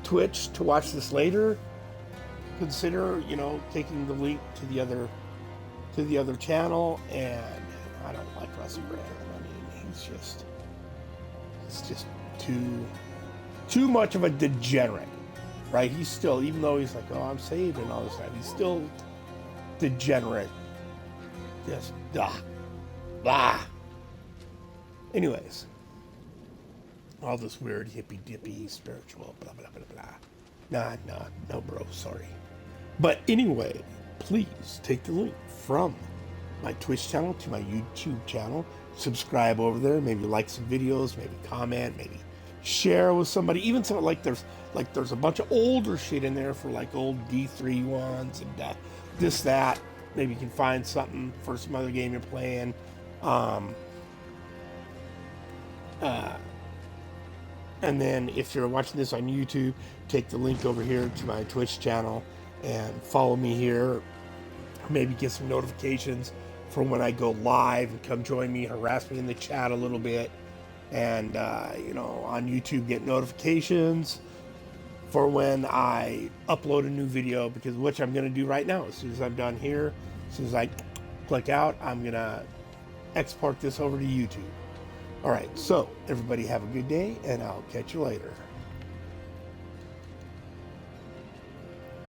Twitch to watch this later, consider, taking the link to the other channel. And I don't like Russell Brand. I mean, it's just too much of a degenerate, right? He's still, even though he's like, oh, I'm saved and all this stuff, he's still degenerate. Just blah. Anyways, all this weird hippy dippy spiritual blah blah blah blah. No, bro, sorry. But anyway, please take the link from my Twitch channel to my YouTube channel. Subscribe over there. Maybe like some videos. Maybe comment. Maybe share with somebody. Even something like there's a bunch of older shit in there for like old D3 ones and this that. Maybe you can find something for some other game you're playing. And then if you're watching this on YouTube, take the link over here to my Twitch channel and follow me here. Maybe get some notifications for when I go live and come join me, harass me in the chat a little bit. And, on YouTube, get notifications for when I upload a new video, because which I'm going to do right now. As soon as I'm done here, as soon as I click out, I'm going to export this over to YouTube. All right, so everybody have a good day, and I'll catch you later.